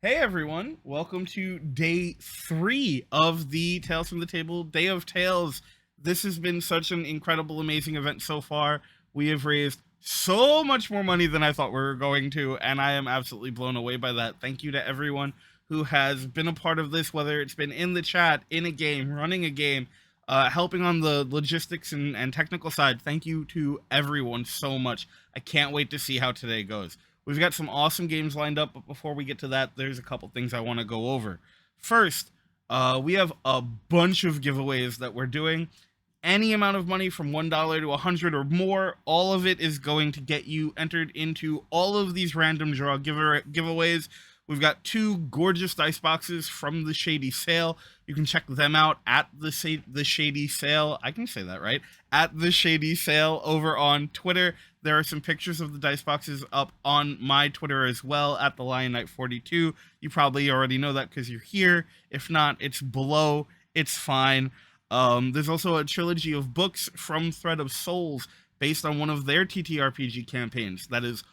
Hey everyone, welcome to day 3 of the Tales from the Table Day of Tales. This has been such an incredible, amazing event so far. We have raised so much more money than I thought we were going to, and I am absolutely blown away by that. Thank you to everyone who has been a part of this, whether it's been in the chat, in a game, running a game, helping on the logistics and technical side. Thank you to everyone so much. I can't wait to see how today goes. We've got some awesome games lined up, but before we get to that, there's a couple things I want to go over. First, we have a bunch of giveaways that we're doing. Any amount of money from $1 to 100 or more, all of it is going to get you entered into all of these random draw giveaways. We've got two gorgeous dice boxes from the Shady Sale. You can check them out at the Shady Sale. I can say that right. At the Shady Sale over on Twitter. There are some pictures of the dice boxes up on my Twitter as well at the Lion Knight 42. You probably already know that because you're here. If not, it's below. It's fine. There's also a trilogy of books from Thread of Souls based on one of their TTRPG campaigns. That is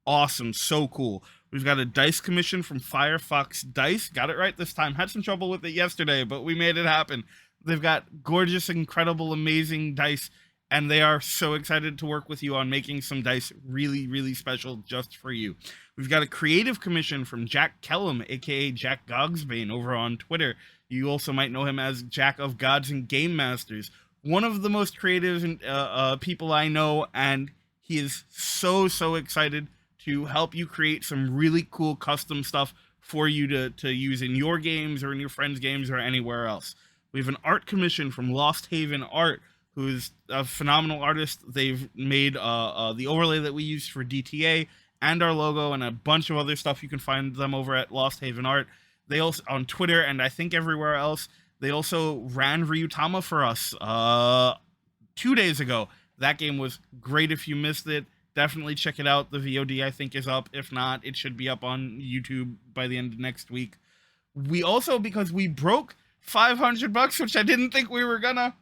awesome. So cool. We've got a dice commission from Firefox Dice. Got it right this time. Had some trouble with it yesterday, but we made it happen. They've got gorgeous, incredible, amazing dice, and they are so excited to work with you on making some dice really, really special just for you. We've got a creative commission from Jack Kellum, aka Jack Gogsbane, over on Twitter. You also might know him as Jack of Gods and Game Masters. One of the most creative people I know, and he is so excited to help you create some really cool custom stuff for you to use in your games or in your friends' games or anywhere else. We have an art commission from Lost Haven Art, who's a phenomenal artist. They've made the overlay that we use for DTA and our logo and a bunch of other stuff. You can find them over at Lost Haven Art. They also on Twitter and I think everywhere else. They also ran Ryutama for us 2 days ago. That game was great. If you missed it, definitely check it out. The VOD I think is up. If not, it should be up on YouTube by the end of next week. We also, because we broke $500, which I didn't think we were gonna,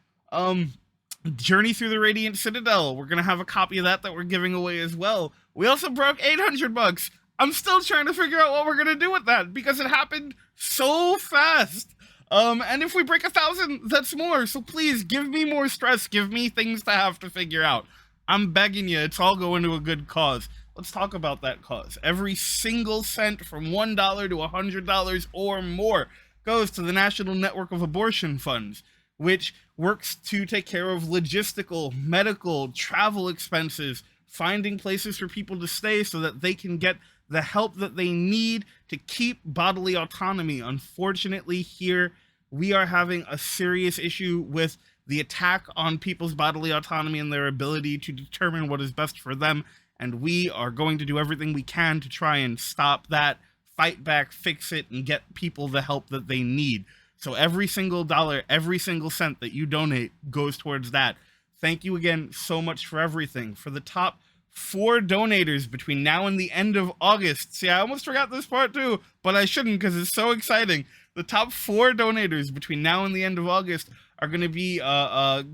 Journey Through the Radiant Citadel. We're gonna have a copy of that we're giving away as well. We also broke $800. I'm still trying to figure out what we're gonna do with that because it happened so fast. And if we break 1,000, that's more. So please give me more stress. Give me things to have to figure out. I'm begging you. It's all going to a good cause. Let's talk about that cause. Every single cent from $1 to $100 or more goes to the National Network of Abortion Funds, which works to take care of logistical, medical, travel expenses, finding places for people to stay so that they can get the help that they need to keep bodily autonomy. Unfortunately, here we are having a serious issue with the attack on people's bodily autonomy and their ability to determine what is best for them. And we are going to do everything we can to try and stop that, fight back, fix it, and get people the help that they need. So every single dollar, every single cent that you donate goes towards that. Thank you again so much for everything. For the top 4 donators between now and the end of August. See, I almost forgot this part too, but I shouldn't because it's so exciting. The top 4 donators between now and the end of August are going to be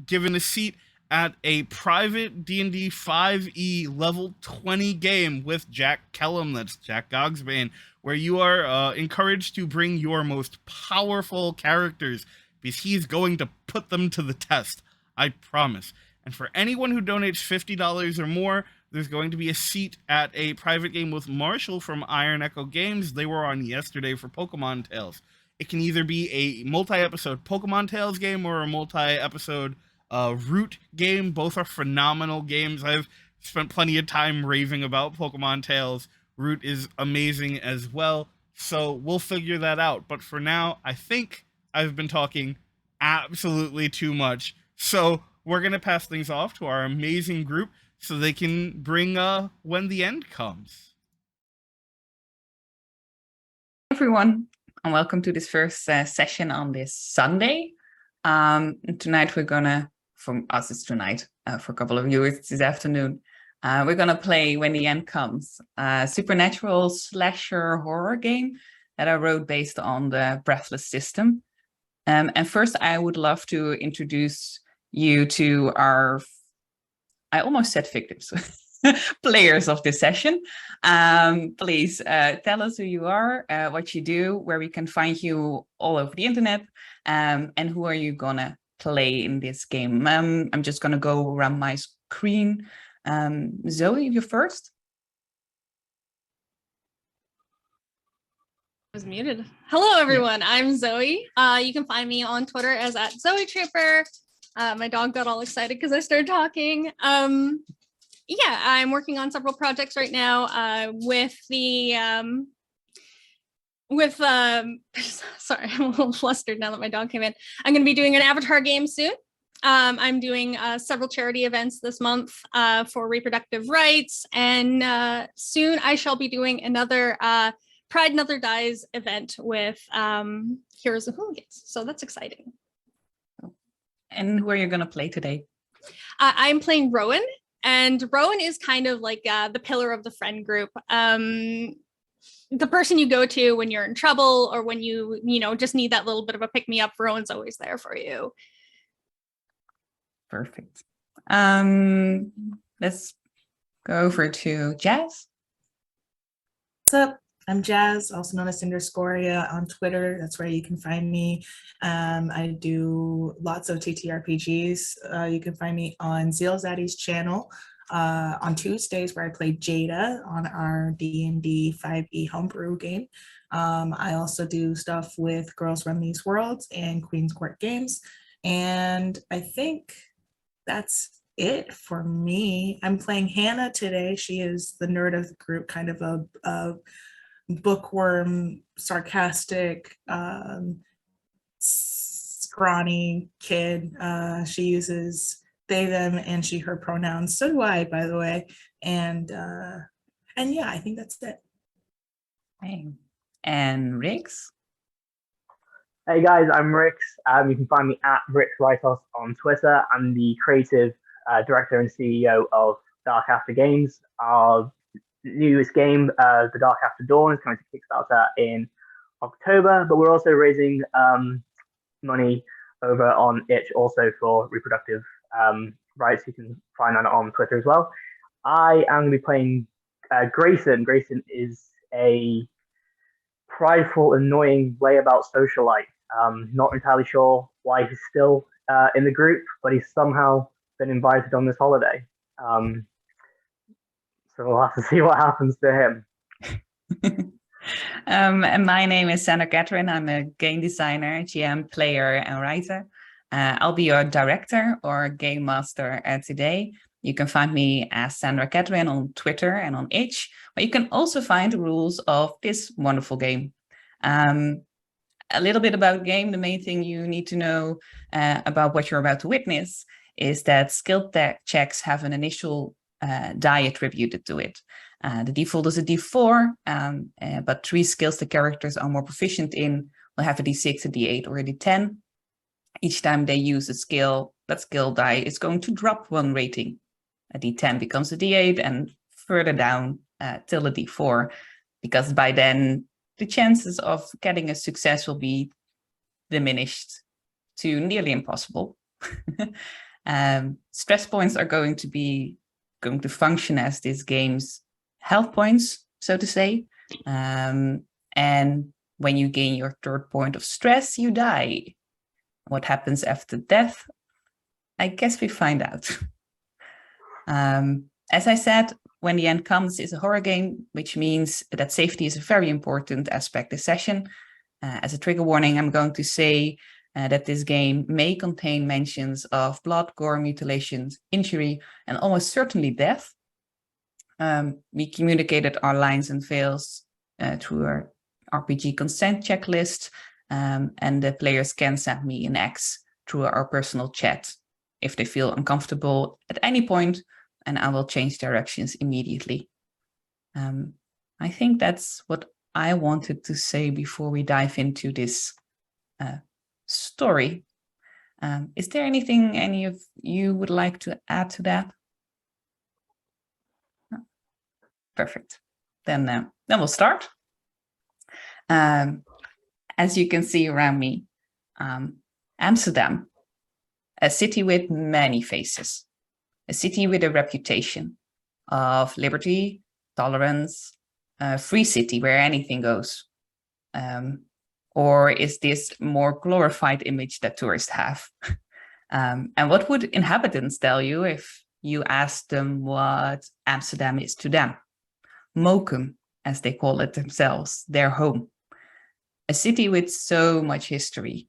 given a seat at a private D&D 5e level 20 game with Jack Kellum, that's Jack Gogsbane, where you are encouraged to bring your most powerful characters because he's going to put them to the test. I promise. And for anyone who donates $50 or more, there's going to be a seat at a private game with Marshall from Iron Echo Games. They were on yesterday for Pokemon Tales. It can either be a multi-episode Pokemon Tales game or a multi-episode Root game. Both are phenomenal games. I've spent plenty of time raving about Pokemon Tales. Root is amazing as well. So we'll figure that out. But for now, I think I've been talking absolutely too much. So we're going to pass things off to our amazing group so they can bring When the End Comes. Everyone, and welcome to this first session on this Sunday. Tonight we're gonna, for us it's tonight, for a couple of you it's this afternoon, we're gonna play When the End Comes, a supernatural slasher horror game that I wrote based on the Breathless system. And first I would love to introduce you to our, I almost said victims, players of this session. Please tell us who you are, what you do, where we can find you all over the internet, and who are you gonna play in this game. I'm just gonna go around my screen. Zoe, you first. I was muted. Hello, everyone. I'm Zoe. You can find me on Twitter as @ZoeTrooper. My dog got all excited because I started talking. Yeah, I'm working on several projects right now with the sorry, I'm a little flustered now that my dog came in. I'm going to be doing an Avatar game soon. I'm doing several charity events this month for reproductive rights, and soon I shall be doing another Pride Another Dies event with Heroes and Hooligans. So that's exciting. And who are you going to play today? I'm playing Rowan, and Rowan is kind of like the pillar of the friend group. The person you go to when you're in trouble or when you just need that little bit of a pick-me-up. Rowan's always there for you. Perfect. Let's go over to Jazz. What's up? I'm Jazz, also known as Cinderscoria on Twitter. That's where you can find me. I do lots of TTRPGs. You can find me on Zealzaddy's channel on Tuesdays, where I play Jada on our D&D 5e homebrew game. I also do stuff with Girls Run These Worlds and Queen's Court Games. And I think that's it for me. I'm playing Hannah today. She is the nerd of the group, kind of a bookworm, sarcastic, scrawny kid. She uses they, them, and she, her pronouns. So do I, by the way. And yeah, I think that's it. Hey. And Rix? Hey guys, I'm Rix. You can find me at RixWriteos on Twitter. I'm the creative director and CEO of Dark After Games. Our newest game, The Dark After Dawn, is coming to Kickstarter in October, but we're also raising money over on Itch also for reproductive rights. You can find that on Twitter as well. I am going to be playing Grayson. Grayson is a prideful, annoying layabout socialite. Not entirely sure why he's still in the group, but he's somehow been invited on this holiday. So we'll have to see what happens to him. And my name is Sandra Catherine. I'm a game designer, GM, player, and writer. I'll be your director or game master today. You can find me as Sandra Catherine on Twitter and on Itch, but you can also find the rules of this wonderful game. A little bit about the game. The main thing you need to know about what you're about to witness is that skill checks have an initial die attributed to it. The default is a D4, but 3 skills the characters are more proficient in will have a D6, a D8, or a D10. Each time they use a skill, that skill die is going to drop 1 rating. A D10 becomes a D8 and further down till a D4, because by then the chances of getting a success will be diminished to nearly impossible. Stress points are going to function as this game's health points, so to say. And when you gain your 3rd point of stress, you die. What happens after death? I guess we find out. As I said, When the End Comes is a horror game, which means that safety is a very important aspect this session. As a trigger warning, I'm going to say that this game may contain mentions of blood, gore, mutilations, injury, and almost certainly death. We communicated our lines and fails through our RPG consent checklist, and the players can send me an X through our personal chat if they feel uncomfortable at any point, and I will change directions immediately. I think that's what I wanted to say before we dive into this story. Is there anything any of you would like to add to that? No? Perfect. Then we'll start. As you can see around me, Amsterdam, a city with many faces, a city with a reputation, of liberty, tolerance, free city where anything goes? Or is this more glorified image that tourists have? And what would inhabitants tell you if you asked them what Amsterdam is to them? Mokum, as they call it themselves, their home. A city with so much history.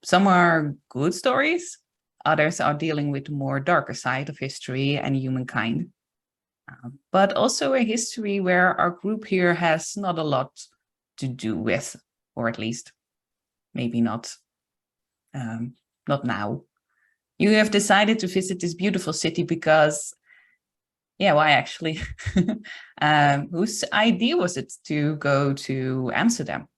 Some are good stories, others are dealing with the more darker side of history and humankind. But also a history where our group here has not a lot to do with, or at least maybe not now. You have decided to visit this beautiful city because, yeah, why actually? Whose idea was it to go to Amsterdam?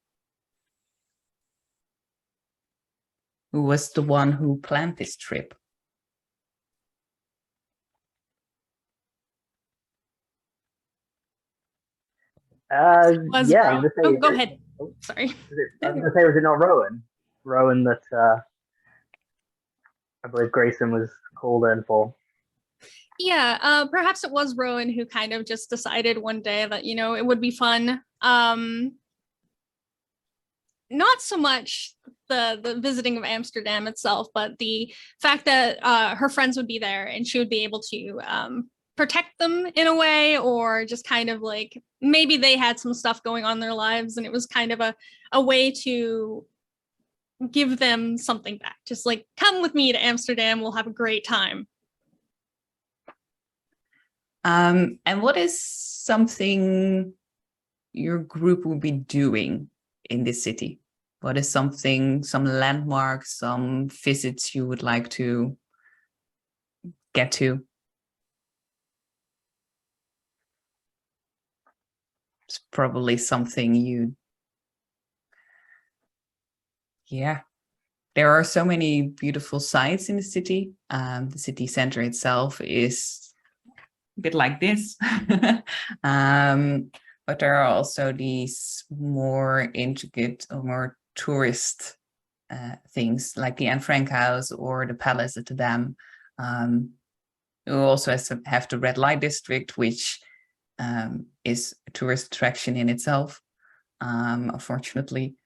Who was the one who planned this trip? Was Yeah, Rowan. Oh, go ahead. Sorry. I was going to say, was it not Rowan? Rowan that I believe Grayson was called in for. Yeah, perhaps it was Rowan who kind of just decided one day that, you know, it would be fun. Not so much the visiting of Amsterdam itself, but the fact that her friends would be there and she would be able to protect them in a way, or just kind of like maybe they had some stuff going on in their lives and it was kind of a way to give them something back. Just like, come with me to Amsterdam, we'll have a great time. And what is something your group will be doing in this city? What is something, some landmarks, some visits you would like to get to? It's probably something yeah. There are so many beautiful sites in the city. The city center itself is a bit like this. But there are also these more intricate or more tourist things like the Anne Frank House or the Palace at the Dam. You also have the Red Light District, which is a tourist attraction in itself, unfortunately.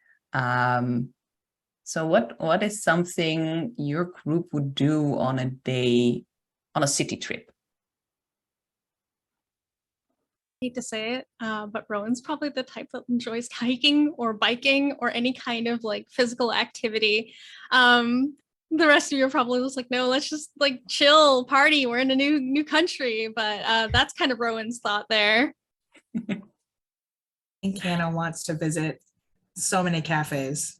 So what is something your group would do on a day, on a city trip? I hate to say it, but Rowan's probably the type that enjoys hiking or biking or any kind of like physical activity. The rest of you are probably just like, no, let's just like chill, party. We're in a new country, but that's kind of Rowan's thought there. And Canna wants to visit so many cafes.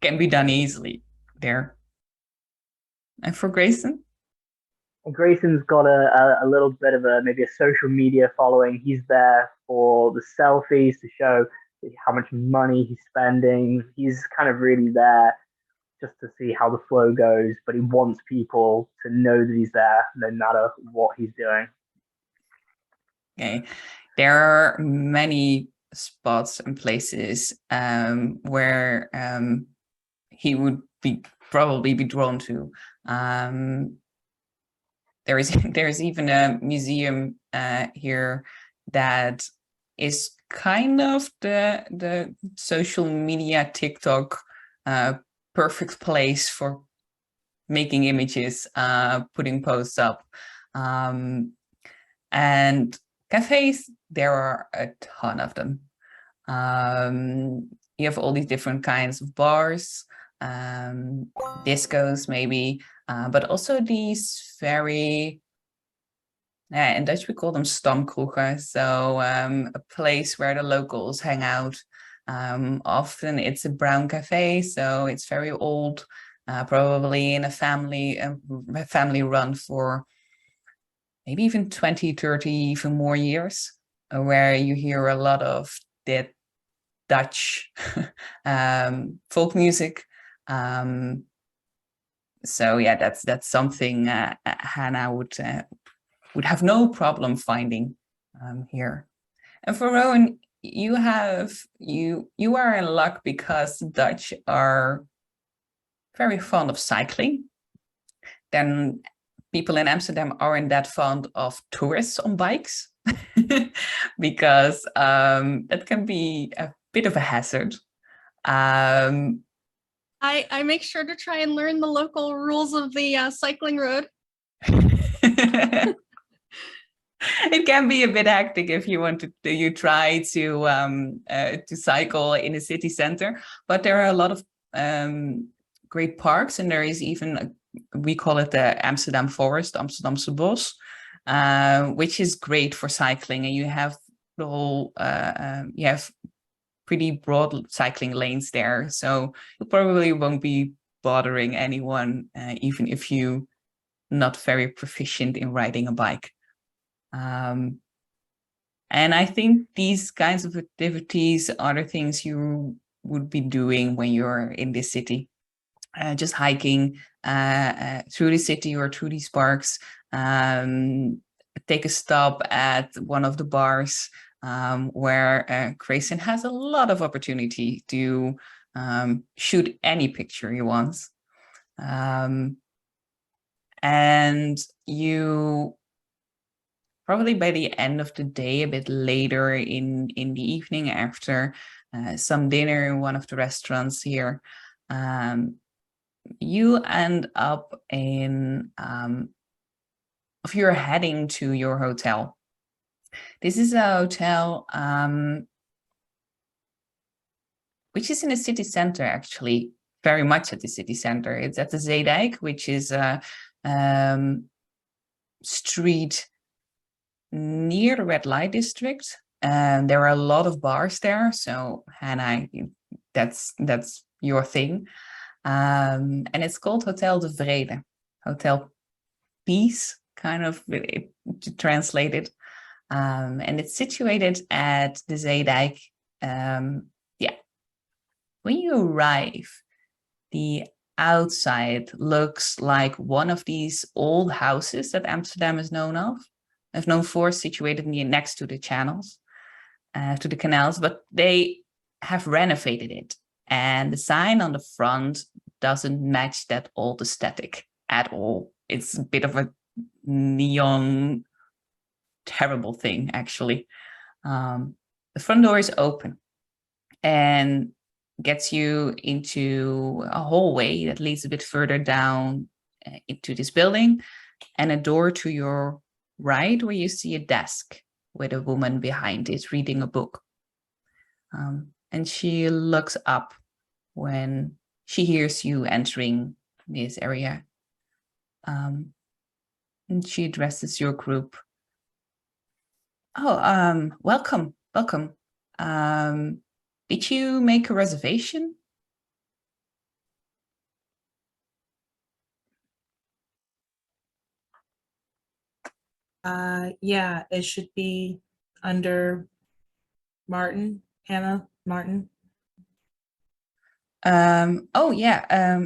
Can be done easily there. And for Grayson? Grayson's got a little bit of maybe a social media following. He's there for the selfies to show how much money he's spending. He's kind of really there just to see how the flow goes, but he wants people to know that he's there no matter what he's doing. Okay, there are many spots and places where he would probably be drawn to. There's even a museum here that is kind of the social media TikTok perfect place for making images, putting posts up, and cafes. There are a ton of them. You have all these different kinds of bars, discos maybe, but also these very, in Dutch we call them stamkroegen, so a place where the locals hang out. Often it's a brown cafe, so it's very old, probably in a family run for maybe even 20, 30, even more years, where you hear a lot of that Dutch folk music. So yeah, that's something Hannah would have no problem finding here. And for Rowan, you are in luck because the Dutch are very fond of cycling. then people in Amsterdam aren't that fond of tourists on bikes because that can be a bit of a hazard. I make sure to try and learn the local rules of the cycling road. It can be a bit hectic if you want to try to cycle in a city center, but there are a lot of great parks, and there is even we call it the Amsterdam Forest, Amsterdamse Bos, which is great for cycling, and you have the whole you have pretty broad cycling lanes there, so you probably won't be bothering anyone, even if you not very proficient in riding a bike. And I think these kinds of activities are the things you would be doing when you're in this city, just hiking through the city or through these parks. Take a stop at one of the bars where Grayson has a lot of opportunity to shoot any picture he wants. And you probably by the end of the day, a bit later in the evening, after some dinner in one of the restaurants here, you end up in, if you're heading to your hotel. This is a hotel which is in the city center, actually, very much at the city center. It's at the Zeedijk, which is a street near the red light district. There are a lot of bars there, so Hannah, that's your thing. And it's called Hotel de Vrede, Hotel Peace, kind of translated. And it's situated at the Zeedijk. When you arrive, the outside looks like one of these old houses that Amsterdam is known for, situated next to the channels, to the canals, but they have renovated it. And the sign on the front doesn't match that old aesthetic at all. It's a bit of a neon, terrible thing, actually. The front door is open and gets you into a hallway that leads a bit further down into this building, and a door to your right where you see a desk with a woman behind it reading a book. And she looks up when she hears you entering this area. And she addresses your group. Oh, welcome. Did you make a reservation? Yeah, it should be under Martin, Hannah Martin. Oh yeah.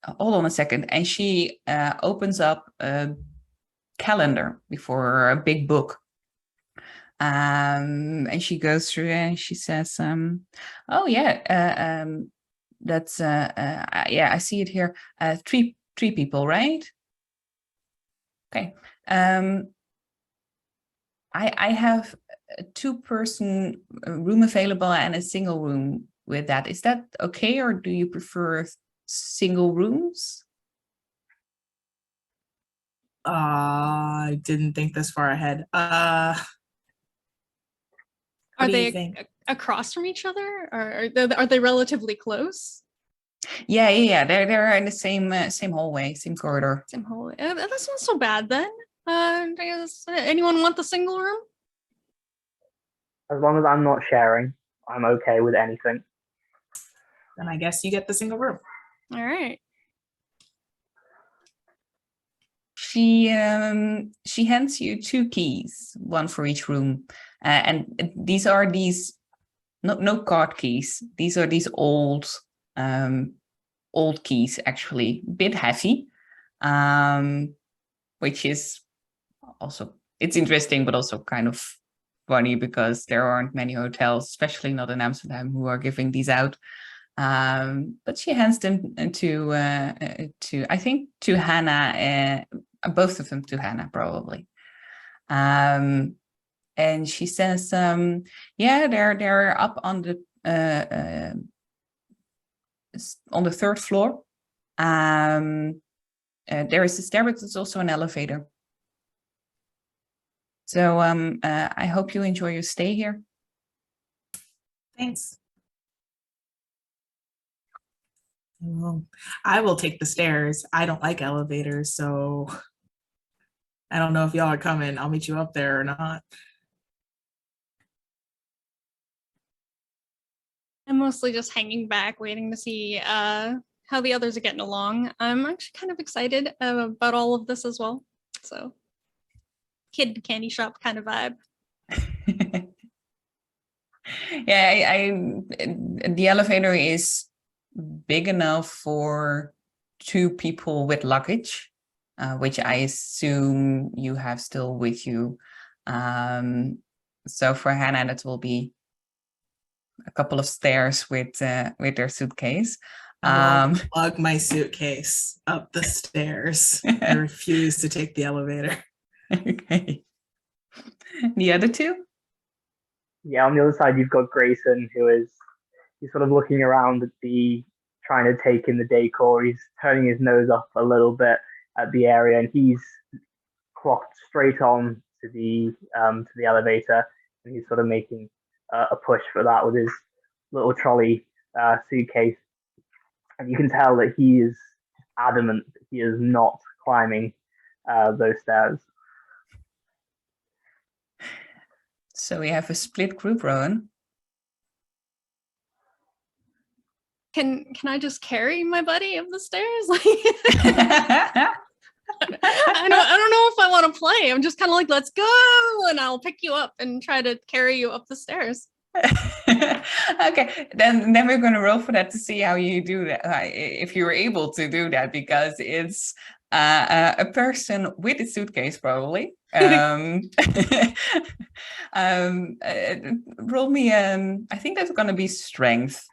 Hold on a second. And she opens up a calendar before her, a big book. And she goes through and she says, "Oh yeah, that's yeah, I see it here. Three people, right? Okay. I have a 2-person room available and a single room with that. Is that okay, or do you prefer single rooms?" I didn't think this far ahead. Are What do you they think? across from each other, or are they relatively close? Yeah. They're in the same hallway, same corridor. Same hallway. That's not so bad then. Does anyone want the single room? As long as I'm not sharing, I'm okay with anything. Then I guess you get the single room. All right. She hands you 2 keys, one for each room, and these are no card keys. These are these old keys, actually, a bit heavy, which is also, it's interesting, but also kind of funny because there aren't many hotels, especially not in Amsterdam, who are giving these out. But she hands them to I think to Hannah, both of them to Hannah probably. And she says, yeah, they're up on the third floor. There is a stair, but there's also an elevator. So I hope you enjoy your stay here. Thanks. Well, I will take the stairs. I don't like elevators, so I don't know if y'all are coming. I'll meet you up there or not. I'm mostly just hanging back, waiting to see how the others are getting along. I'm actually kind of excited about all of this as well. So, kid candy shop kind of vibe. Yeah, the elevator is big enough for 2 people with luggage, which I assume you have still with you. So for Hannah, that will be a couple of stairs with their suitcase. I will lug my suitcase up the stairs. I refuse to take the elevator. Okay. The other 2? Yeah, on the other side, you've got Grayson, he's sort of looking around at trying to take in the decor. He's turning his nose up a little bit at the area, and he's clocked straight on to the elevator, and he's sort of making a push for that with his little trolley suitcase. And you can tell that he is adamant that he is not climbing those stairs. So we have a split group, Rowan. Can I just carry my buddy up the stairs? Okay. I don't know if I want to play. I'm just kind of like, let's go, and I'll pick you up and try to carry you up the stairs. Okay, then we're going to roll for that to see how you do that, if you're able to do that, because it's a person with a suitcase probably. Roll me, I think that's going to be strength.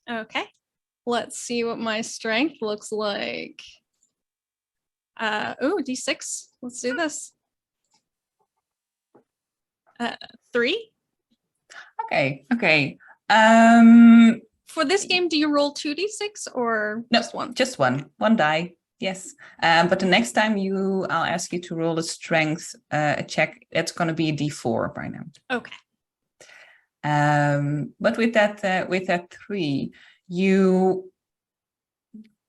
Okay, let's see what my strength looks like. D6. Let's do this. 3. Okay. For this game, do you roll 2d6 or No, just one? Just one die. Yes. But the next time I'll ask you to roll a strength check. It's going to be a d4 by now. Okay. But with that 3, you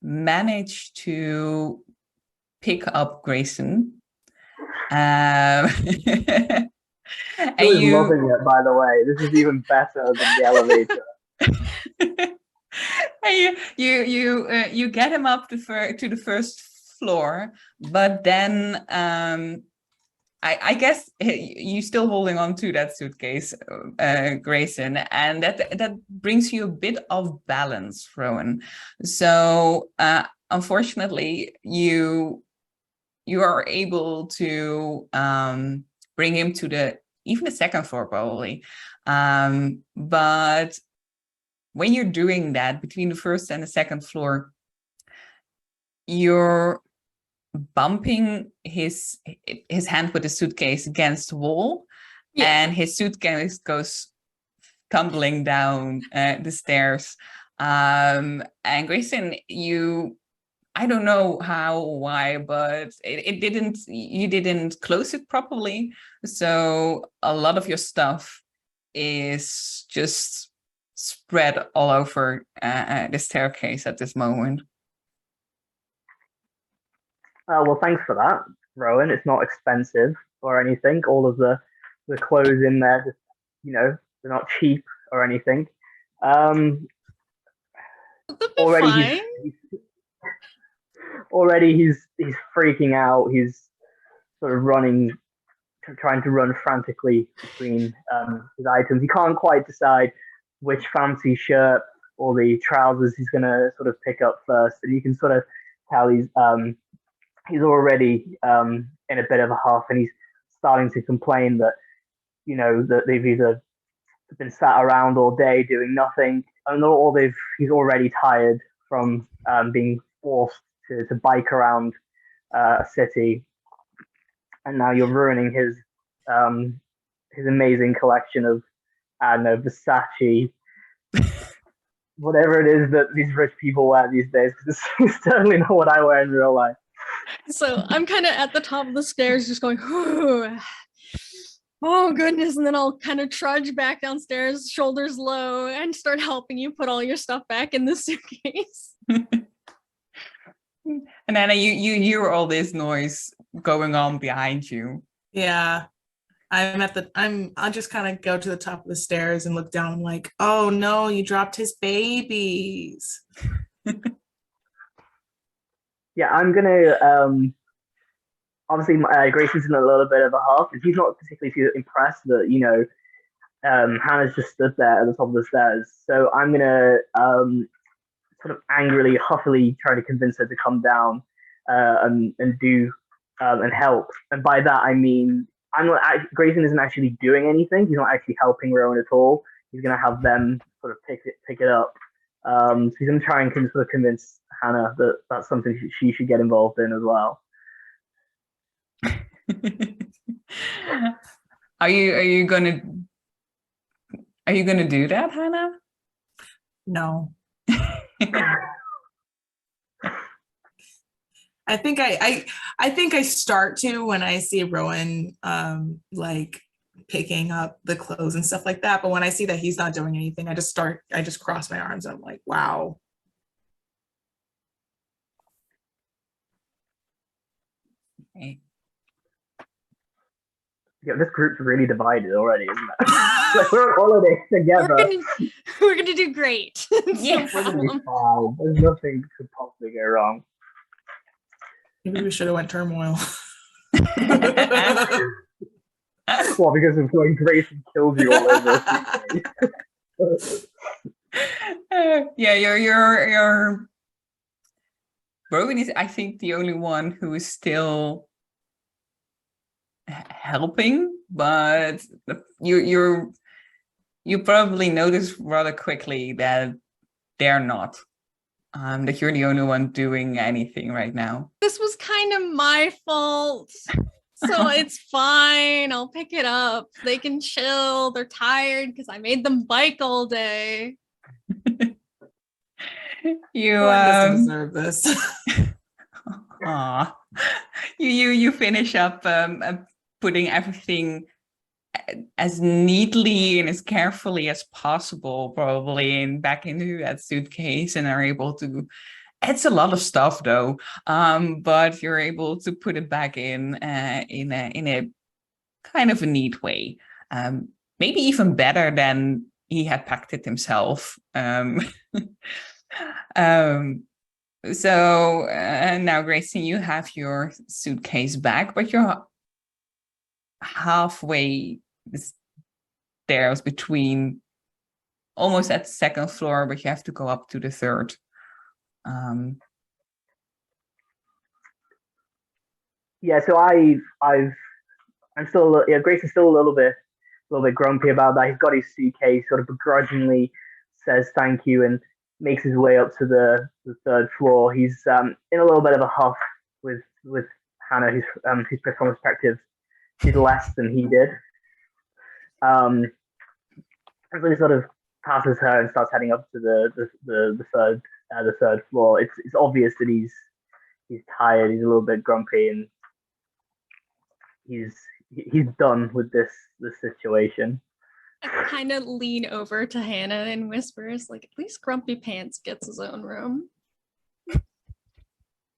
manage to pick up Grayson. I'm loving it, by the way. This is even better than the elevator. And you get him up to the first floor, but then I guess you're still holding on to that suitcase, Grayson, and that brings you a bit of balance, Rowan. So unfortunately, you are able to bring him to even the second floor probably, but when you're doing that between the first and the second floor, you're bumping his hand with the suitcase against the wall, and his suitcase goes tumbling down the stairs. And Grayson, I don't know why, but you didn't close it properly. So a lot of your stuff is just spread all over the staircase at this moment. Well, thanks for that, Rowan. It's not expensive or anything. All of the clothes in there, just, they're not cheap or anything. Already he's freaking out. He's sort of trying to run frantically between his items. He can't quite decide which fancy shirt or the trousers he's going to sort of pick up first. And you can sort of tell he's already in a bit of a huff, and he's starting to complain that, that they've either been sat around all day doing nothing, I know he's already tired from being forced to bike around a city, and now you're ruining his amazing collection of, I don't know, Versace, whatever it is that these rich people wear these days. Because it's certainly not what I wear in real life. So I'm kind of at the top of the stairs, just going, oh goodness. And then I'll kind of trudge back downstairs, shoulders low, and start helping you put all your stuff back in the suitcase. And Anna, you hear all this noise going on behind you. Yeah. I'll just kind of go to the top of the stairs and look down like, oh no, you dropped his babies. Yeah, I'm gonna obviously Grayson's in a little bit of a huff, and he's not particularly too impressed that Hannah's just stood there at the top of the stairs. So I'm gonna sort of angrily, huffily try to convince her to come down and do and help. And by that I mean Grayson isn't actually doing anything. He's not actually helping Rowan at all. He's gonna have them sort of pick it up. So he's gonna try and sort of convince Hannah that that's something she should get involved in as well. Are you gonna do that, Hannah? No. I think I start to when I see Rowan like picking up the clothes and stuff like that. But when I see that he's not doing anything, I just cross my arms and I'm like, wow. Okay. Yeah, this group's really divided already, isn't it? Like we're on holiday together. We're gonna do great. Yeah. We're gonna be fine. There's nothing could possibly go wrong. Maybe we should have went turmoil. Well, because of when Grayson killed you all over. Yeah, your Rowan is, I think, the only one who is still helping, but you probably notice rather quickly that they're not. That you're the only one doing anything right now. This was kind of my fault. So it's fine. I'll pick it up. They can chill. They're tired because I made them bike all day. You Rowan doesn't deserve this. Aw. You finish up putting everything as neatly and as carefully as possible, probably back into that suitcase, and are able to. It's a lot of stuff, though, but you're able to put it back in a kind of a neat way. Maybe even better than he had packed it himself. So now, Grayson, you have your suitcase back, but you're halfway the stairs between, almost at the second floor, but you have to go up to the third. Yeah, so I'm still Grayson's still a little bit grumpy about that. He's got his suitcase, sort of begrudgingly says thank you and makes his way up to the third floor. He's in a little bit of a huff with Hannah, who's from perspective did less than he did. And so he sort of passes her and starts heading up to the third floor. It's obvious that he's tired. He's a little bit grumpy, and he's done with this situation. I kind of lean over to Hannah and whispers, like, at least Grumpy Pants gets his own room.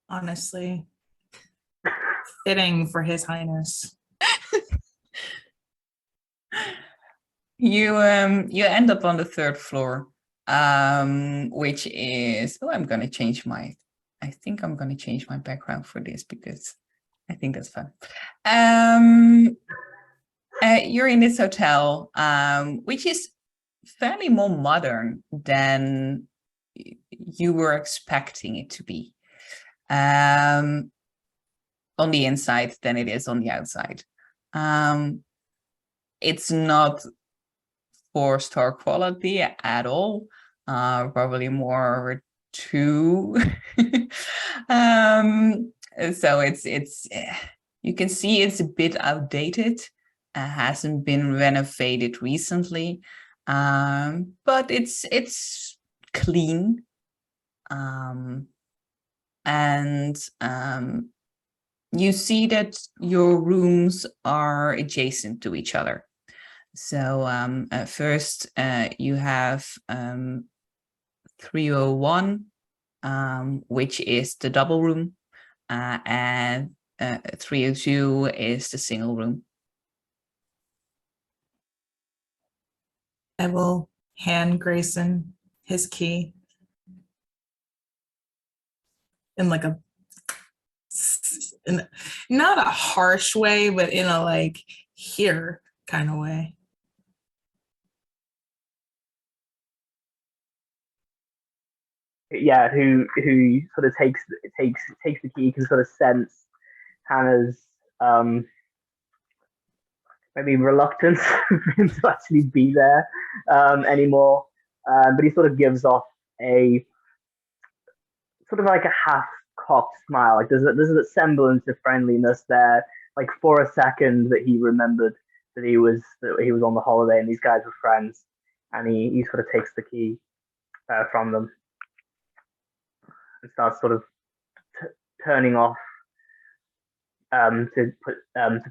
Honestly, fitting for His Highness. You end up on the third floor, which is, I think I'm gonna change my background for this because I think that's fun. You're in this hotel, which is fairly more modern than you were expecting it to be, on the inside than it is on the outside. It's not 4-star quality at all. probably more 2. So it's you can see it's a bit outdated. Hasn't been renovated recently, but it's clean. And you see that your rooms are adjacent to each other. So first you have 301, which is the double room, and 302 is the single room. I will hand Grayson his key in like not a harsh way, but in a like here kind of way. Yeah, who sort of takes the key. You can sort of sense Hannah's maybe reluctance to actually be there anymore. But he sort of gives off a sort of like a half-cocked smile. Like there's a semblance of friendliness there. Like for a second that he remembered that he was on the holiday and these guys were friends, and he sort of takes the key from them and starts sort of turning off to put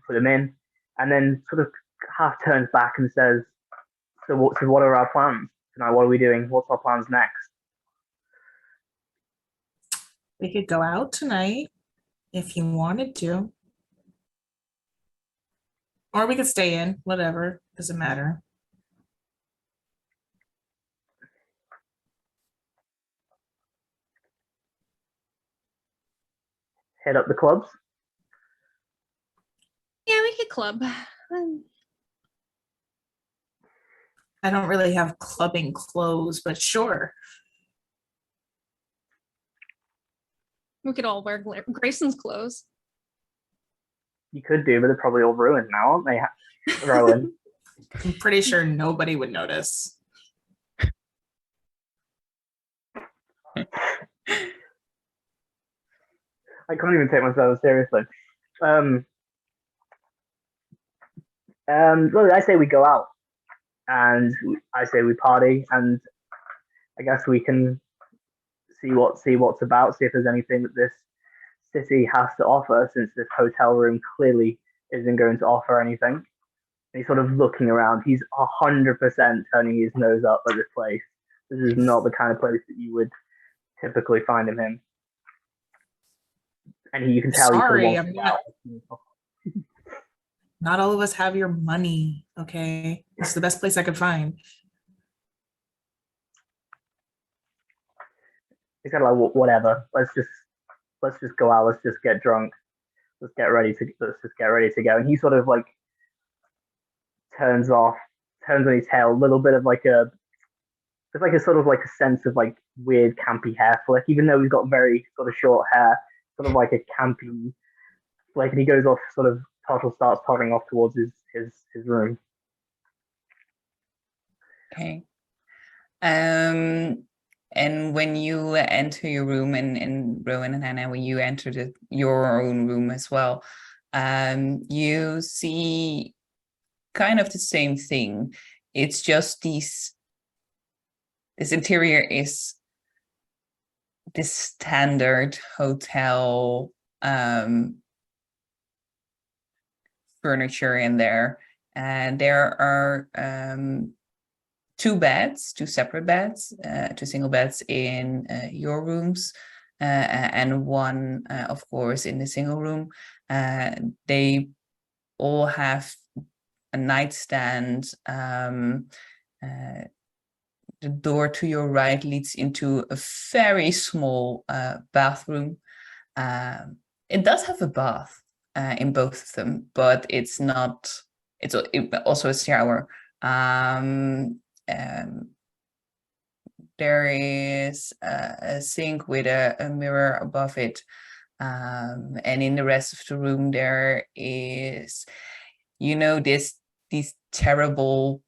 them in, and then sort of half turns back and says, so what are our plans tonight? What are we doing? What's our plans next? We could go out tonight if you wanted to. Or we could stay in, whatever, doesn't matter. Hit up the clubs. Yeah, we could club. I don't really have clubbing clothes, but sure. We could all wear Grayson's clothes. You could do, but they're probably all ruined now, aren't they, Rowan? I'm pretty sure nobody would notice. I can't even take myself seriously. Well, I say we go out, and I say we party, and I guess we can see what's about, see if there's anything that this city has to offer, since this hotel room clearly isn't going to offer anything. And he's sort of looking around. He's 100% turning his nose up at this place. This is not the kind of place that you would typically find him in. And you can tell Sorry, he I'm not all of us have your money, okay? This is the best place I could find. He's kind of like, whatever. Let's just go out. Let's just get drunk. Let's just get ready to go. And he sort of like turns on his tail, a little bit of like a sort of like a sense of like weird campy hair flick, even though he's got very sort of short hair, sort of like a campy flick, and he goes off sort of starts toddling off towards his room. Okay. And when you enter your room, and Rowan and Hannah, when you enter your own room as well, you see kind of the same thing. It's just this interior is this standard hotel furniture in there, and there are two separate beds, two single beds in your rooms, and one, of course, in the single room. They all have a nightstand. The door to your right leads into a very small bathroom. It does have a bath in both of them, but it's also a shower. There is a sink with a mirror above it, and in the rest of the room there is, these terrible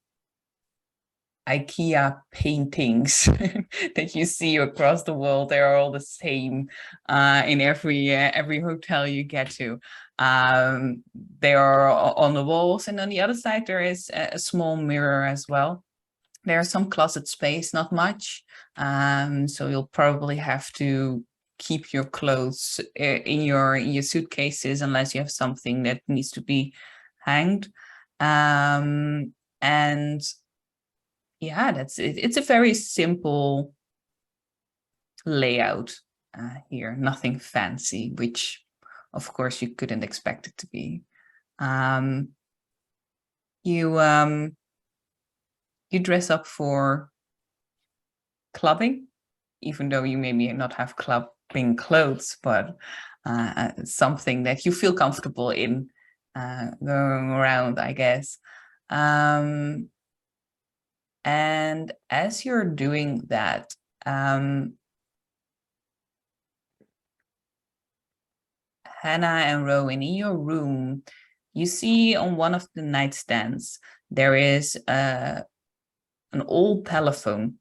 IKEA paintings that you see across the world. They're all the same in every hotel you get to. They are on the walls, and on the other side there is a small mirror as well. There's some closet space, not much. So you'll probably have to keep your clothes in your suitcases unless you have something that needs to be hanged. And yeah, that's it. It's a very simple layout here, nothing fancy, which of course you couldn't expect it to be. You dress up for clubbing, even though you maybe not have clubbing clothes, but something that you feel comfortable in going around, I guess. And as you're doing that, Hannah and Rowan, in your room, you see on one of the nightstands, there is an old telephone,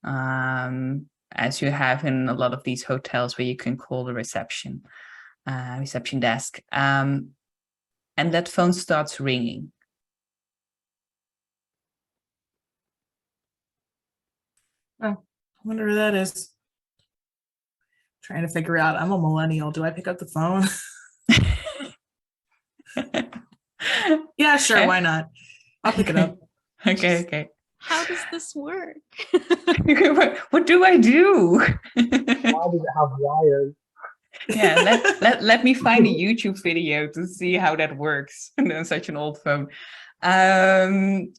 as you have in a lot of these hotels where you can call the reception desk. And that phone starts ringing. Oh, I wonder who that is. Trying to figure out, I'm a millennial. Do I pick up the phone? Yeah, sure. Why not? I'll pick it up. Okay. How does this work? What do I do? Why does it have wires? Yeah, let me find a YouTube video to see how that works on such an old phone.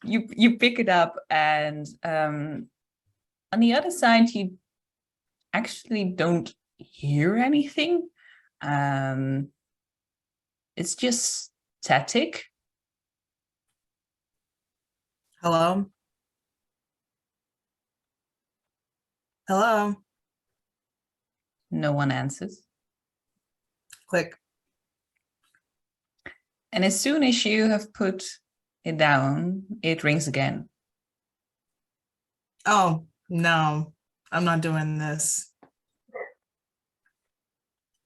You pick it up, and on the other side, you actually don't hear anything. It's just static. Hello? Hello? No one answers. Click. And as soon as you have put it down, it rings again. Oh, no. I'm not doing this.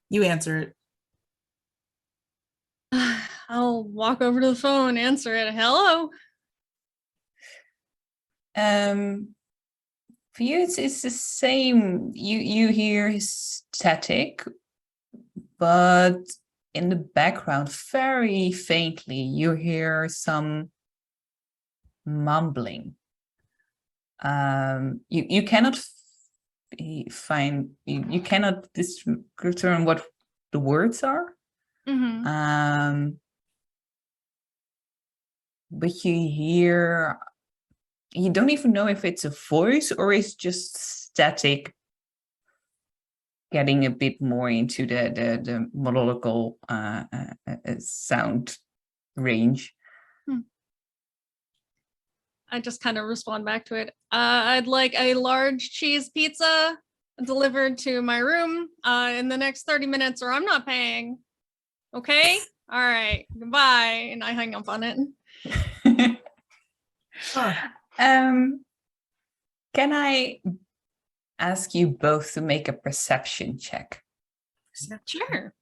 You answer it. I'll walk over to the phone, answer it. Hello. For you, it's the same. You hear static, but in the background, very faintly, you hear some mumbling. You cannot find, you cannot discern what the words are. Mm-hmm. But you don't even know if it's a voice or it's just static, getting a bit more into the melodical sound range. I just kind of respond back to it. I'd like a large cheese pizza delivered to my room in the next 30 minutes, or I'm not paying. Okay? All right. Goodbye. And I hang up on it. Huh. Can I ask you both to make a perception check? Sure.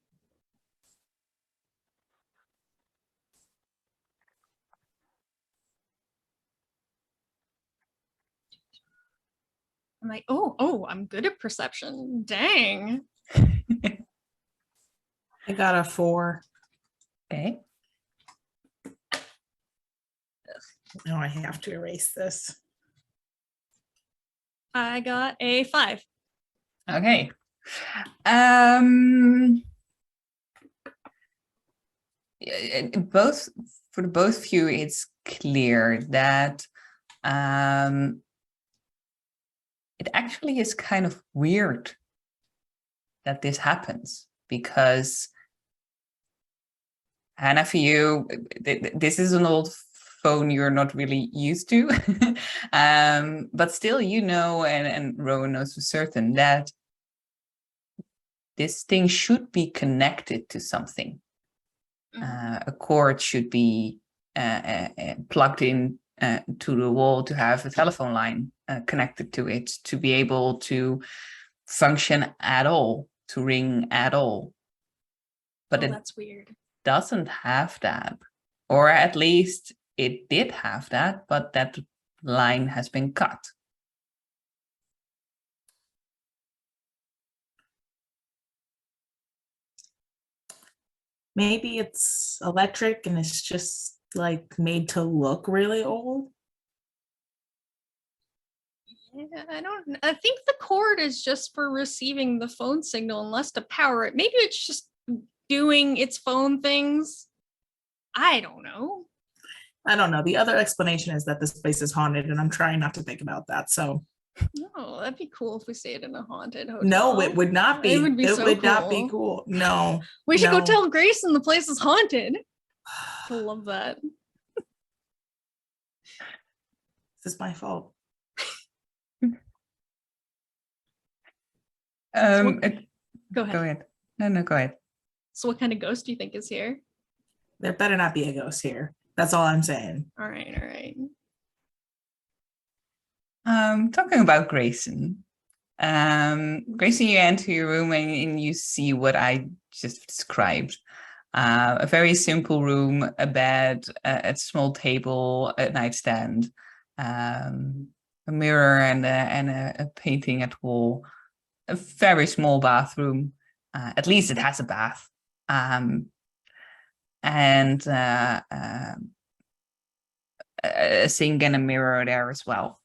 I'm like, oh, I'm good at perception. Dang. I got a 4. Okay. Now I have to erase this. I got a 5. Okay. Both for the both of you, it's clear that it actually is kind of weird that this happens, because Hannah, for you, this is an old phone you're not really used to, but still, you know, and Rowan knows for certain that this thing should be connected to something. A cord should be plugged in to the wall to have a telephone line connected to it to be able to function at all, to ring at all. But Oh, it that's weird. doesn't have that, or at least it did have that, but that line has been cut. Maybe it's electric and it's just like made to look really old. Yeah, I think the cord is just for receiving the phone signal and less to power it. Maybe it's just doing its phone things. I don't know. I don't know. The other explanation is that this place is haunted, and I'm trying not to think about that. So No, that'd be cool if we stayed in a haunted hotel. no, it would not be. It would be so not be cool. cool. No. We should go no. tell Grayson the place is haunted. I love that. This is my fault. Um, Go ahead. Go ahead. No, go ahead. So what kind of ghost do you think is here? There better not be a ghost here. That's all I'm saying. All right, all right. Talking about Grayson. Grayson, you enter your room and you see what I just described. A very simple room, a bed, a small table, a nightstand, a mirror and a painting at wall. A very small bathroom. At least it has a bath. And a sink and a mirror there as well.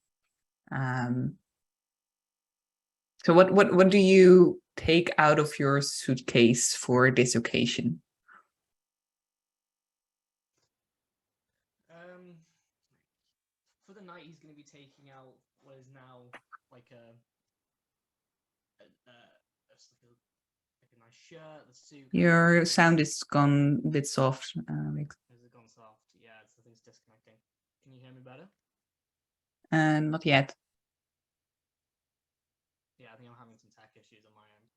So what do you take out of your suitcase for this occasion? For the night, he's going to be taking out what is now like a nice shirt, the suit. Your sound is gone a bit soft. Has it gone soft? Yeah, the thing's disconnecting. Can you hear me better? Not yet. Yeah, I think I'm having some tech issues on my end.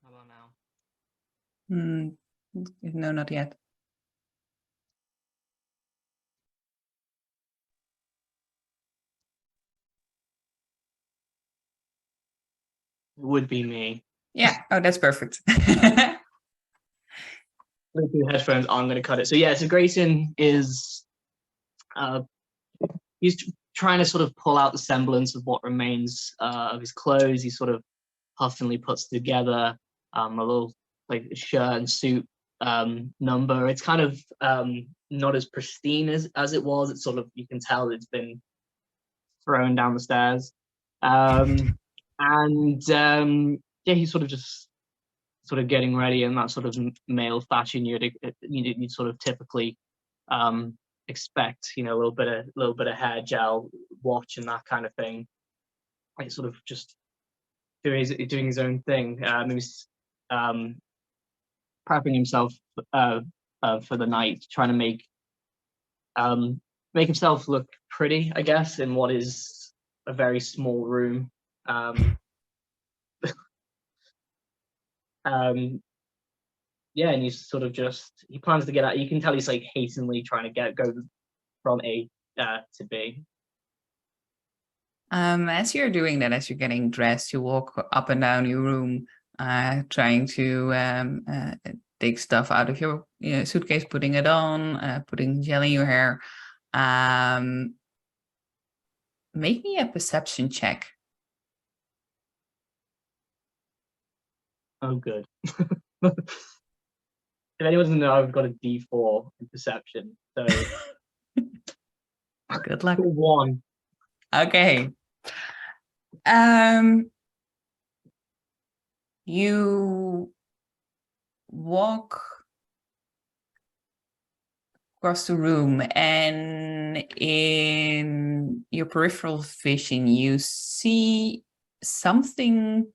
How about now? No, not yet. It would be me. Yeah. Oh, that's perfect. Bluetooth headphones aren't going to cut it. So yeah, so Grayson is he's trying to sort of pull out the semblance of what remains of his clothes. He sort of huffingly puts together a little like shirt and suit number. It's kind of not as pristine as it was. It's sort of, you can tell it's been thrown down the stairs. Yeah, he's sort of just sort of getting ready in that sort of male fashion you'd sort of typically expect, you know, a little bit of hair gel, watch, and that kind of thing. Like sort of just doing his own thing. He's prepping himself for the night, trying to make himself look pretty, I guess, in what is a very small room. Yeah, and he's sort of he plans to get out. You can tell he's like hastily trying to go from A to B. As you're doing that, as you're getting dressed, you walk up and down your room, trying to take stuff out of your suitcase, putting it on, putting gel in your hair. Make me a perception check. Oh, good. If anyone doesn't know, I've got a D4 in perception. So Good luck. 1. Okay. You walk across the room, and in your peripheral vision, you see something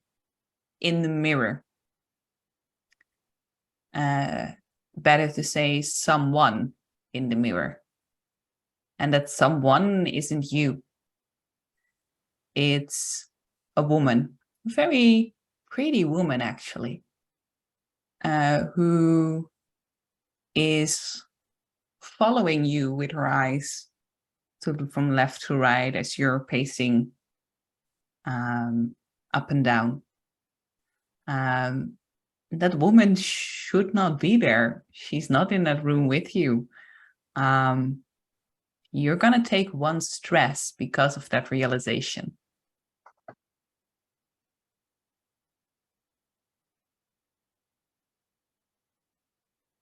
in the mirror. Better to say someone in the mirror. And that someone isn't you. It's a woman, a very pretty woman, actually. who is following you with her eyes from left to right as you're pacing up and down. That woman should not be there. She's not in that room with you. You're gonna take one stress because of that realization.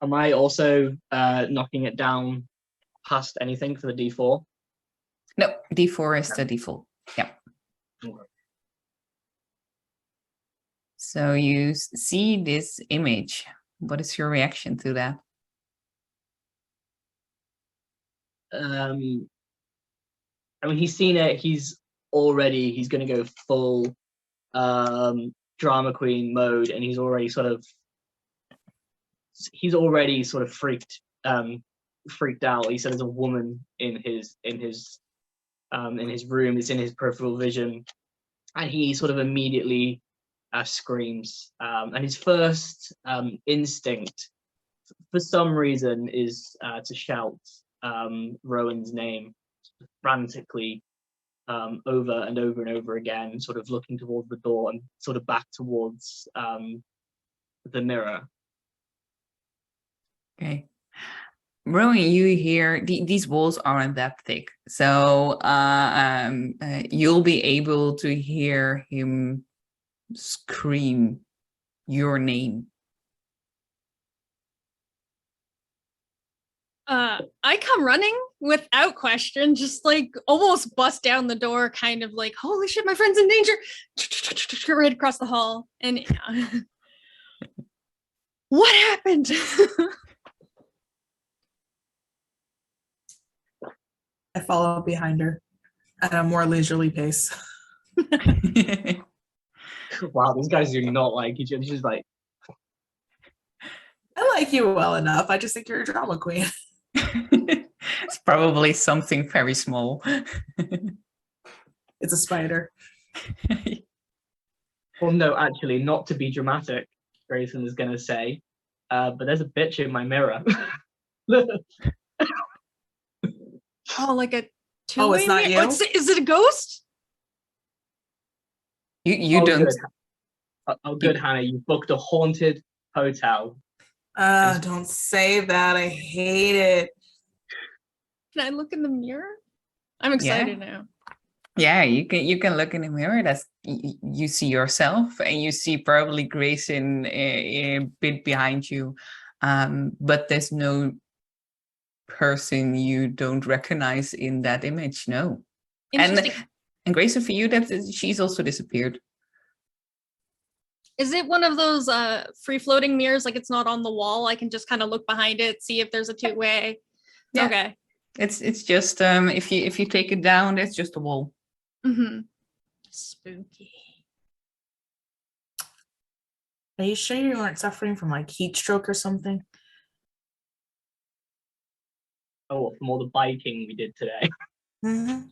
Am I also knocking it down past anything for the D4? No, D4 is the default. Yeah. So you see this image. What is your reaction to that? I mean, he's seen it. He's going to go full drama queen mode, and he's already sort of freaked out. He said there's a woman in his room. It's in his peripheral vision, and he sort of immediately screams. And his first instinct, for some reason, is to shout Rowan's name frantically over and over and over again, sort of looking towards the door and sort of back towards the mirror. Okay. Rowan, you hear these walls aren't that thick, so you'll be able to hear him scream your name. I come running without question, just like almost bust down the door, kind of like, holy shit, my friend's in danger, right across the hall. And what happened? I follow behind her at a more leisurely pace. Wow, these guys do not like each other. It's just like, I like you well enough. I just think you're a drama queen. It's probably something very small. It's a spider. well, no, actually, not to be dramatic, Grayson is going to say, but there's a bitch in my mirror. Oh, like a two-way Oh, it's not mirror? you? Is it a ghost? You Oh, don't. Good. Oh, good, Hannah. You booked a haunted hotel. Don't say that. I hate it. Can I look in the mirror? I'm excited now. Yeah, you can look in the mirror. You see yourself, and you see probably Grayson a bit behind you, but there's no person you don't recognize in that image. No, Interesting. and Grayson, for you, she's also disappeared. Is it one of those free floating mirrors? Like it's not on the wall. I can just kind of look behind it, see if there's a two-way. Yeah. Okay. It's just if you take it down, it's just a wall. Mm-hmm. Spooky. Are you sure you weren't suffering from like heat stroke or something? Oh, from all the biking we did today. Mm-hmm.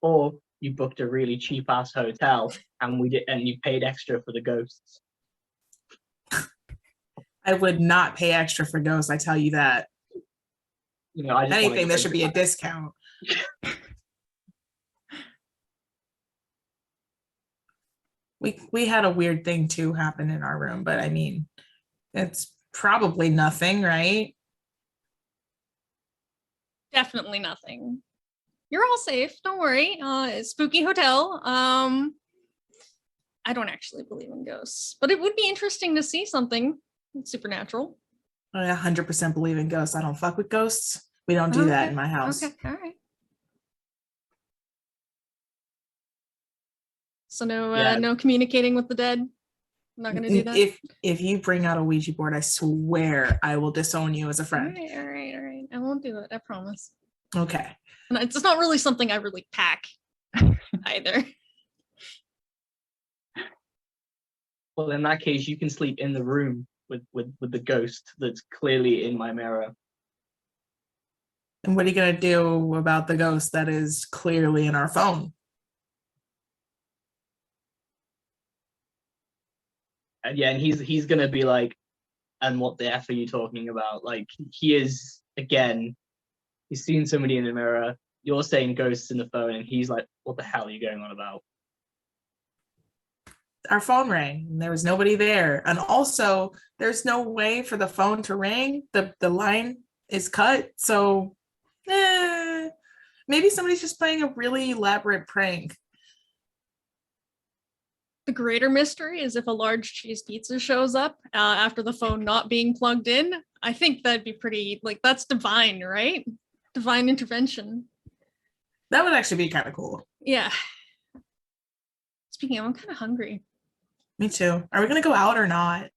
Or you booked a really cheap ass hotel and you paid extra for the ghosts. I would not pay extra for ghosts, I tell you that. You know, I just Anything, there should be a discount. We had a weird thing too happen in our room, but I mean, it's probably nothing, right? Definitely nothing. You're all safe. Don't worry. Spooky hotel. I don't actually believe in ghosts, but it would be interesting to see something supernatural. I 100% believe in ghosts. I don't fuck with ghosts. We don't do that in my house. Okay, all right. So no communicating with the dead. I'm not gonna do that. If you bring out a Ouija board, I swear I will disown you as a friend. All right. I won't do it. I promise. Okay. And it's not really something I really pack either. Well, in that case, you can sleep in the room with the ghost that's clearly in my mirror. And what are you gonna do about the ghost that is clearly in our phone? And yeah, and he's gonna be like, and what the F are you talking about? Like, he is, again, he's seen somebody in the mirror, you're saying ghosts in the phone, and he's like, what the hell are you going on about? Our phone rang and there was nobody there. And also, there's no way for the phone to ring. The line is cut. So maybe somebody's just playing a really elaborate prank. The greater mystery is if a large cheese pizza shows up after the phone not being plugged in. I think that'd be pretty, like, that's divine, right? Divine intervention. That would actually be kind of cool. Yeah. Speaking of, I'm kind of hungry. Me too. Are we gonna go out or not?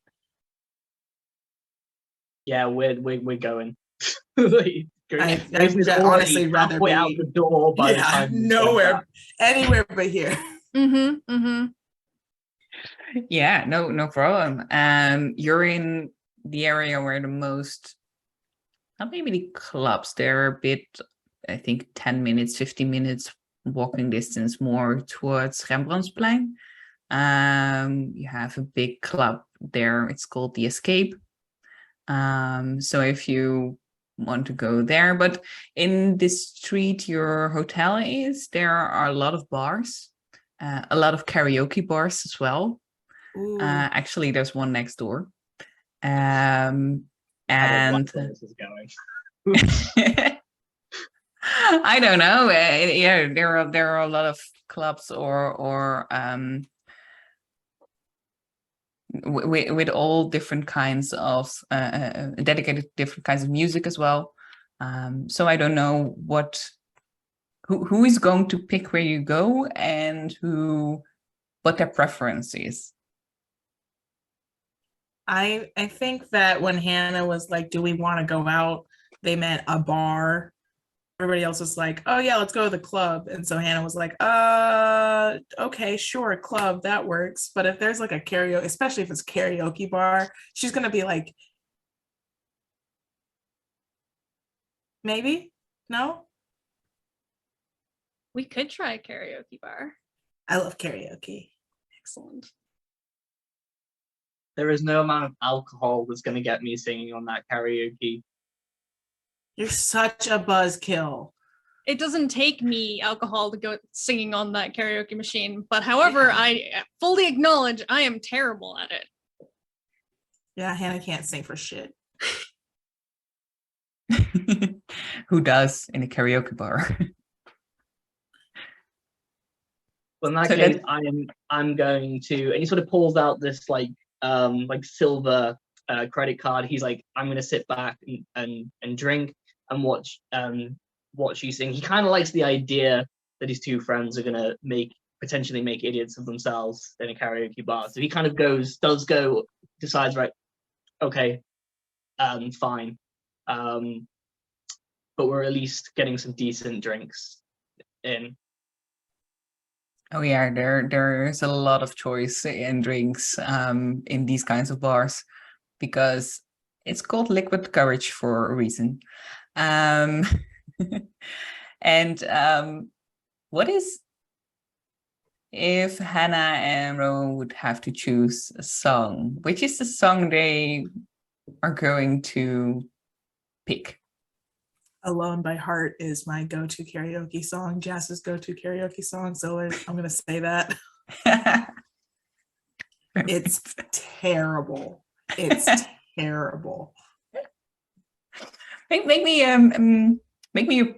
Yeah, we're going. Like, I Grayson's would already honestly rather halfway be out the door by the yeah, time we get nowhere, back. anywhere but here. Mm-hmm. Mm-hmm. Yeah, no problem. You're in the area where the most, not maybe the clubs, they're a bit, I think 10 minutes, 15 minutes walking distance more towards Rembrandtsplein. You have a big club there. It's called The Escape. So if you want to go there, but in this street your hotel is, there are a lot of bars, a lot of karaoke bars as well. Actually, there's one next door. And I don't like where this is going. I don't know. Yeah, there are a lot of clubs or with all different kinds of dedicated different kinds of music as well. So I don't know who is going to pick where you go and what their preference is. I think that when Hannah was like, do we want to go out? They meant a bar. Everybody else was like, oh yeah, let's go to the club. And so Hannah was like, okay, sure, club, that works. But if there's like a karaoke, especially if it's karaoke bar, she's gonna be like, maybe? No? We could try a karaoke bar. I love karaoke. Excellent. There is no amount of alcohol that's going to get me singing on that karaoke. You're such a buzzkill. It doesn't take me alcohol to go singing on that karaoke machine, but however, Yeah. I fully acknowledge I am terrible at it. Yeah, Hannah can't sing for shit. Who does in a karaoke bar? Well, in that So case, then- I'm going to, and he sort of pulls out this like silver credit card. He's like, I'm gonna sit back and drink and watch you sing. He kind of likes the idea that his two friends are gonna potentially make idiots of themselves in a karaoke bar. So he kind of decides, right, okay, fine, but we're at least getting some decent drinks in. Oh yeah, there's a lot of choice in drinks in these kinds of bars because it's called liquid courage for a reason. And what is if Hannah and Rowan would have to choose a song? Which is the song they are going to pick? Alone by Heart is my go-to karaoke song, Jazz's go-to karaoke song. So I'm going to say that. It's terrible. It's terrible. Make me a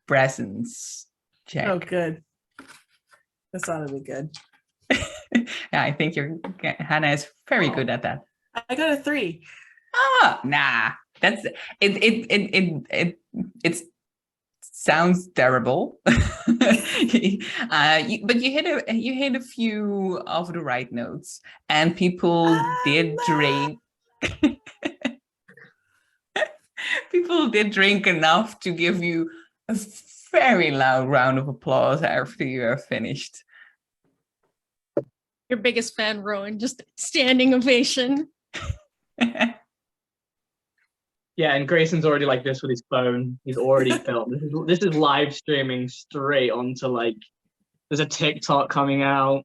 presence check. Oh, good. This ought to be good. Yeah, I think Hannah is very good at that. I got a 3. Nah, that's it sounds terrible. But you hit a few of the right notes, and people did drink. People did drink enough to give you a very loud round of applause after you are finished. Your biggest fan, Rowan, just standing ovation. Yeah, and Grayson's already like this with his phone. He's already filmed. This is live streaming straight onto like. There's a TikTok coming out.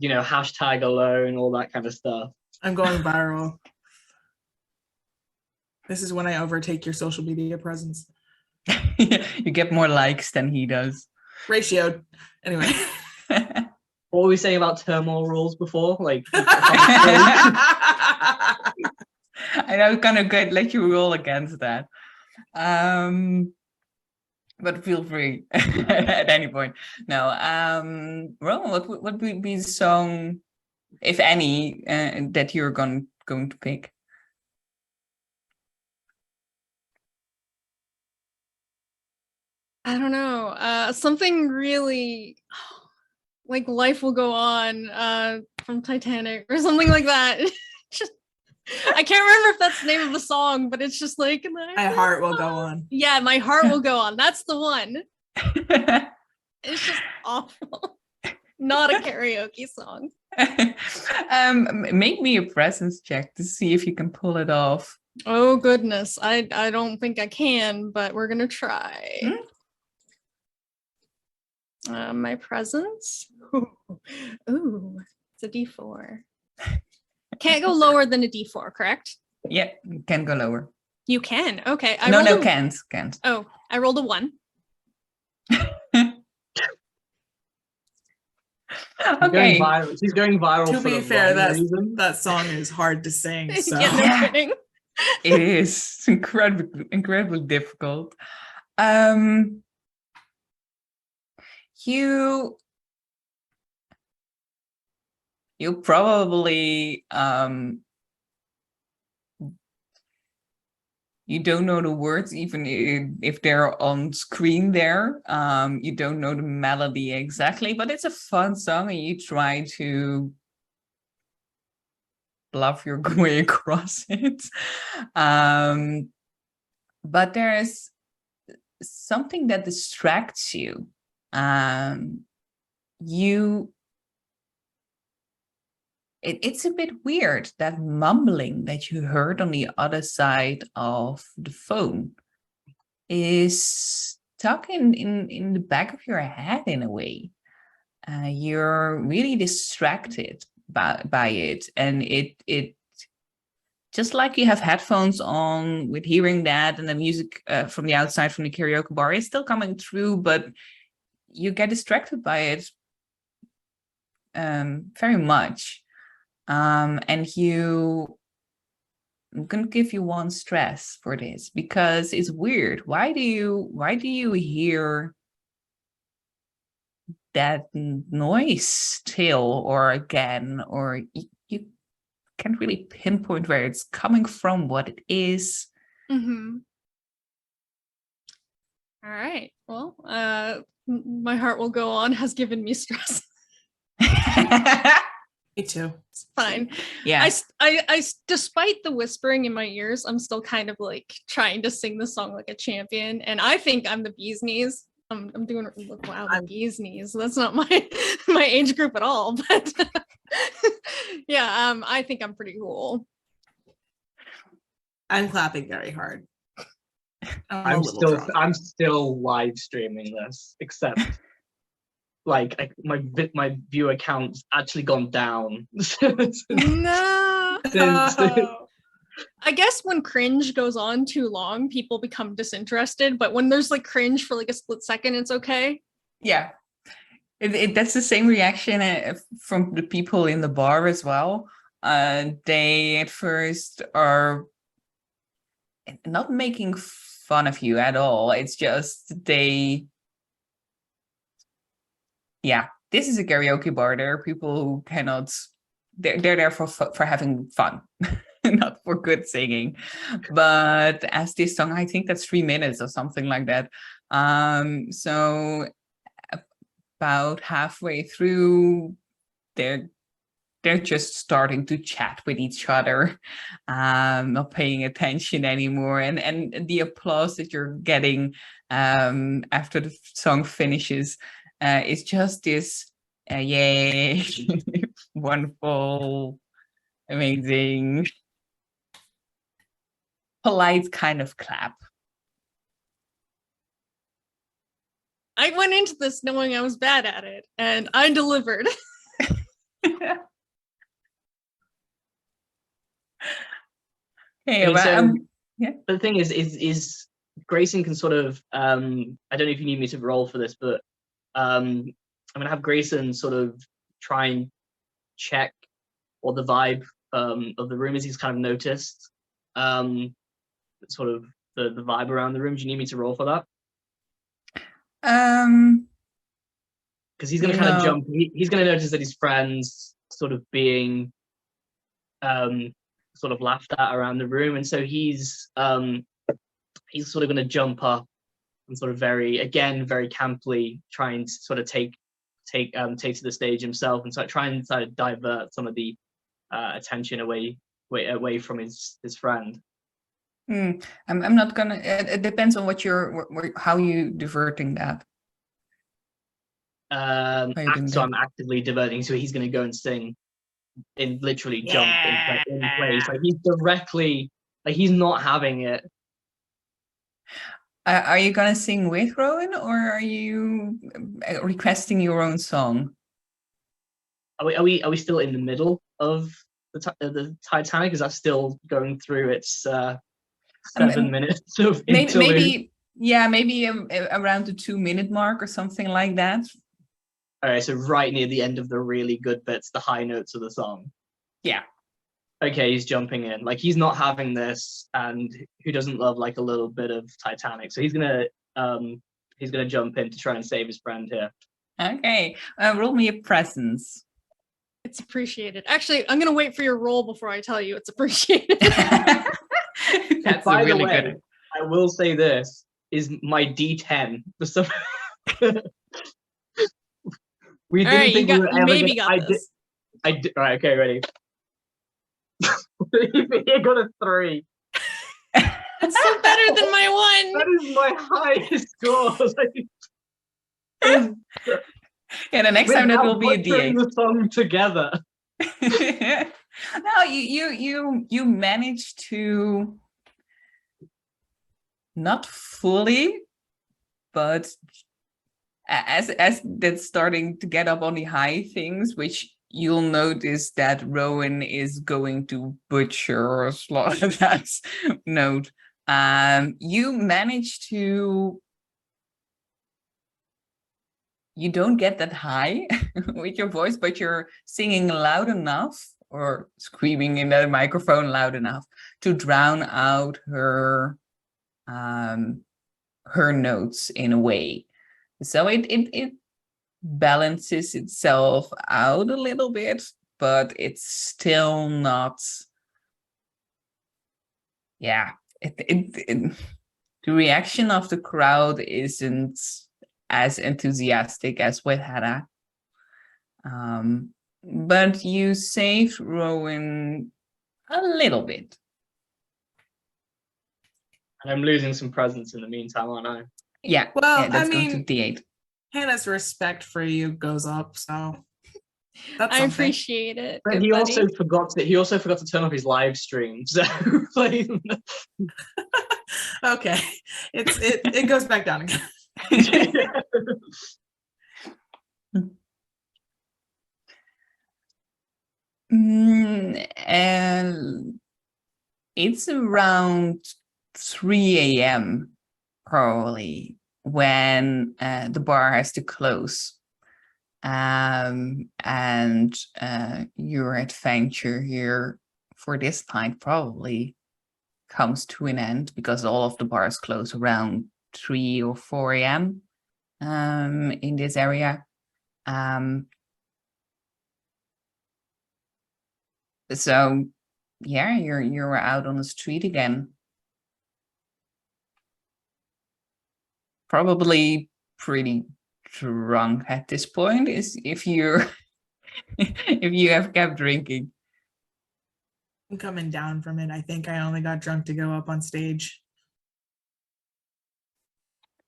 hashtag alone, all that kind of stuff. I'm going viral. This is when I overtake your social media presence. You get more likes than he does. Ratioed. Anyway. What were we saying about turmoil rules before? Like, And I was kind of going to let you rule against that. But feel free at any point. No. Roman, what would be the song, if any, that you're going to pick? I don't know. Something really like Life Will Go On from Titanic or something like that. Just I can't remember if that's the name of the song, but it's just like My Heart Will Go On. Yeah, My Heart Will Go On. That's the one. It's just awful. Not a karaoke song. Make me a presence check to see if you can pull it off. Oh goodness. I don't think I can, but we're gonna try. My presence. Ooh, it's a D4. Can't go lower than a D4, correct? Yeah, you can go lower. You can. Okay. Can't. Oh, I rolled a 1. Okay. She's going viral. To for be the fair, wrong reason. that song is hard to sing. So Yeah, no Yeah. kidding. It is incredibly difficult. You probably you don't know the words, even if they're on screen there. You don't know the melody exactly, but it's a fun song, and you try to bluff your way across it. But there's something that distracts you. It's a bit weird, that mumbling that you heard on the other side of the phone is talking in the back of your head in a way. You're really distracted by it, and it just like you have headphones on with hearing that, and the music from the outside from the karaoke bar is still coming through, but you get distracted by it very much. And I'm gonna give you one stress for this, because it's weird. Why do you hear that noise still or again, or you can't really pinpoint where it's coming from, what it is? Mm-hmm. All right. Well, My Heart Will Go On has given me stress. me too. It's fine. Yeah. I despite the whispering in my ears, I'm still kind of like trying to sing the song like a champion, and I think I'm the bee's knees. I'm doing wow, the bee's knees. That's not my age group at all, but yeah, I think I'm pretty cool. I'm clapping very hard. I'm still live streaming this, except like my viewer count's actually gone down. No. I guess when cringe goes on too long, people become disinterested, but when there's like cringe for like a split second, it's okay. Yeah. That's the same reaction from the people in the bar as well. They at first are not making fun of you at all. It's just this is a karaoke bar. There are people who cannot, they're there for having fun, not for good singing. But as this song, I think that's 3 minutes or something like that. So about halfway through, they're just starting to chat with each other, not paying attention anymore. And the applause that you're getting after the song finishes is just this, yay, wonderful, amazing, polite kind of clap. I went into this knowing I was bad at it, and I delivered. Hey, I mean, but so yeah. the thing is Grayson can sort of I don't know if you need me to roll for this, but I'm gonna have Grayson sort of try and check what the vibe of the room is. He's kind of noticed sort of the vibe around the room. Do you need me to roll for that? Because he's gonna kind of No. jump. He's gonna notice that his friends sort of being sort of laughed at around the room, and so he's sort of gonna jump up and sort of very camply try and sort of take to the stage himself and try and sort of divert some of the attention away from his friend. I'm not gonna. It depends on what how you diverting that. How you doing So that? I'm actively diverting. So he's going to go and sing, and literally jump in place. Like he's directly, like he's not having it. Are you gonna sing with Rowan, or are you requesting your own song? Are we still in the middle of the Titanic? Is that still going through its 7 minutes of interlude? Maybe around the 2-minute mark or something like that. All right, so right near the end of the really good bits, the high notes of the song. Yeah. Okay, he's jumping in. Like he's not having this, and who doesn't love like a little bit of Titanic? So he's gonna jump in to try and save his friend here. Okay, roll me a presence. It's appreciated. Actually, I'm gonna wait for your roll before I tell you it's appreciated. That's By really the way, good. I will say this is my D10 for some. We All didn't right, think you we were ever maybe gonna, got this. I did. All right, okay, ready. You got a 3. It's still better than my one. That is my highest score. Yeah, the next time that will be a D8. The song together. No, you managed to not fully, but as that's starting to get up on the high things, which you'll notice that Rowan is going to butcher or slaughter that note. You manage to. You don't get that high with your voice, but you're singing loud enough or screaming in the microphone loud enough to drown out her notes in a way. So it balances itself out a little bit, but it's still not. Yeah, the reaction of the crowd isn't as enthusiastic as with Hannah. But you saved Rowan a little bit. And I'm losing some presents in the meantime, aren't I? Yeah. Well, yeah, that's I going to mean, D8. Hannah's respect for you goes up, so that's I something. appreciate it. But Good he buddy. also forgot to turn off his live stream. So like, Okay, it goes back down again. And it's around 3 a.m. probably when the bar has to close. And your adventure here for this night probably comes to an end because all of the bars close around 3 or 4 a.m. In this area. So yeah, you're out on the street again. Probably pretty drunk at this point is if you have kept drinking. I'm coming down from it. I think I only got drunk to go up on stage.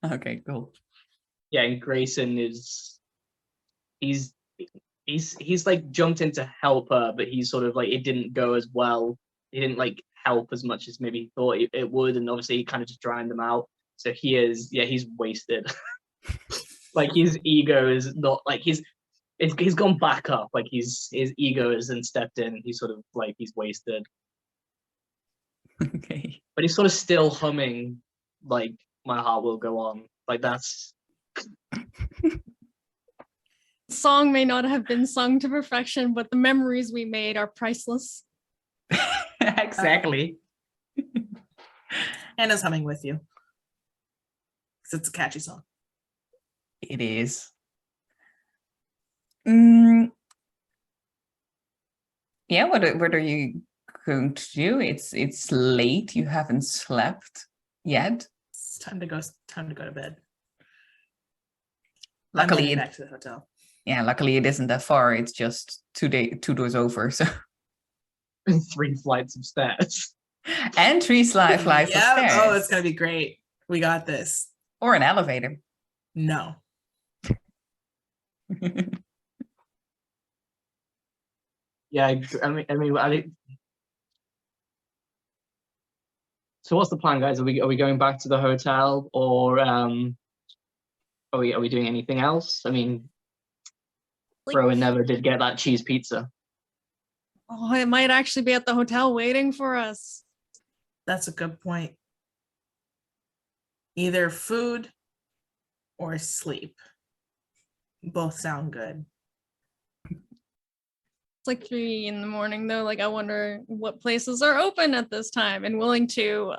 Okay, cool. yeah, and Grayson is he's like jumped in to help her, but he's sort of like it didn't go as well. He didn't like help as much as maybe he thought it would, and obviously he kind of just drowned them out. So he's wasted. Like his ego is not like he's gone back up. Like his ego hasn't stepped in. He's sort of like he's wasted, Okay. but he's sort of still humming like "My Heart Will Go On." Like that's Song may not have been sung to perfection, but the memories we made are priceless. Exactly. Anna's humming with you. 'Cause it's a catchy song. It is. Yeah, what are you going to do? It's late. You haven't slept yet. It's time to go to bed. Luckily, I'm heading it, back to the hotel. luckily it isn't that far. It's just two doors over. So 3 flights of stairs. and 3 flights of Yep. stairs. Oh, it's gonna be great. We got this. Or an elevator. No. Yeah, I mean. So what's the plan, guys? Are we going back to the hotel, or are we doing anything else? I mean, Like, Rowan never did get that cheese pizza. oh, it might actually be at the hotel waiting for us. That's a good point. Either food or sleep. Both sound good. It's like 3 in the morning though. Like I wonder what places are open at this time and willing to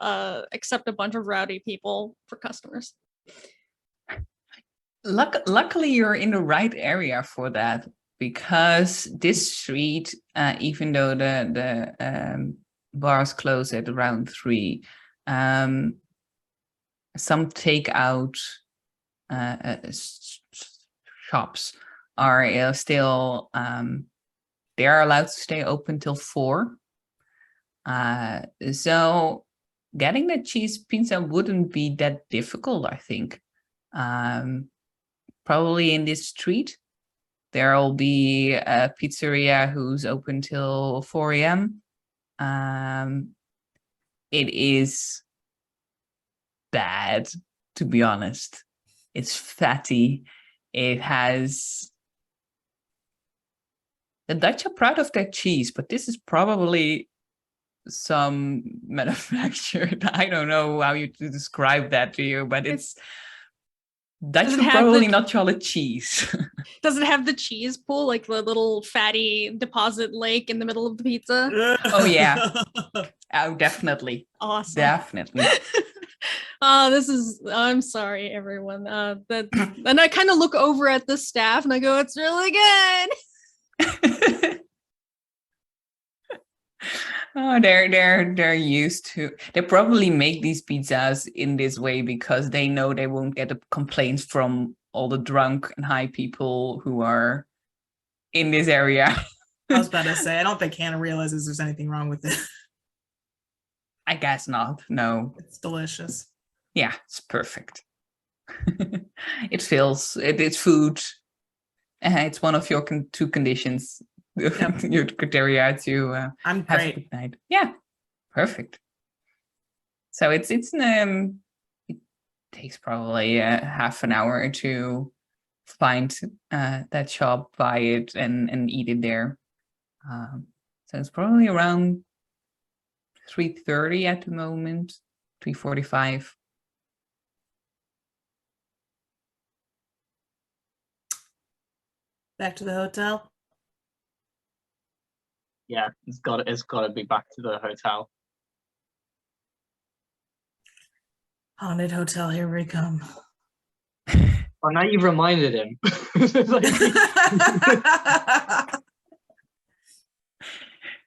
accept a bunch of rowdy people for customers. Luckily, you're in the right area for that, because this street, even though the bars close at around 3, some takeout shops are still they are allowed to stay open till 4. So getting the cheese pizza wouldn't be that difficult, I think. Probably in this street, there will be a pizzeria who's open till 4 a.m. It is bad, to be honest. It's fatty. It has... The Dutch are proud of their cheese, but this is probably some manufactured. I don't know how you to describe that to you, but it's Dutch Does it would have probably the- not call it cheese. Does it have the cheese pool, like the little fatty deposit lake in the middle of the pizza? Oh, yeah. Oh, definitely. Awesome. Definitely. I'm sorry, everyone. And I kind of look over at the staff and I go, it's really good. Oh, they're used to. They probably make these pizzas in this way because they know they won't get complaints from all the drunk and high people who are in this area. I was about to say, I don't think Hannah realizes there's anything wrong with it. I guess not. No. It's delicious. Yeah, it's perfect. It fills. It's food. It's one of your 2 conditions. Yep. Your criteria to I'm have a great. good night. Yeah, perfect. So it takes probably half an hour to find that shop, buy it, and eat it there. So it's probably around 3:30 at the moment, 3:45. Back to the hotel. Yeah, it's got to be back to the hotel. Haunted hotel, here we come. Oh, now you've reminded him.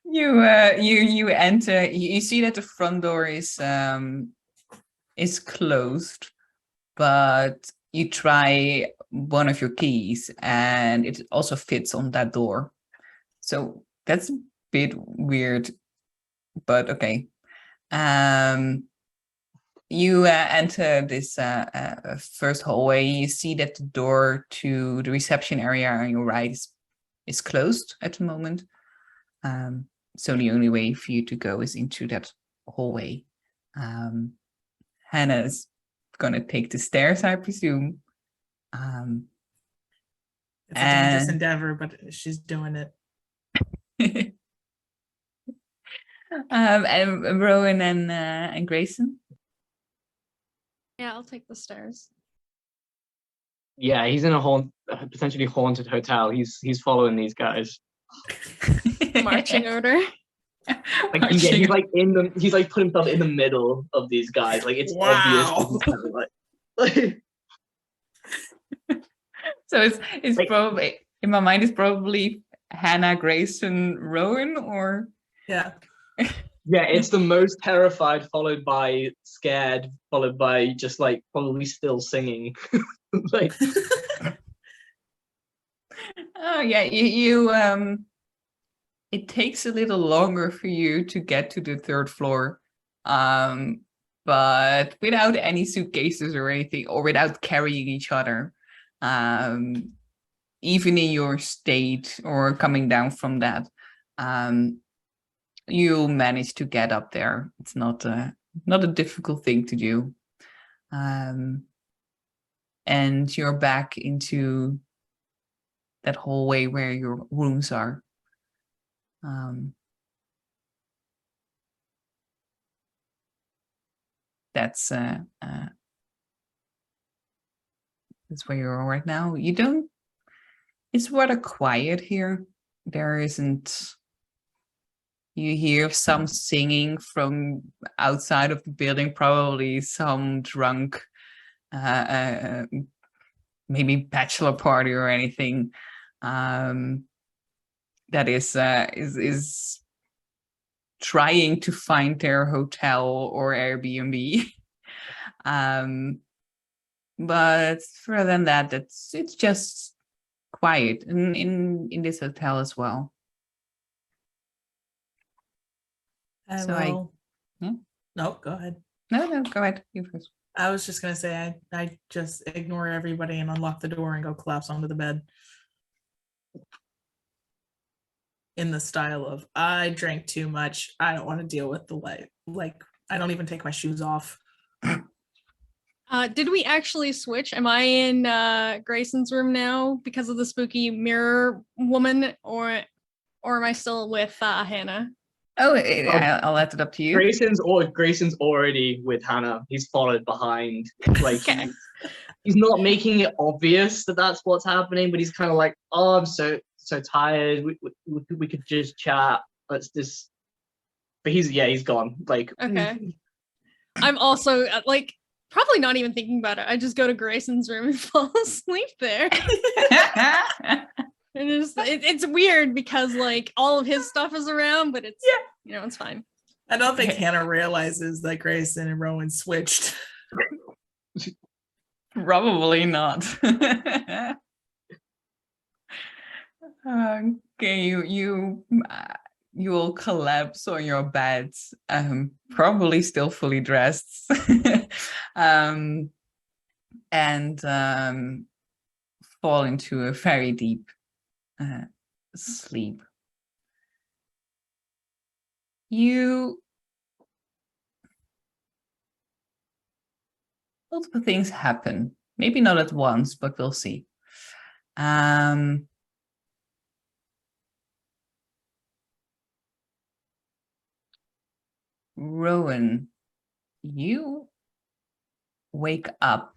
You enter. You see that the front door is closed, but you try one of your keys and it also fits on that door. So that's a bit weird, but okay. You enter this first hallway. You see that the door to the reception area on your right is closed at the moment. So the only way for you to go is into that hallway. Hannah's gonna take the stairs, I presume. It's a dangerous And- endeavor, but she's doing it. and Rowan and Grayson. Yeah, I'll take the stairs. Yeah, he's in a potentially haunted hotel. He's following these guys. Marching order. Like he's like he's like put himself in the middle of these guys. Like it's obvious. Wow. He's kind of like So it's Like- probably in my mind. It's probably Hannah, Grayson, Rowan, or Yeah. yeah, it's the most terrified, followed by scared, followed by just like probably still singing. Like oh yeah, you it takes a little longer for you to get to the third floor, but without any suitcases or anything, or without carrying each other, even in your state or coming down from that, you'll manage to get up there. It's not a difficult thing to do. And you're back into that hallway where your rooms are. That's where you are right now. You don't. It's rather quiet here. There isn't. You hear some singing from outside of the building, probably some drunk, maybe bachelor party or anything. That is trying to find their hotel or Airbnb. But further than that, it's just quiet in this hotel as well. I So I- will. Yeah? No, go ahead. No, go ahead. You first. I was just gonna say I just ignore everybody and unlock the door and go collapse onto the bed. In the style of I drank too much. I don't want to deal with the light. Like I don't even take my shoes off. Did we actually switch? Am I in Grayson's room now because of the spooky mirror woman, or am I still with Hannah? Oh, I'll let it up to you. Grayson's already with Hannah. He's followed behind. Like Okay. he's not making it obvious that that's what's happening, but he's kind of like, oh, I'm so tired. We could just chat. Let's just. But he's gone. Like Okay. I'm also like probably not even thinking about it. I just go to Grayson's room and fall asleep there. And it's weird because like all of his stuff is around, but it's it's fine. I don't think Hannah realizes that Grayson and Rowan switched. Probably not. Okay, you will collapse on your bed, probably still fully dressed, and fall into a very deep sleep. Multiple things happen. Maybe not at once, but we'll see. Rowan, you wake up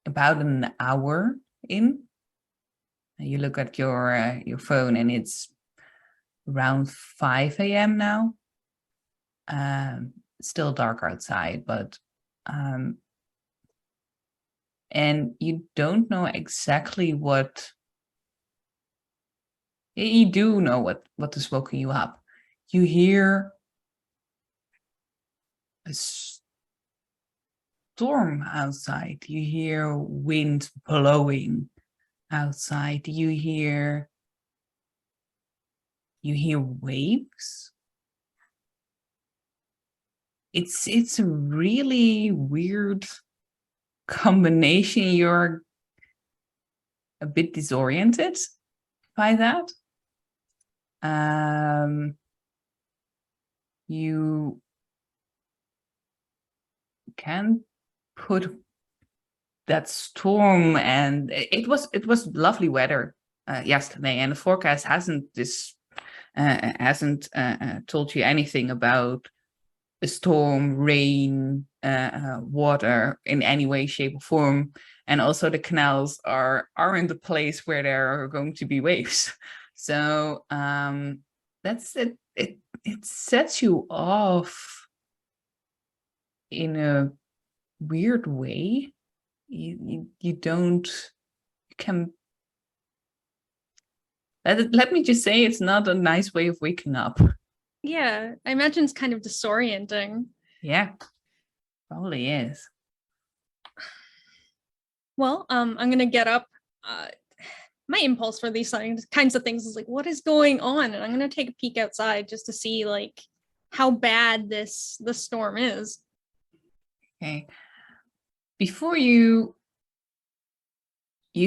about an hour in. You look at your phone and it's around 5 a.m. now. Still dark outside, but and you don't know exactly what. You do know what is woken you up. You hear a storm outside. You hear wind blowing outside. You hear waves. It's a really weird combination. You're a bit disoriented by that. You can put that storm, and it was lovely weather yesterday, and the forecast hasn't told you anything about a storm, rain, water in any way, shape, or form. And also the canals aren't a place where there are going to be waves. So that's it. It sets you off in a weird way. You don't, you can, let me just say, it's not a nice way of waking up. Yeah, I imagine it's kind of disorienting. Yeah, probably is. Well, I'm gonna get up. My impulse for these kinds of things is like, what is going on? And I'm gonna take a peek outside just to see like how bad the storm is. Okay. Before you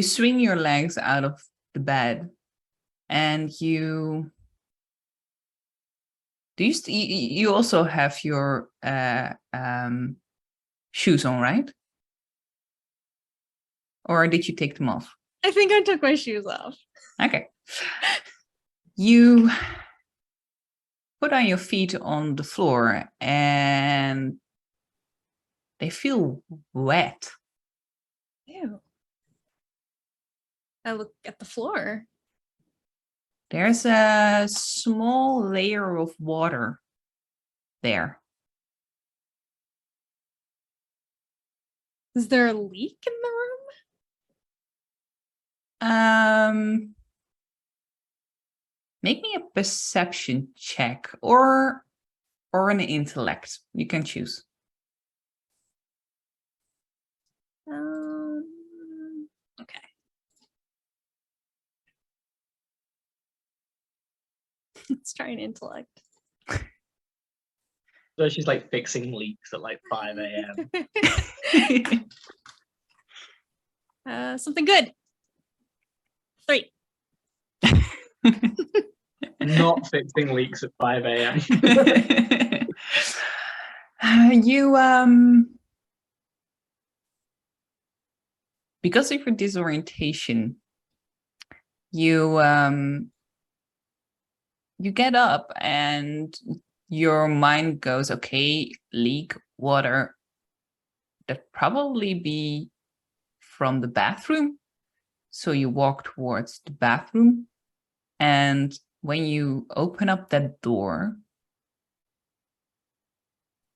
swing your legs out of the bed, and you also have your shoes on, right? Or did you take them off? I think I took my shoes off. Okay. You put on your feet on the floor and they feel wet. Ew. I look at the floor. There's a small layer of water there. Is there a leak in the room? Make me a perception check or an intellect. You can choose. Okay. Let's try an intellect. So she's like fixing leaks at like 5 a.m. Something good. 3. Not fixing leaks at 5 a.m. You because of your disorientation, you get up and your mind goes, okay, leak, water, that probably be from the bathroom. So you walk towards the bathroom, and when you open up that door,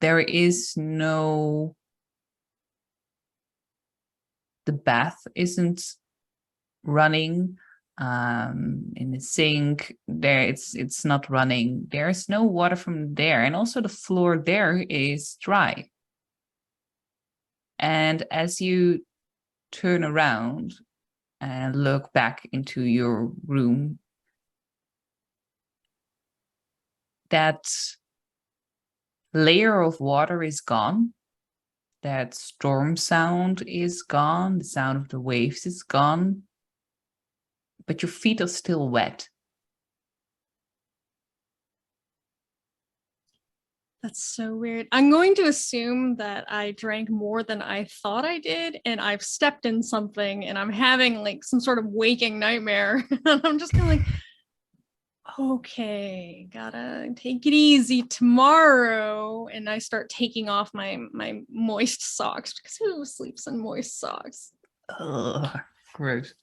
there is no, the bath isn't running. In the sink there, it's not running. There's no water from there, and also the floor there is dry. And as you turn around and look back into your room, that layer of water is gone. That storm sound is gone. The sound of the waves is gone. But your feet are still wet. That's so weird. I'm going to assume that I drank more than I thought I did, and I've stepped in something, and I'm having like some sort of waking nightmare. And I'm just kind of like, okay, gotta take it easy tomorrow. And I start taking off my moist socks, because who sleeps in moist socks? Ugh, gross.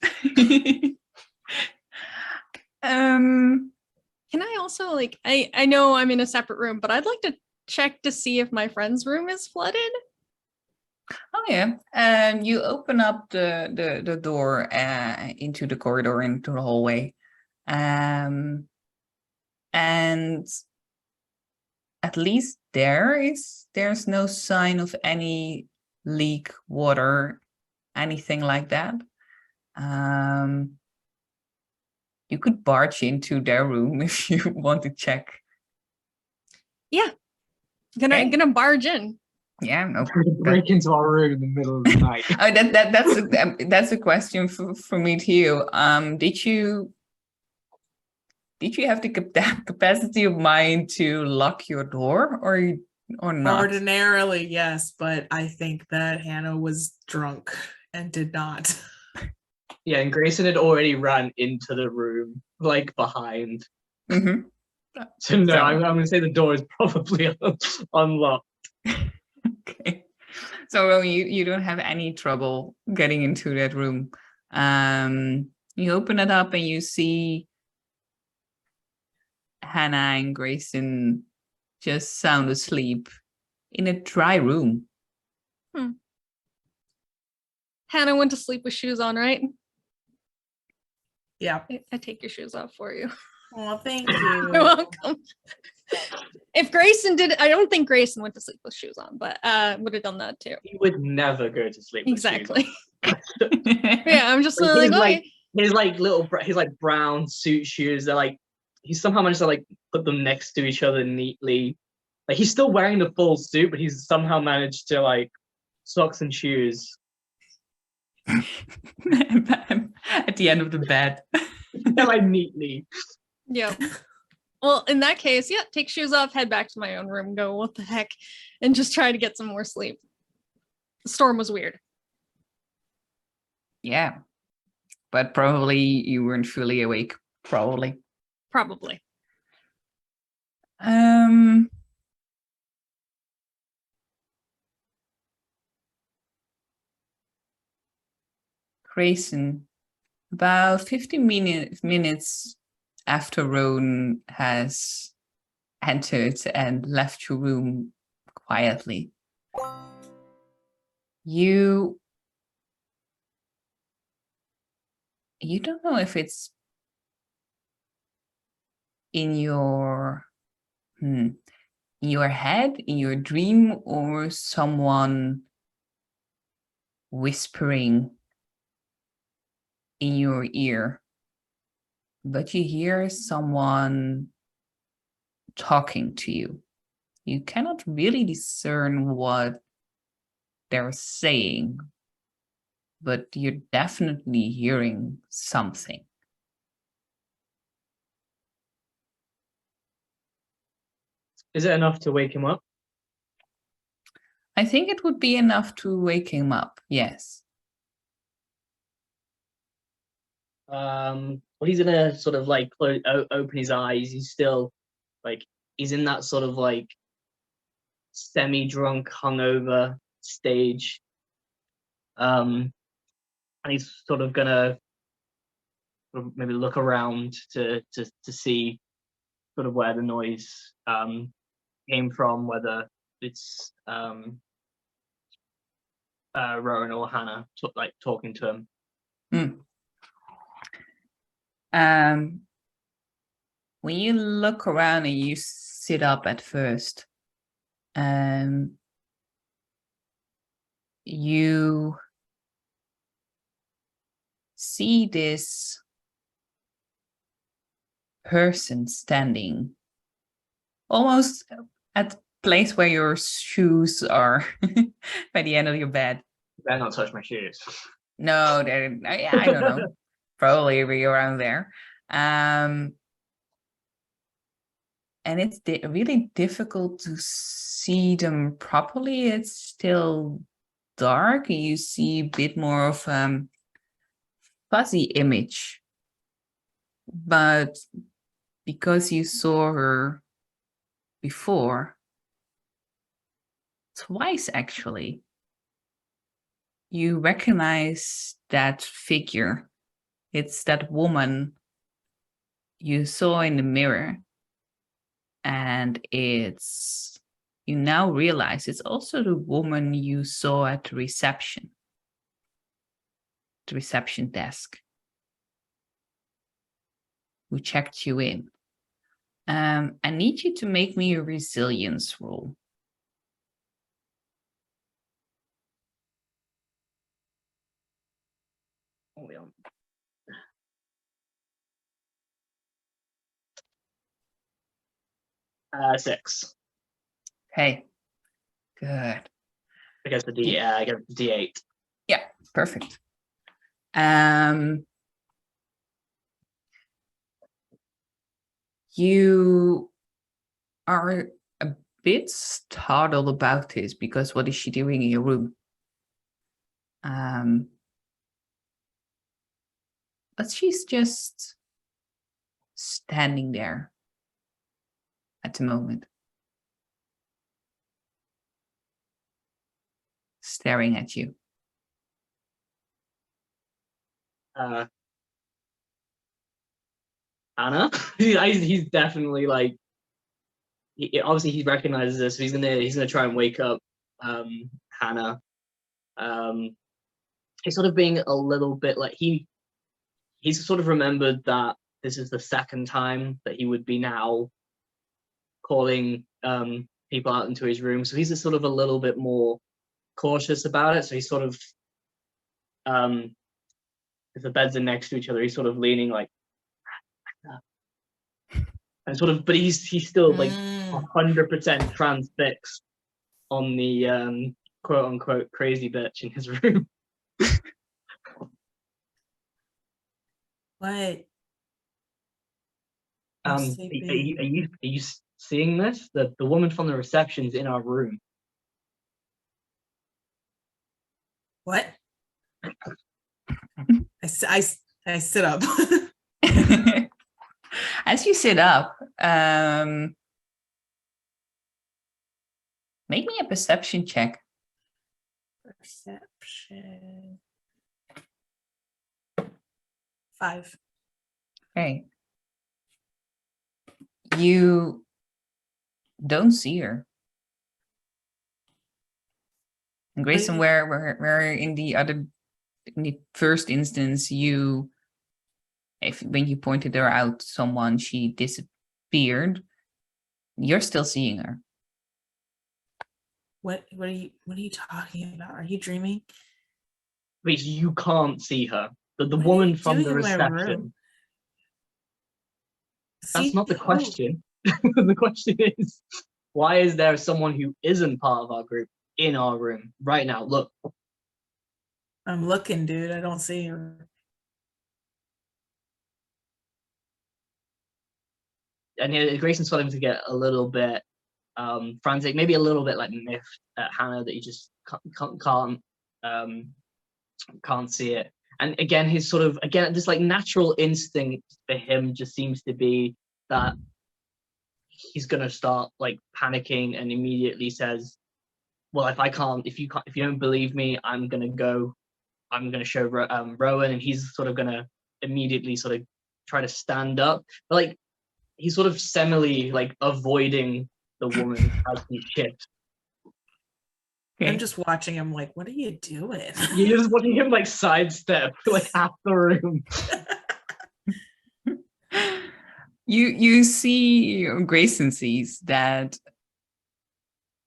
Can I also like, I know I'm in a separate room, but I'd like to check to see if my friend's room is flooded. Oh yeah. You open up the door into the corridor, into the hallway. And at least there's no sign of any leak, water, anything like that. You could barge into their room if you want to check. Yeah, gonna barge in. Yeah, no. Break into our room in the middle of the night. Oh, that's a question for me to you. Did you have the capacity of mind to lock your door or not? Ordinarily, yes, but I think that Hannah was drunk and did not. Yeah, and Grayson had already ran into the room, like behind. Mhm. So no, So- I'm going to say the door is probably unlocked. Okay. So Rowan, you don't have any trouble getting into that room. You open it up and you see Hannah and Grayson just sound asleep in a dry room. Hannah went to sleep with shoes on, right? Yeah. I take your shoes off for you. Well, thank You're you. welcome. If Grayson did, I don't think Grayson went to sleep with shoes on, but would have done that too. He would never go to sleep. With shoes Exactly. on. Yeah, I'm just Like, like, his, okay. like his like little his like brown suit shoes. They're like he somehow managed to like put them next to each other neatly. Like he's still wearing the full suit, but he's somehow managed to like socks and shoes. At the end of the bed. They're like neatly. Yeah. Well, in that case, yeah, take shoes off, head back to my own room, go, what the heck, and just try to get some more sleep. The storm was weird. Yeah. But probably you weren't fully awake. Probably. Probably. Grayson, about 15 minutes after Rowan has entered and left your room quietly, you don't know if it's in your head, in your dream, or someone whispering in your ear, but you hear someone talking to you. You cannot really discern what they're saying, but you're definitely hearing something. Is it enough to wake him up? I think it would be enough to wake him up, yes. Well, he's gonna sort of like open his eyes. He's still like he's in that sort of like semi-drunk, hungover stage. And he's sort of gonna sort of maybe look around to see sort of where the noise came from, whether it's Rowan or Hannah like talking to him. When you look around and you sit up at first, you see this person standing almost at the place where your shoes are by the end of your bed. Better not touch my shoes. No, I don't know. Probably around there. And it's really difficult to see them properly. It's still dark, and you see a bit more of fuzzy image. But because you saw her before, twice actually, you recognize that figure. It's that woman you saw in the mirror. And you now realize it's also the woman you saw at the reception desk, who checked you in. I need you to make me a resilience roll. Oh, yeah. 6. Hey, good. I guess the D8. Yeah, perfect. You are a bit startled about this because what is she doing in your room? but she's just standing there at the moment, staring at you. Anna, he's definitely like, obviously he recognizes this, so he's gonna try and wake up Hannah. He's sort of being a little bit like he's sort of remembered that this is the second time that he would be now calling people out into his room, so he's just sort of a little bit more cautious about it. So he's sort of if the beds are next to each other, he's sort of leaning like and sort of, but he's still like 100% transfixed on the quote unquote crazy bitch in his room. What? Are I'm sleeping. you seeing this? The woman from the reception's in our room. What? I sit up. As you sit up, make me a perception check. Perception. 5. Okay. You don't see her. And Grayson, where in the first instance when you pointed her out to someone, she disappeared. You're still seeing her. What are you talking about? Are you dreaming? Wait, you can't see her. The What are woman you from the doing in my room? reception. See That's not the who? question. The question is, why is there someone who isn't part of our group in our room right now? Look. I'm looking, dude. I don't see her. And Grayson's starting to get a little bit frantic, maybe a little bit like miffed at Hannah that he just can't see it. And again, his sort of this like natural instinct for him just seems to be that he's gonna start like panicking and immediately says, "Well, if you don't believe me, I'm gonna show Rowan," and he's sort of gonna immediately sort of try to stand up, but like he's sort of semi like avoiding the woman as he shifts. Okay. I'm just watching him like, what are you doing? You're just watching him like sidestep like half the room. You see, Grayson sees that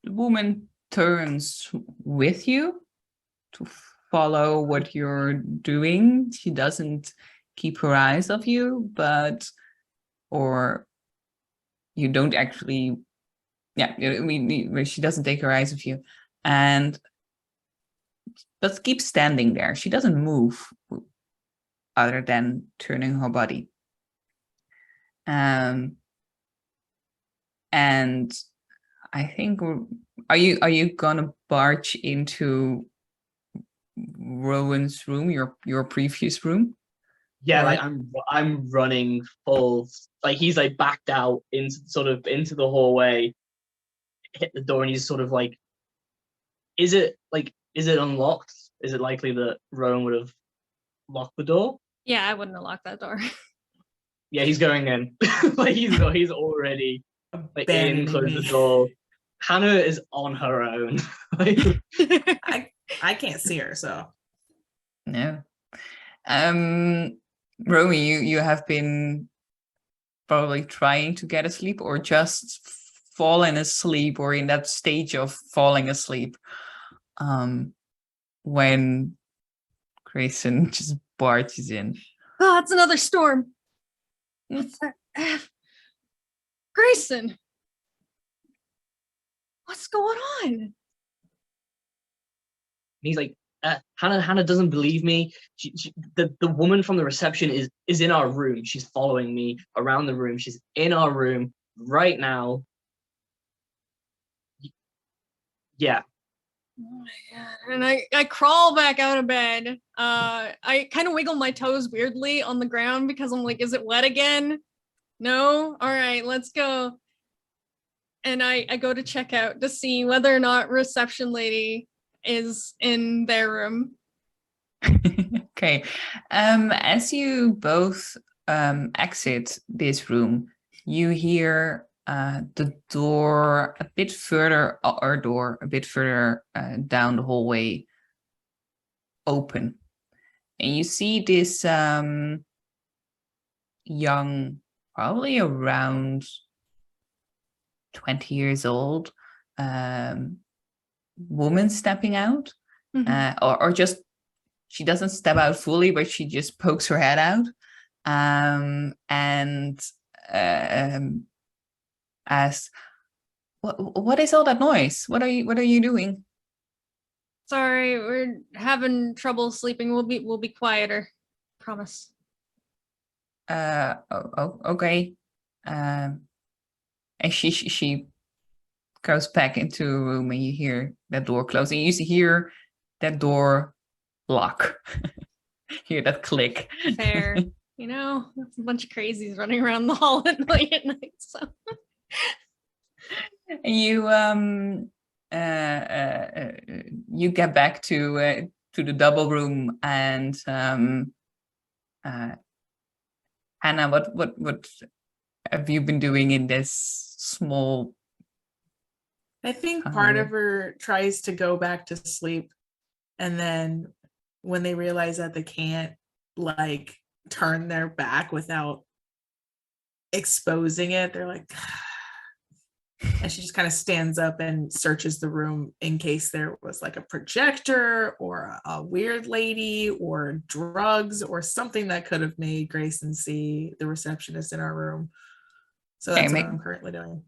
the woman turns with you to follow what you're doing. She doesn't keep her eyes off you, or you don't actually, I mean, she doesn't take her eyes off you, and but keeps standing there. She doesn't move other than turning her body. And I think, are you gonna barge into Rowan's room, your previous room? Yeah, like I'm running full, like he's like backed out into the hallway, hit the door, and he's sort of like, is it unlocked? Is it likely that Rowan would have locked the door? Yeah, I wouldn't have locked that door. Yeah, he's going in. Like he's already like in, closed the door. Hannah is on her own. I can't see her, so No. Romy, you have been probably trying to get asleep or just fallen asleep or in that stage of falling asleep when Grayson just barges in. Oh, it's another storm. Grayson, what's going on? He's like, Hannah doesn't believe me. The woman from the reception is in our room. She's following me around the room. She's in our room right now. Yeah. Oh my God. And I crawl back out of bed. I kind of wiggle my toes weirdly on the ground because I'm like, is it wet again? No? All right, let's go. And I go to check out to see whether or not reception lady is in their room. Okay. As you both exit this room, you hear the door a bit further, our door a bit further down the hallway open. And you see this young, probably around 20 years old, woman stepping out, Mhm. or just, she doesn't step out fully, but she just pokes her head out, and asks, what is all that noise? What are you doing? Sorry, we're having trouble sleeping. We'll be quieter. Promise. Okay. And she goes back into a room, and you hear that door closing. You hear that door lock. Hear that click. Fair. You know, that's a bunch of crazies running around the hall at night. So You you get back to the double room, and Hannah, what have you been doing in this small? I think Oh, part yeah. of her tries to go back to sleep, and then when they realize that they can't like turn their back without exposing it, they're like, and she just kind of stands up and searches the room in case there was like a projector or a weird lady or drugs or something that could have made Grayson see the receptionist in our room. So Okay, that's what I'm currently doing.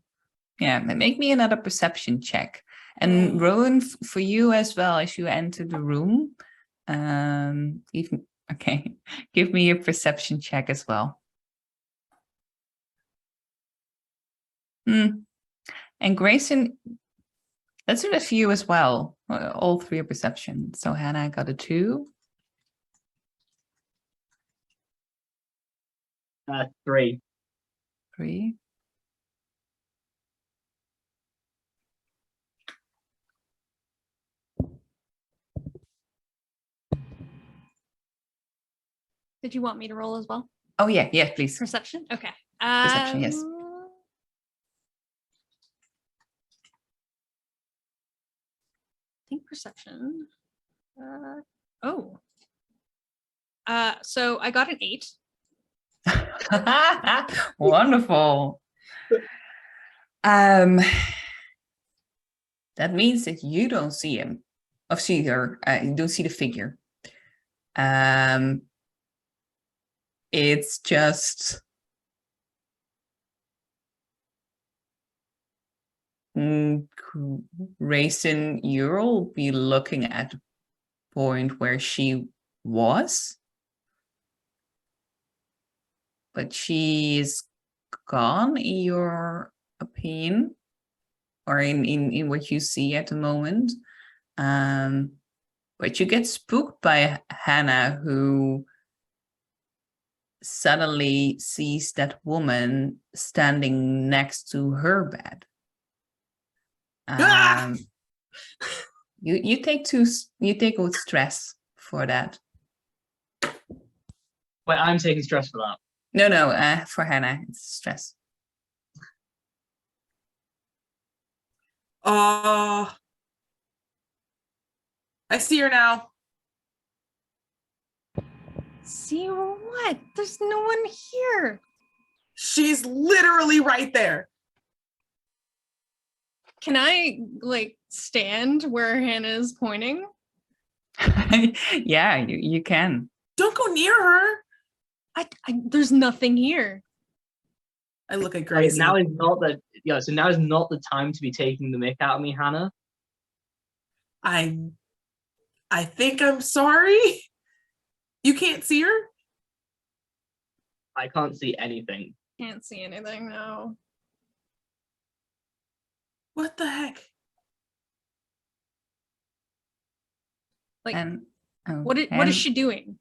Yeah, make me another perception check. And Rowan, for you as well, as you enter the room, okay, give me a perception check as well. And Grayson, let's do that for you as well. All three are perception. So Hannah got a 2. 3. 3. did you want me to roll as well? Oh yeah, please. Perception? Okay. Perception, yes. I think perception. So I got an 8. Wonderful. That means that you don't see him, or see her. You don't see the figure. It's just Grayson, you'll be looking at the point where she was, but she's gone, in your opinion, or in what you see at the moment. But you get spooked by Hannah, who suddenly sees that woman standing next to her bed. You take with stress for that. Wait, I'm taking stress for that. No, for Hannah, it's stress. I see her now. See what? There's no one here. She's literally right there. Can I like stand where Hannah is pointing? Yeah, you can. Don't go near her. There's nothing here. I look at Grace. Now is not the so now is not the time to be taking the mick out of me, Hannah. I think I'm sorry. You can't see her? I can't see anything. Can't see anything, no. What the heck? Like, And what is and she doing?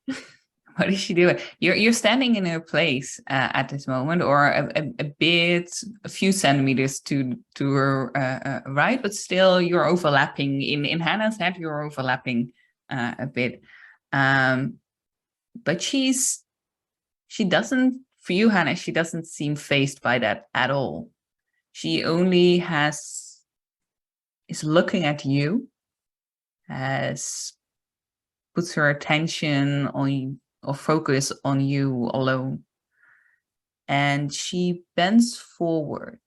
what is she doing? You're standing in her place at this moment, or a few centimeters to her right, but still you're overlapping. In Hannah's head, you're overlapping a bit. But she doesn't, for you, Hannah, she doesn't seem fazed by that at all. She only is looking at you, puts her attention on or focus on you alone. And she bends forward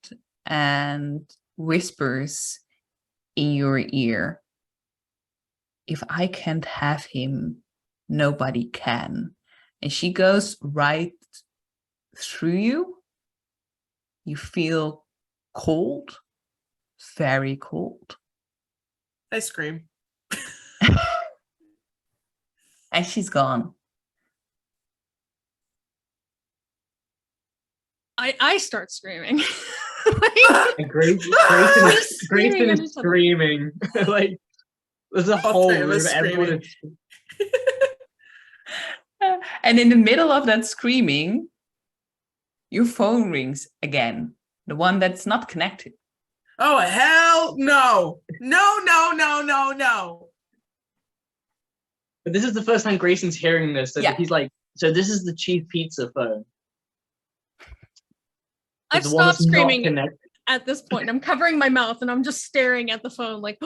and whispers in your ear, "If I can't have him, nobody can." And she goes right through you. You feel cold, very cold. I scream. And she's gone. I start screaming. And Grayson Screaming at is each other. screaming. Like there's a All whole three of room. us Everyone screaming. is And in the middle of that screaming, your phone rings again. The one that's not connected. Oh, hell no. No. But this is the first time Grayson's hearing this, so Yeah. he's like, so this is the cheap pizza phone. I've The one stopped that's not screaming connected. at this point. I'm covering my mouth and I'm just staring at the phone like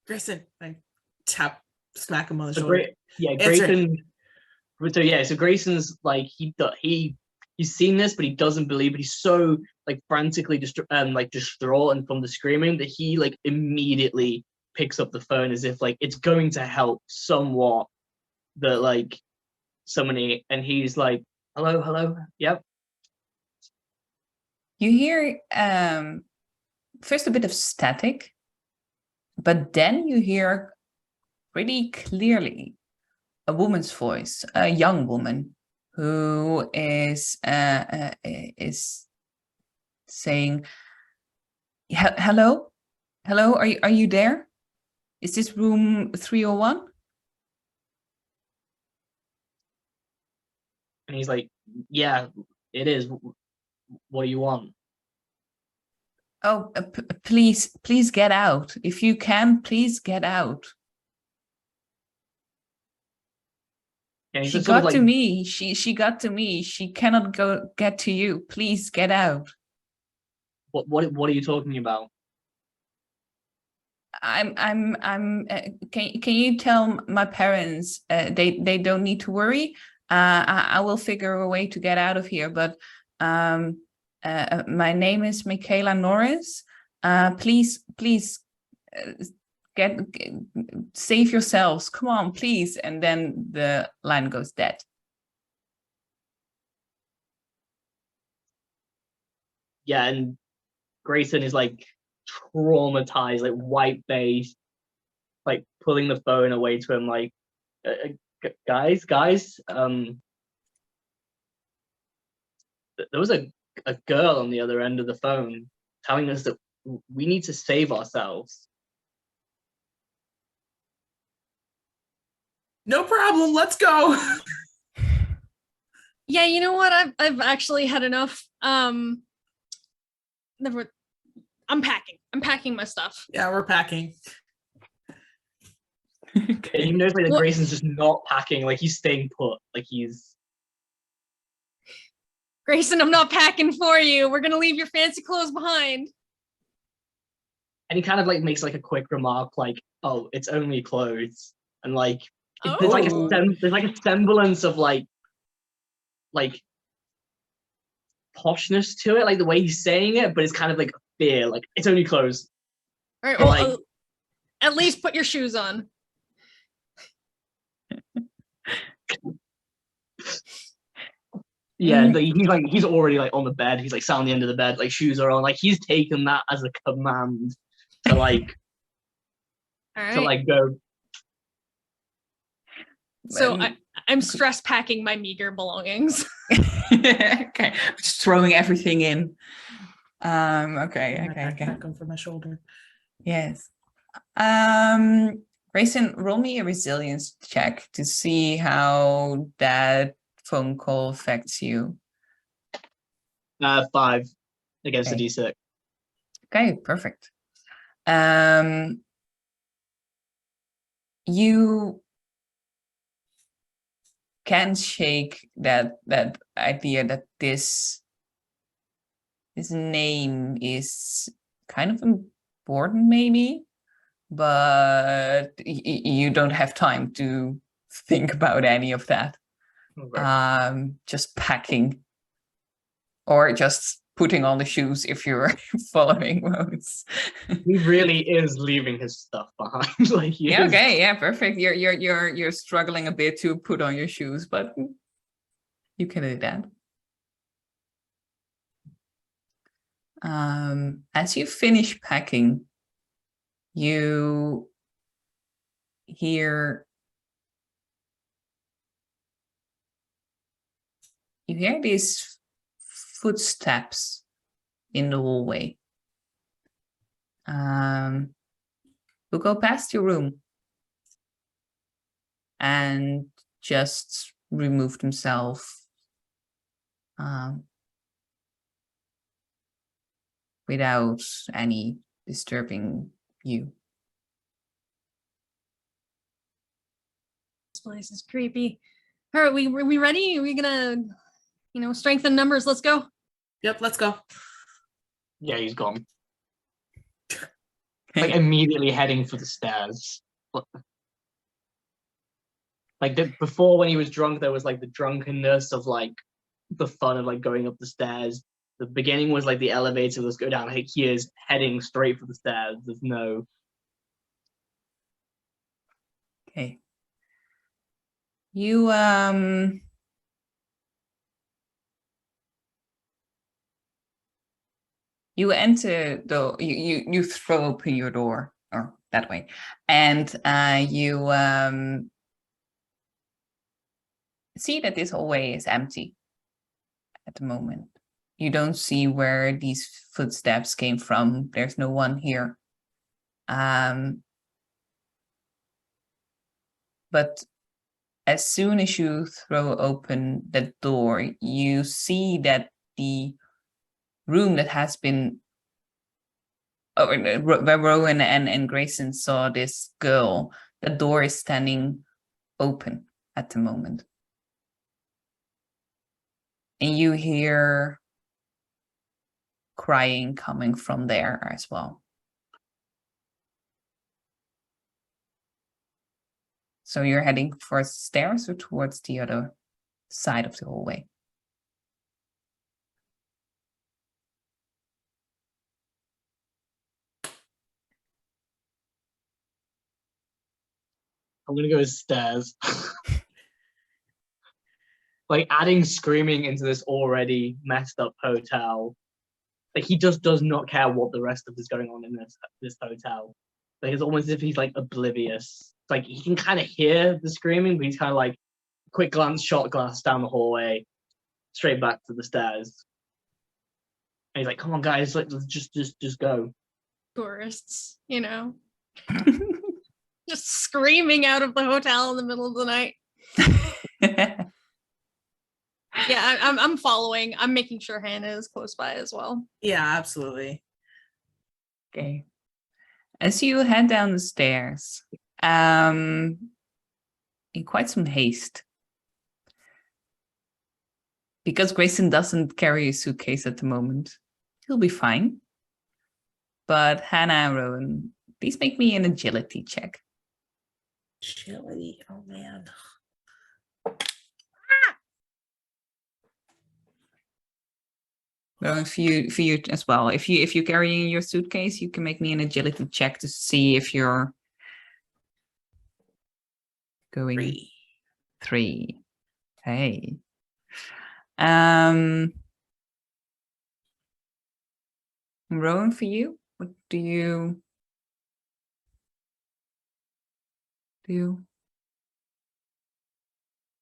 Grayson, I smack him on the So shoulder. Answer. Grayson. So Grayson's like he's seen this, but he doesn't believe it. He's so like frantically distraught and from the screaming that he like immediately picks up the phone as if like it's going to help somewhat. That like somebody, and he's like, hello, yep. You hear first a bit of static, but then you hear pretty clearly a woman's voice, a young woman who is saying, "Hello, are you there? Is this room 301?" And he's like, yeah, it is. What do you want? Oh, please get out. If you can, please get out. And he's She just sort of got to like, me. She got to me. She cannot get to you. Please get out. what are you talking about? Can you tell my parents they don't need to worry. I will figure a way to get out of here. But my name is Michaela Norris. Please get save yourselves. Come on, please. And then the line goes dead. Yeah, and Grayson is like traumatized, like white face, like pulling the phone away to him, like, guys, there was a girl on the other end of the phone telling us that we need to save ourselves. No problem. Let's go. yeah, you know what? I've actually had enough. I'm packing my stuff. Yeah, we're packing. And you notice like that Grayson's just not packing, like he's staying put, like he's Grayson, I'm not packing for you. We're gonna leave your fancy clothes behind. and he kind of like makes like a quick remark like, oh, it's only clothes. And like there's like Oh. there's like a semblance of like poshness to it, like the way he's saying it, but it's kind of like fear, like it's only clothes. All right, But, well, like- at least put your shoes on. Yeah, he's already like on the bed. He's like sat on the end of the bed, like shoes are on. Like he's taken that as a command to like All right. to like go. So I'm stress packing my meager belongings. Okay, just throwing everything in. Okay. Pack him from my shoulder. Yes. Grayson, roll me a resilience check to see how that phone call affects you. 5 against Okay. a D6. Okay, perfect. You can shake that idea that this name is kind of important, maybe, but you don't have time to think about any of that. Okay. Just packing, or just putting on the shoes if you're following roads. He really is leaving his stuff behind. Like he Yeah, is. okay, yeah, perfect. You're struggling a bit to put on your shoes, but you can do that. As you finish packing, you hear these footsteps in the hallway. Who go past your room and just remove themselves without any disturbing you. This place is creepy. All right, we ready? Are we gonna, strengthen numbers? Let's go. Yep, let's go. Yeah, he's gone. Like immediately heading for the stairs. Like before, when he was drunk, there was like the drunkenness of like the fun of like going up the stairs. The beginning was like the elevator, let's go down. Like he is heading straight for the stairs. There's no. Okay. You you enter the you throw open your door, or that way, and you see that this hallway is empty at the moment. You don't see where these footsteps came from. There's no one here. But as soon as you throw open the door, you see that the room that has been where Rowan and Grayson saw this girl, the door is standing open at the moment. And you hear crying coming from there as well. So you're heading for stairs or towards the other side of the hallway? I'm gonna go stairs. Like adding screaming into this already messed up hotel. Like he just does not care what the rest of is going on in this hotel. Like it's almost as if he's like oblivious. Like he can kind of hear the screaming, but he's kind of like quick glance, shot glass down the hallway, straight back to the stairs. And he's like, "Come on, guys, like let's just go." Tourists, just screaming out of the hotel in the middle of the night. Yeah, I'm following. I'm making sure Hannah is close by as well. Yeah, absolutely. Okay. As you head down the stairs, in quite some haste, because Grayson doesn't carry a suitcase at the moment, he'll be fine. But Hannah and Rowan, please make me an agility check. Agility, oh man. Rowan, for you as well. If you're carrying your suitcase, you can make me an agility check to see if you're going 3. Hey. Rowan, for you, what do you do?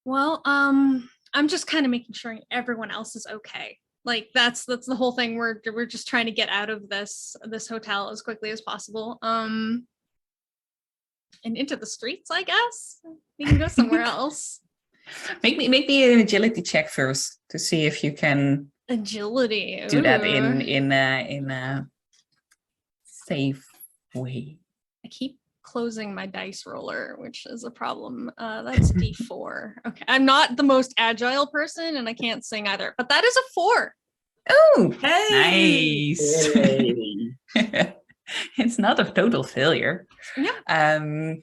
Well, I'm just kind of making sure everyone else is okay. Like that's the whole thing. We're just trying to get out of this hotel as quickly as possible. and into the streets, I guess. We can go somewhere else. Make me an agility check first to see if you can Agility. do that Ooh. in a safe way. I keep closing my dice roller, which is a problem. That's D4. Okay. I'm not the most agile person and I can't sing either, but that is a 4. Oh, Hey! nice. Yay. It's not a total failure. Yeah.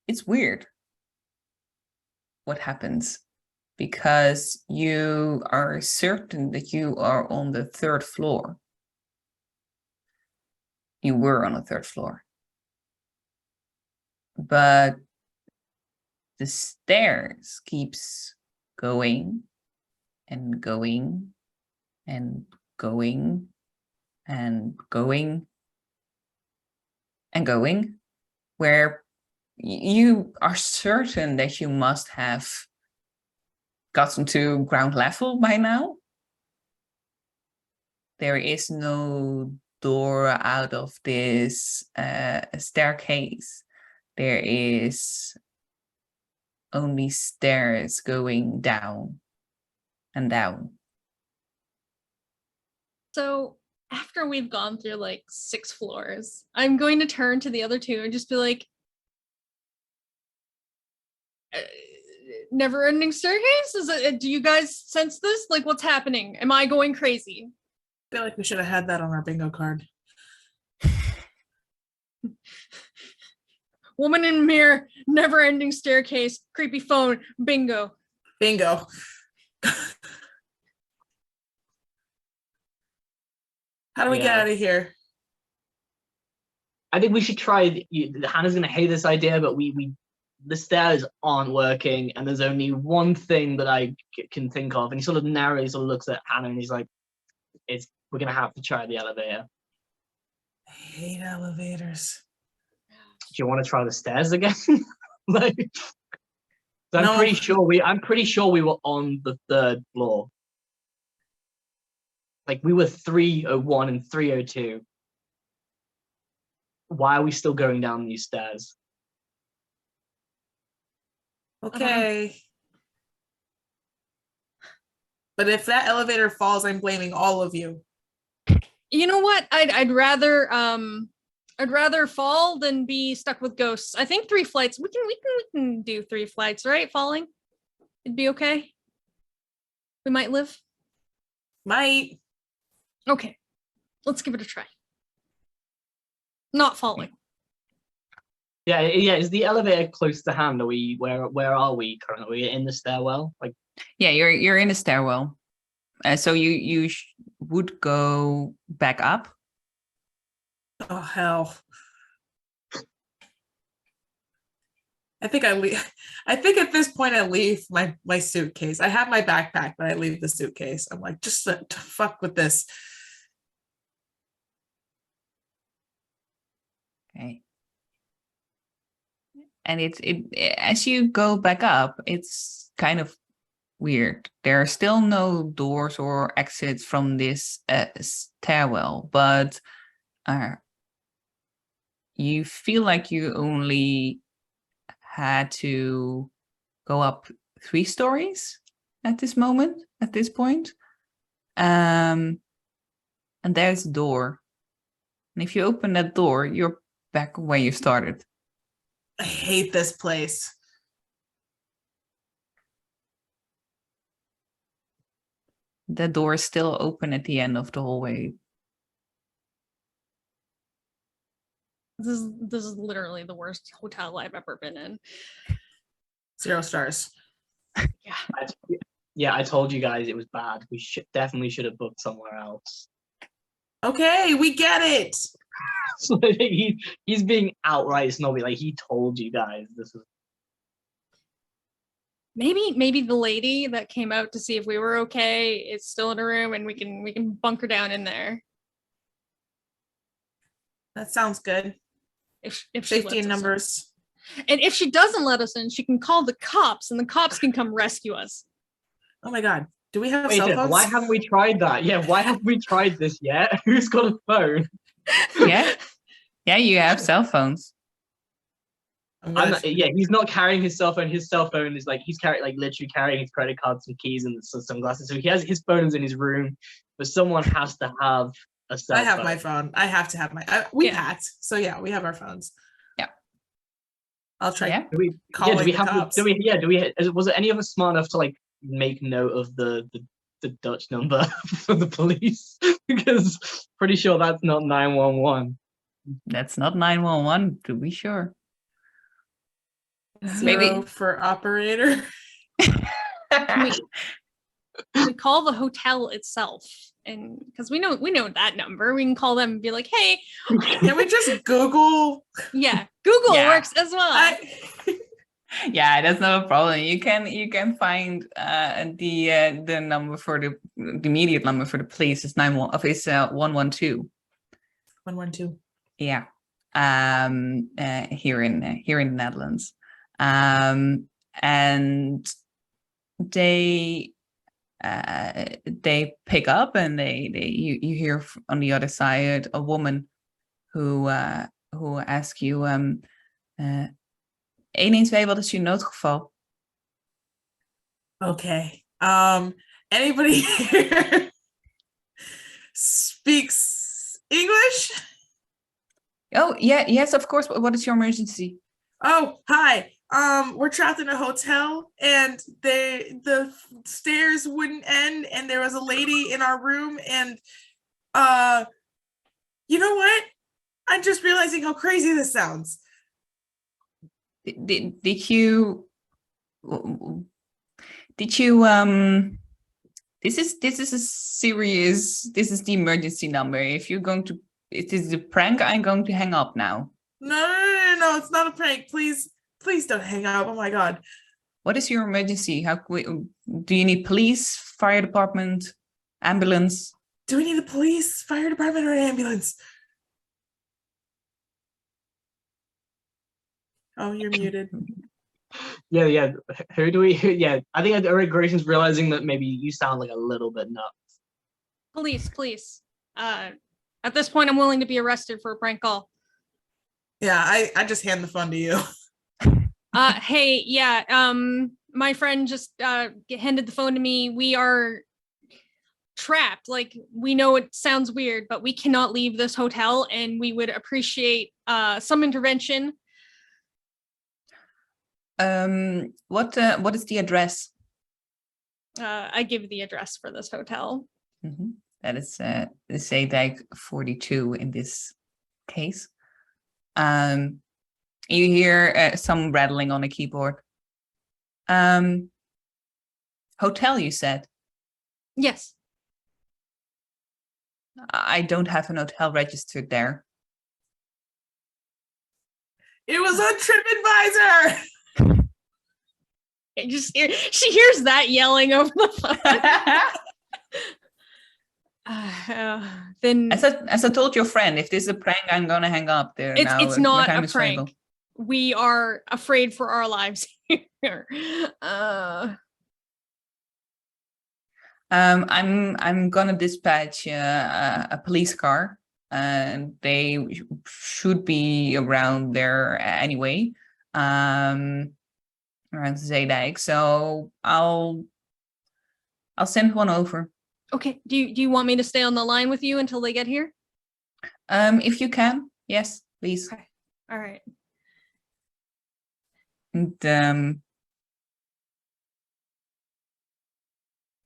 It's weird what happens, because you are certain that you are on the 3rd floor. You were on the 3rd floor. But the stairs keeps going and going and going and going and going, where you are certain that you must have gotten to ground level by now. There is no door out of this staircase. There is only stairs going down and down. So after we've gone through like 6 floors, I'm going to turn to the other 2 and just be like, never ending staircase? Do you guys sense this? Like, what's happening? Am I going crazy? I feel like we should have had that on our bingo card. Woman in mirror, never ending staircase, creepy phone, bingo. Bingo. How do we get Yeah. out of here? I think we should try. Hannah's gonna hate this idea, but the stairs aren't working, and there's only one thing that I can think of. And he sort of narrowly sort of looks at Hannah, and he's like, we're gonna have to try the elevator. I hate elevators. Do you want to try the stairs again? Like, I'm No. pretty sure we were on the 3rd floor. Like, we were 301 and 302. Why are we still going down these stairs? Okay. But if that elevator falls, I'm blaming all of you. You know what? I'd rather fall than be stuck with ghosts. I think 3 flights. We can do 3 flights, right? Falling. It'd be okay. We might live. Might. Okay. Let's give it a try. Not falling. Yeah. Is the elevator close to hand? Are we where are we currently? Are we in the stairwell? Like, Yeah, you're in a stairwell. So you would go back up. Oh hell. I think I think at this point I leave my suitcase. I have my backpack, but I leave the suitcase. I'm like, just to fuck with this. Okay. And as you go back up, it's kind of weird. There are still no doors or exits from this stairwell, but you feel like you only had to go up 3 stories at this point. And there's a door. And if you open that door, you're back where you started. I hate this place. The door is still open at the end of the hallway. This is literally the worst hotel I've ever been in. 0 stars. yeah, I told you guys it was bad. We definitely should have booked somewhere else. Okay, we get it. So he's being outright snobby. Like, he told you guys this is. Maybe the lady that came out to see if we were okay is still in a room and we can bunker down in there. That sounds good. If she Safety lets in us in. numbers. And if she doesn't let us in, she can call the cops and the cops can come rescue us. Oh my god. Do we have Wait, cell phones? why haven't we tried that? Yeah, why haven't we tried this yet? Who's got a phone? Yeah. Yeah, you have cell phones. Yeah, he's not carrying his cell phone. His cell phone is like he's literally carrying his credit cards, some keys, and some sunglasses. So he has his phones in his room, but someone has to have a cell phone. I have my phone. I have to have we packed. So yeah, we have our phones. Yeah. I'll try. Yeah. Was it any of us smart enough to like make note of the Dutch number for the police? Because pretty sure that's not 911. That's not 911, to be sure. Zero for operator. We call the hotel itself, and because we know that number, we can call them and be like, "Hey, can we just Google?" Yeah, Google works as well. Yeah, that's not a problem. You can find the number for the immediate number for the police is 112. 112. Yeah. Here in the Netherlands. And they pick up, and you hear on the other side a woman who asks you 112, wat is je noodgeval? Okay. Anybody here speaks English? Oh, yeah, yes, of course. What is your emergency? Oh, hi. We're trapped in a hotel, and the stairs wouldn't end, and there was a lady in our room, and you know what? I'm just realizing how crazy this sounds. Did you this is a serious, this is the emergency number. If it is a prank, I'm going to hang up now. No, it's not a prank. Please don't hang up. Oh my God. What is your emergency? Do you need police, fire department, ambulance? Do we need a police, fire department, or an ambulance? Oh, you're muted. Yeah. Who do we? Yeah, I think Eric Grayson's realizing that maybe you sound like a little bit nuts. Police. At this point, I'm willing to be arrested for a prank call. Yeah, I just hand the phone to you. Hey, yeah. My friend just handed the phone to me. We are trapped. Like, we know it sounds weird, but we cannot leave this hotel, and we would appreciate some intervention. What is the address? I give the address for this hotel. Mm-hmm. That is the Zeedijk 42 in this case. You hear some rattling on a keyboard. Hotel, you said? Yes. I don't have an hotel registered there. It was on TripAdvisor. She hears that yelling over the phone. Then, as I told your friend, if this is a prank, I'm gonna hang up there. It's not a prank. We are afraid for our lives here. I'm gonna dispatch a police car, and they should be around there anyway. Around Zeedijk, so I'll send one over. Okay. Do you want me to stay on the line with you until they get here? If you can, yes, please. Okay. All right. And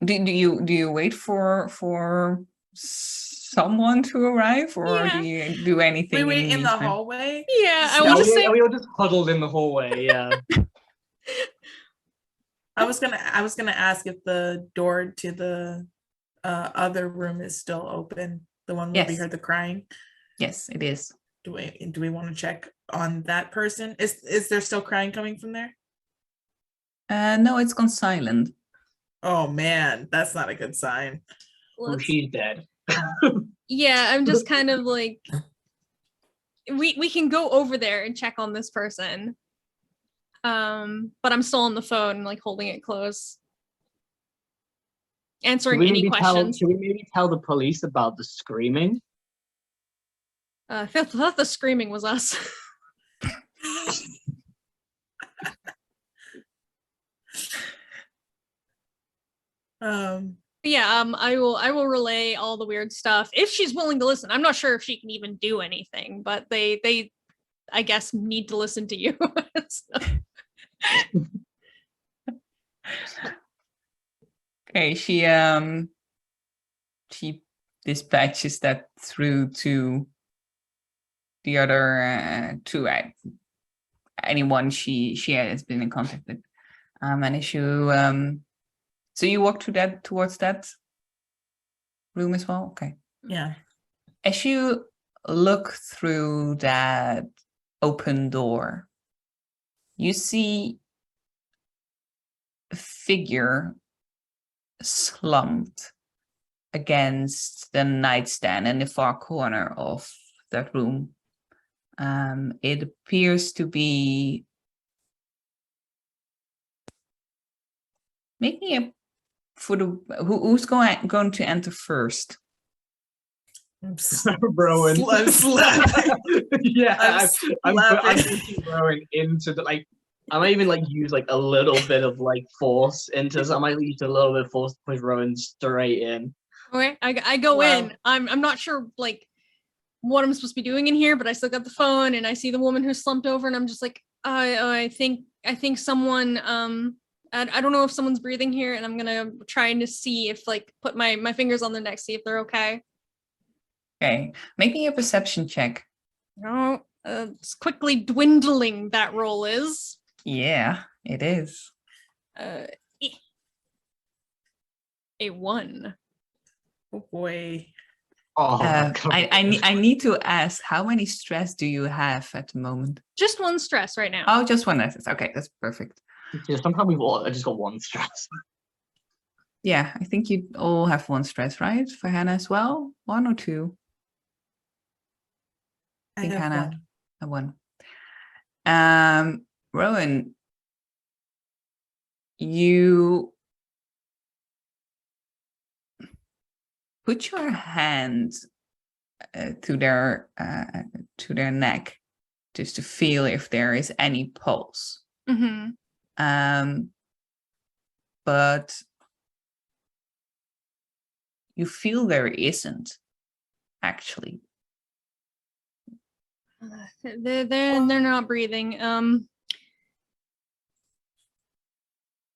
do you wait for someone to arrive, or do you do anything? We wait in the hallway. Yeah, I want to say we were just huddled in the hallway. Yeah. I was gonna ask if the door to the other room is still open, the one where we heard the crying. Yes, it is. Do we want to check on that person? Is there still crying coming from there? No, it's gone silent. Oh man, that's not a good sign. She's dead. Yeah, I'm just kind of like, we can go over there and check on this person. But I'm still on the phone, like holding it close. answering any questions. Should we maybe tell the police about the screaming? I thought the screaming was us. Yeah, I will relay all the weird stuff if she's willing to listen. I'm not sure if she can even do anything, but they I guess need to listen to you. So. Okay, she dispatches that through to the other to anyone she has been in contact with. And as you so you walk towards that room as well? Okay. Yeah. As you look through that open door, you see a figure slumped against the nightstand in the far corner of that room. It appears to be making a for the who's going to enter first. Rowan. Yeah, I'm slapping. pushing Rowan into the I might even use a little bit of force into this. I might use a little bit of force to push Rowan straight in. Okay, I go Wow. in. I'm not sure what I'm supposed to be doing in here, but I still got the phone and I see the woman who's slumped over and I'm just I think someone I don't know if someone's breathing here and I'm gonna try to see if put my fingers on their neck, see if they're okay. Okay, make me a perception check. No, it's quickly dwindling. That roll is. Yeah, it is. A 1. Oh boy. Oh, my God. I need to ask, how many stress do you have at the moment? Just 1 stress right now. Oh, just one. Okay, that's perfect. Yeah, somehow we've all just got 1 stress. Yeah, I think you all have 1 stress, right? For Hannah as well? 1 or 2? I think have Hannah. one. A 1. Rowan, you put your hand to their neck just to feel if there is any pulse. Mm-hmm. But you feel there isn't actually. They're not breathing.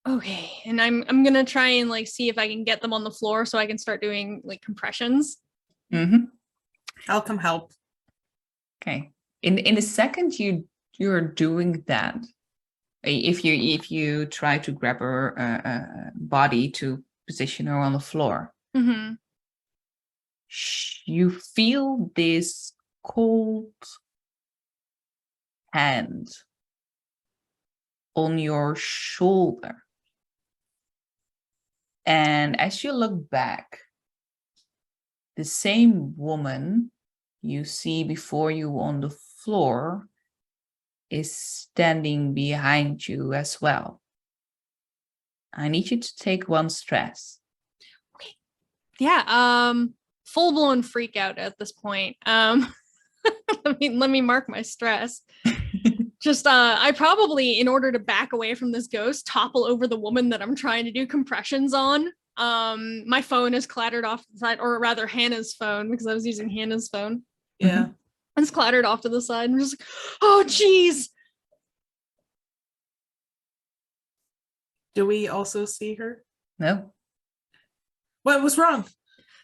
Okay, and I'm gonna try and see if I can get them on the floor so I can start doing compressions. Mm-hmm. I'll come help. Okay. In the second you're doing that, if you try to grab her body to position her on the floor, Mm-hmm. you feel this cold hand on your shoulder. And as you look back, the same woman you see before you on the floor is standing behind you as well. I need you to take 1 stress. Yeah, full-blown freak out at this point. Let me mark my stress. Just I probably, in order to back away from this ghost, topple over the woman that I'm trying to do compressions on. My phone is clattered off the side, or rather Hannah's phone, because I was using Hannah's phone. Yeah. It's clattered off to the side. I'm just oh geez. Do we also see her? No? What was wrong?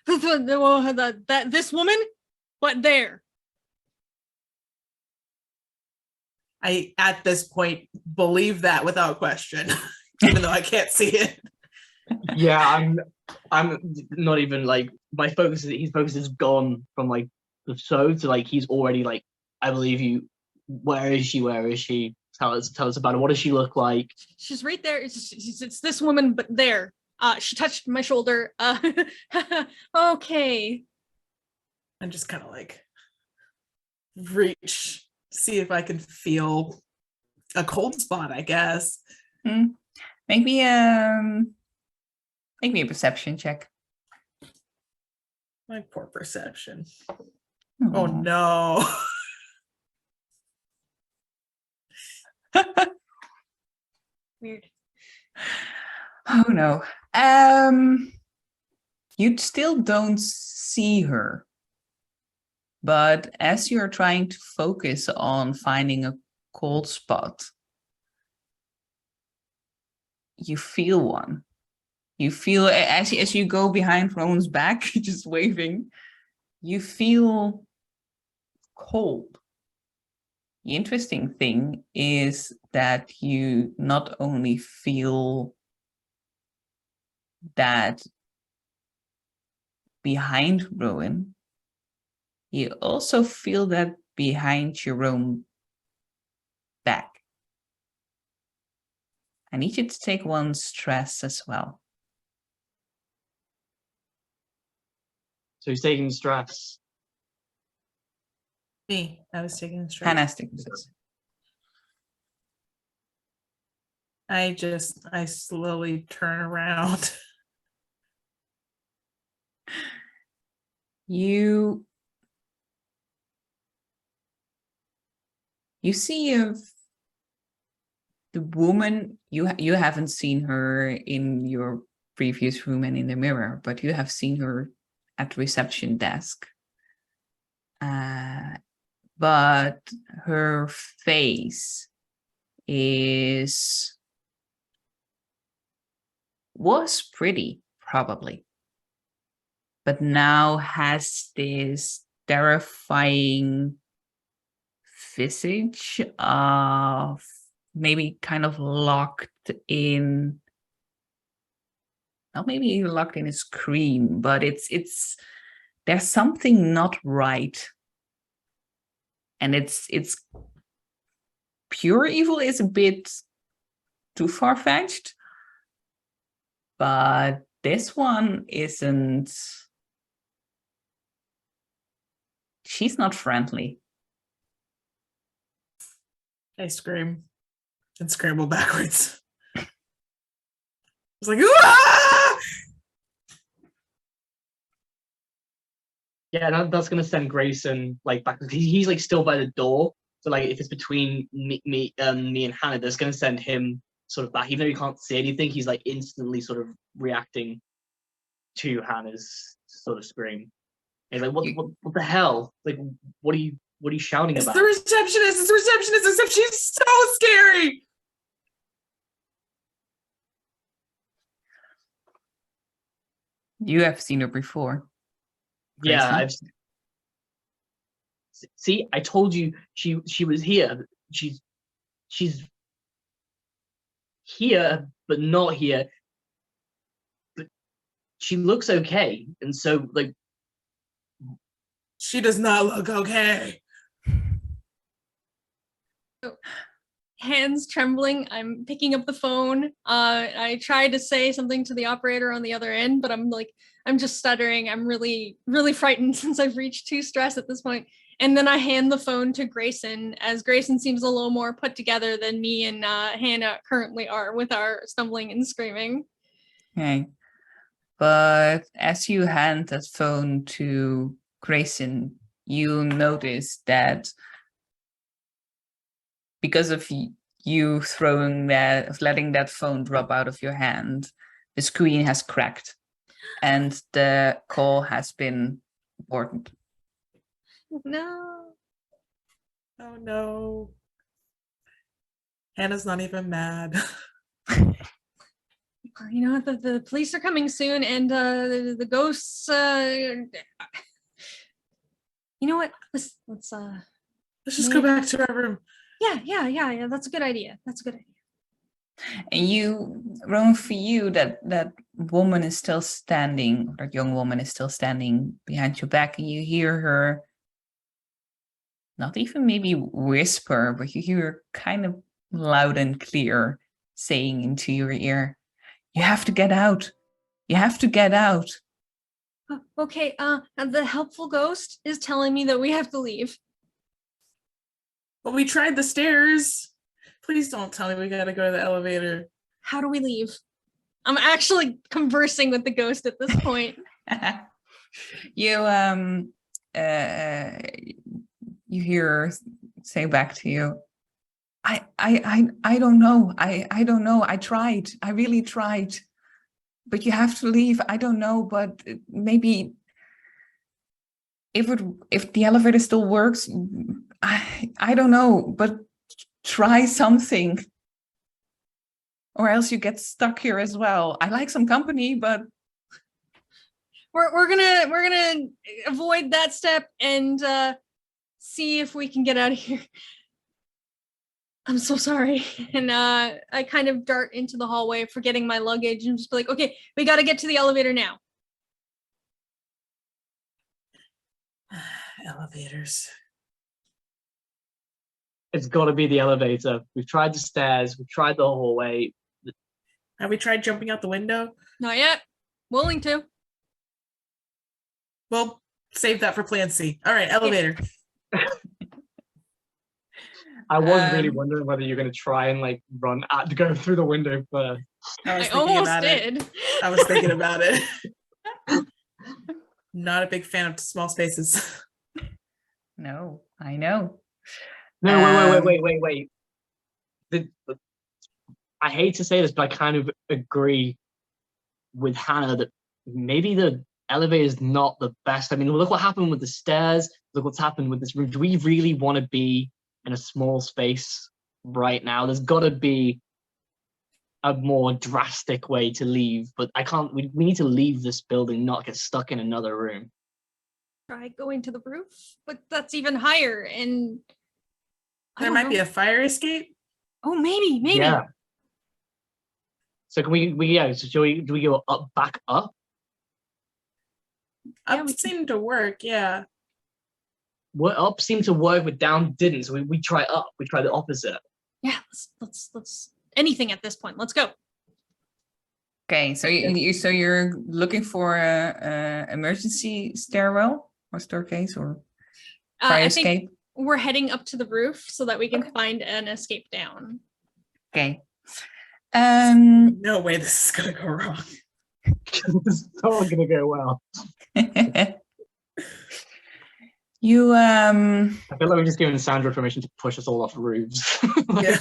That this woman, but there. I, at this point, believe that without question, even though I can't see it. Yeah, I'm not even my focus is his focus is gone from the show to he's already I believe you. Where is she? Tell us about her. What does she look like? She's right there. It's this woman, but there. She touched my shoulder. Okay. And just kind of reach, see if I can feel a cold spot, I guess. Maybe Make me a perception check. My poor perception. Oh Aw. no. Weird. Oh no. You still don't see her. But as you're trying to focus on finding a cold spot, you feel one. You feel as you go behind Rowan's back, just waving, you feel cold. The interesting thing is that you not only feel that behind Rowan, you also feel that behind your own back. I need you to take one stress as well. So he's taking stress. Me, I was taking a stress. Hannah's taking stress. I slowly turn around. You see the woman, you haven't seen her in your previous room and in the mirror, but you have seen her at the reception desk. But her face was pretty, probably, but now has this terrifying visage of maybe kind of locked in, not maybe locked in a scream, but it's there's something not right. And it's pure evil is a bit too far-fetched, but this one isn't. She's not friendly. I scream and scramble backwards. I was like, "Ah!" Yeah, that's gonna send Grayson like back. He's like still by the door. So like if it's between me and Hannah, that's gonna send him sort of back. Even though he can't see anything, he's like instantly sort of reacting to Hannah's sort of scream. He's like, what the hell? Like, what are you shouting It's about? the receptionist. It's the receptionist. Except she's so scary. You have seen her before. Yeah, Grayson? see. I told you she was here. She's here, but not here. But she looks okay, and so like She does not look okay. Hands trembling, I'm picking up the phone. I tried to say something to the operator on the other end, but I'm just stuttering. I'm really, really frightened since I've reached 2 stress at this point. And then I hand the phone to Grayson, as Grayson seems a little more put together than me and Hannah currently are with our stumbling and screaming. Okay. But as you hand that phone to Grayson, you notice that because of you letting that phone drop out of your hand, the screen has cracked and the call has been aborted. No. Oh no. Hannah's not even mad. You know, the police are coming soon, and the ghosts. You know what? Let's Let's just go back to our room. Yeah. That's a good idea. And Rowan, for you, that woman is still standing, that young woman is still standing behind your back, and you hear her not even maybe whisper, but you hear her kind of loud and clear saying into your ear, "You have to get out. You have to get out." Okay. And the helpful ghost is telling me that we have to leave. But we tried the stairs. Please don't tell me we gotta go to the elevator. How do we leave? I'm actually conversing with the ghost at this point. You you hear her say back to you, I don't know. I don't know. I tried. I really tried. But you have to leave. I don't know, but maybe if the elevator still works, I don't know, but try something. Or else you get stuck here as well. I like some company, but We're gonna avoid that step and see if we can get out of here. I'm so sorry. And I kind of dart into the hallway, forgetting my luggage, and just be like, okay, we got to get to the elevator now. Elevators. It's got to be the elevator. We've tried the stairs. We've tried the hallway. Have we tried jumping out the window? Not yet. Willing to. Well, save that for plan C. All right, elevator. I was really Um, wondering whether you're going to try and like go through the window first. I was I thinking almost about it. did. I was thinking about it. Not a big fan of small spaces. no, I know. No, wait. I hate to say this, but I kind of agree with Hannah that maybe the elevator is not the best. I mean, look what happened with the stairs. Look what's happened with this room. Do we really want to be in a small space right now? There's got to be a more drastic way to leave, but I can't. We need to leave this building, not get stuck in another room. Try going to the roof, but that's even higher. And I There don't might be know. a fire escape. Oh, maybe. Yeah. So can so do we go back up? Yeah, Up we can- seemed to work, yeah. What up seemed to work, but down didn't. So we try up. We try the opposite. Yeah, let's anything at this point. Let's go. Okay, so you're looking for a emergency stairwell or staircase or fire I think escape? we're heading up to the roof so that we can Okay. find an escape down. Okay. No way this is gonna go wrong. This is all gonna go well. You I feel like we're just giving Sandra permission to push us all off roofs. Yeah.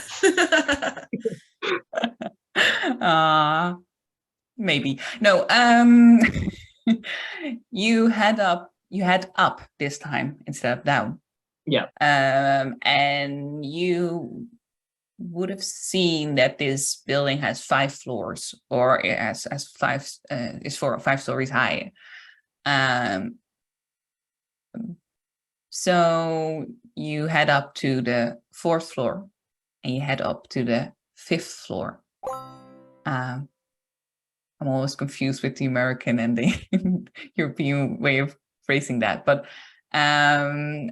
maybe no. You head up this time instead of down. Yeah. And you would have seen that this building has 5 floors, or it has five is 4 or 5 stories high. So you head up to the 4th floor and you head up to the 5th floor. I'm always confused with the American and the European way of phrasing that. But on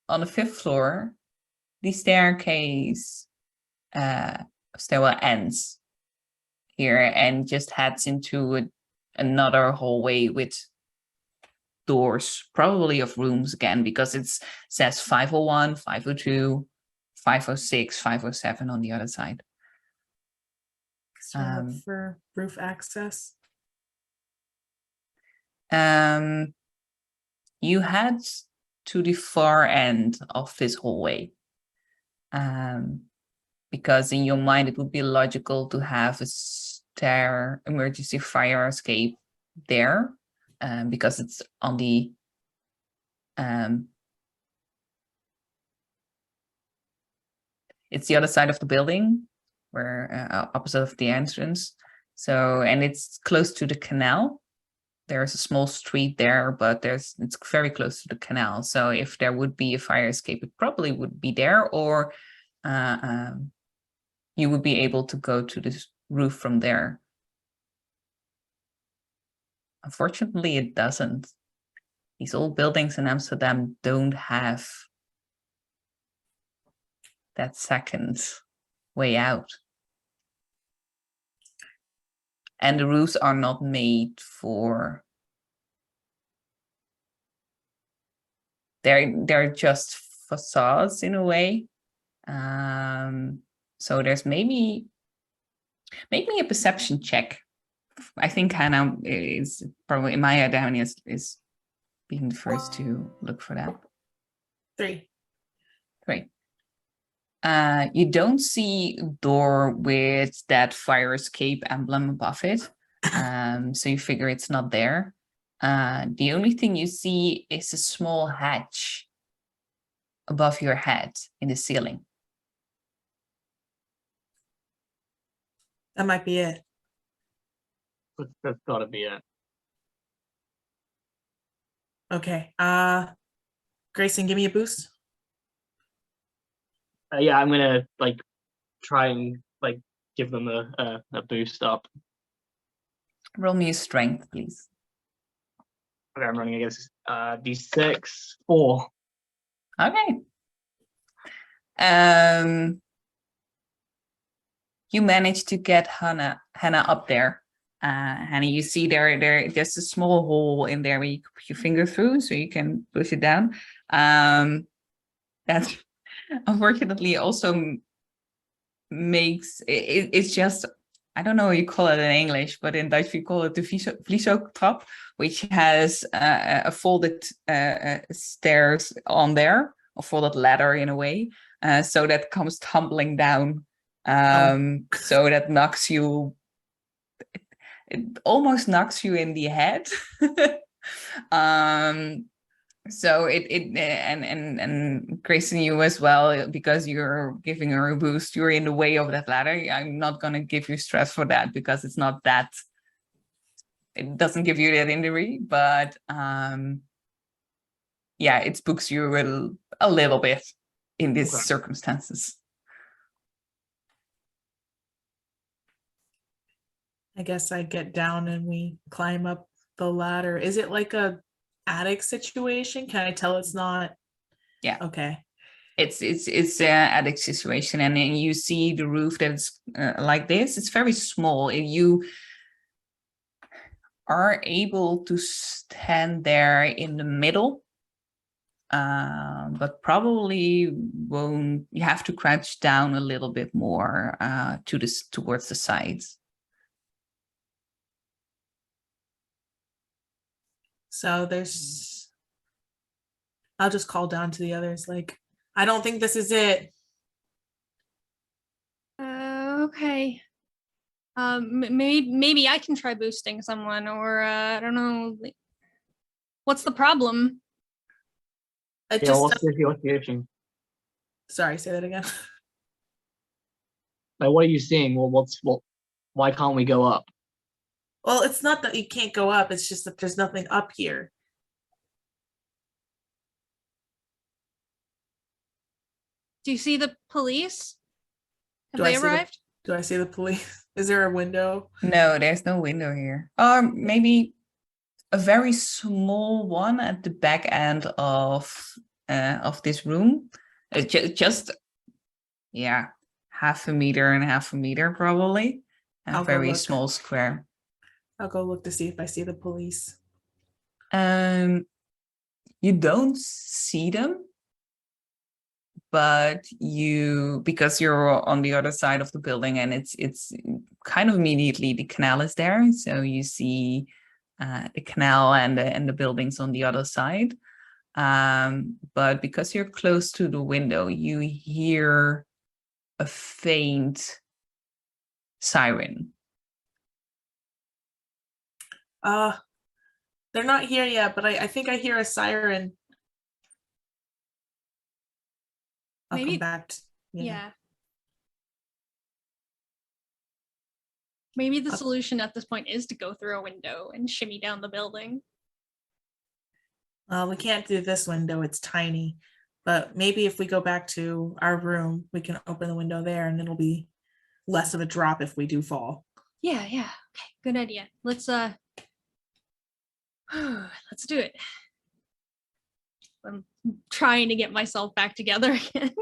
the 5th floor, the staircase stairwell ends here and just heads into another hallway with doors, probably of rooms again, because it says 501, 502, 506, 507 on the other side. So look for roof access. You head to the far end of this hallway, because in your mind it would be logical to have a emergency fire escape there, because it's on the it's the other side of the building, where opposite of the entrance. So, and it's close to the canal. There's a small street there, but it's very close to the canal. So if there would be a fire escape, it probably would be there, or you would be able to go to this roof from there. Unfortunately, it doesn't. These old buildings in Amsterdam don't have that second way out. And the roofs are not made for... They're just facades in a way. So there's maybe a perception check I think Hannah is probably in my head. Hannah is being the first to look for that. 3. Great. You don't see a door with that fire escape emblem above it, so you figure it's not there. The only thing you see is a small hatch above your head in the ceiling. That might be it. That's got to be it. Okay. Grayson, give me a boost. Yeah, I'm gonna like try and like give them a boost up. Roll me a strength, please. Okay, I'm running against D6 4. Okay. You managed to get Hannah up there. Hannah, you see there's a small hole in there where you can put your finger through, so you can push it down. That unfortunately also makes it's just, I don't know what you call it in English, but in Dutch we call it the vlieshoogtrap, which has a folded stairs on there, a folded ladder in a way, so that comes tumbling down. So that knocks you, it almost knocks you in the head. So and Grayson, you as well, because you're giving her a boost, you're in the way of that ladder. I'm not gonna give you stress for that because it's not that, it doesn't give you that injury, but yeah, it spooks you a little bit in these Okay. circumstances. I guess I get down and we climb up the ladder. Is it like a attic situation? Can I tell it's not? Yeah. Okay. It's an attic situation, and then you see the roof that's like this. It's very small. If you are able to stand there in the middle, but probably won't. You have to crouch down a little bit more towards the sides. So I'll just call down to the others. Like, I don't think this is it. Okay. Maybe I can try boosting someone, or I don't know. What's the problem? It Yeah, just, what's the issue? sorry, say that again. Like, what are you seeing? Well, why can't we go up? Well, it's not that you can't go up. It's just that there's nothing up here. Do you see the police? Have Do I they see the- arrived? Do I see the police? Is there a window? No, there's no window here. Or maybe a very small one at the back end of this room. Just yeah, half a meter and half a meter probably. A I'll go very look. small square. I'll go look to see if I see the police. You don't see them, but because you're on the other side of the building, and it's kind of immediately the canal is there, so you see the canal and the buildings on the other side. But because you're close to the window, you hear a faint siren. They're not here yet, but I think I hear a siren. I'll Maybe- come back. Yeah. Maybe the solution at this point is to go through a window and shimmy down the building. We can't do this window. It's tiny. But maybe if we go back to our room, we can open the window there and it'll be less of a drop if we do fall. Yeah. Okay. Good idea. Let's do it. I'm trying to get myself back together again.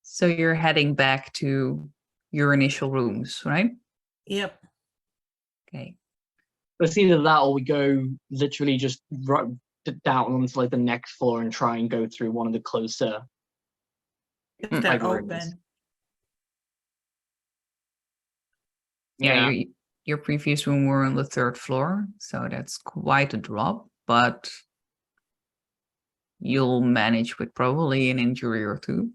So you're heading back to your initial rooms, right? Yep. Okay. It's either that or we go literally just right down onto like the next floor and try and go through one of the closer. If Mm. they're Like rooms. open. Yeah, your previous room were on the 3rd floor, so that's quite a drop, but you'll manage with probably an injury or two.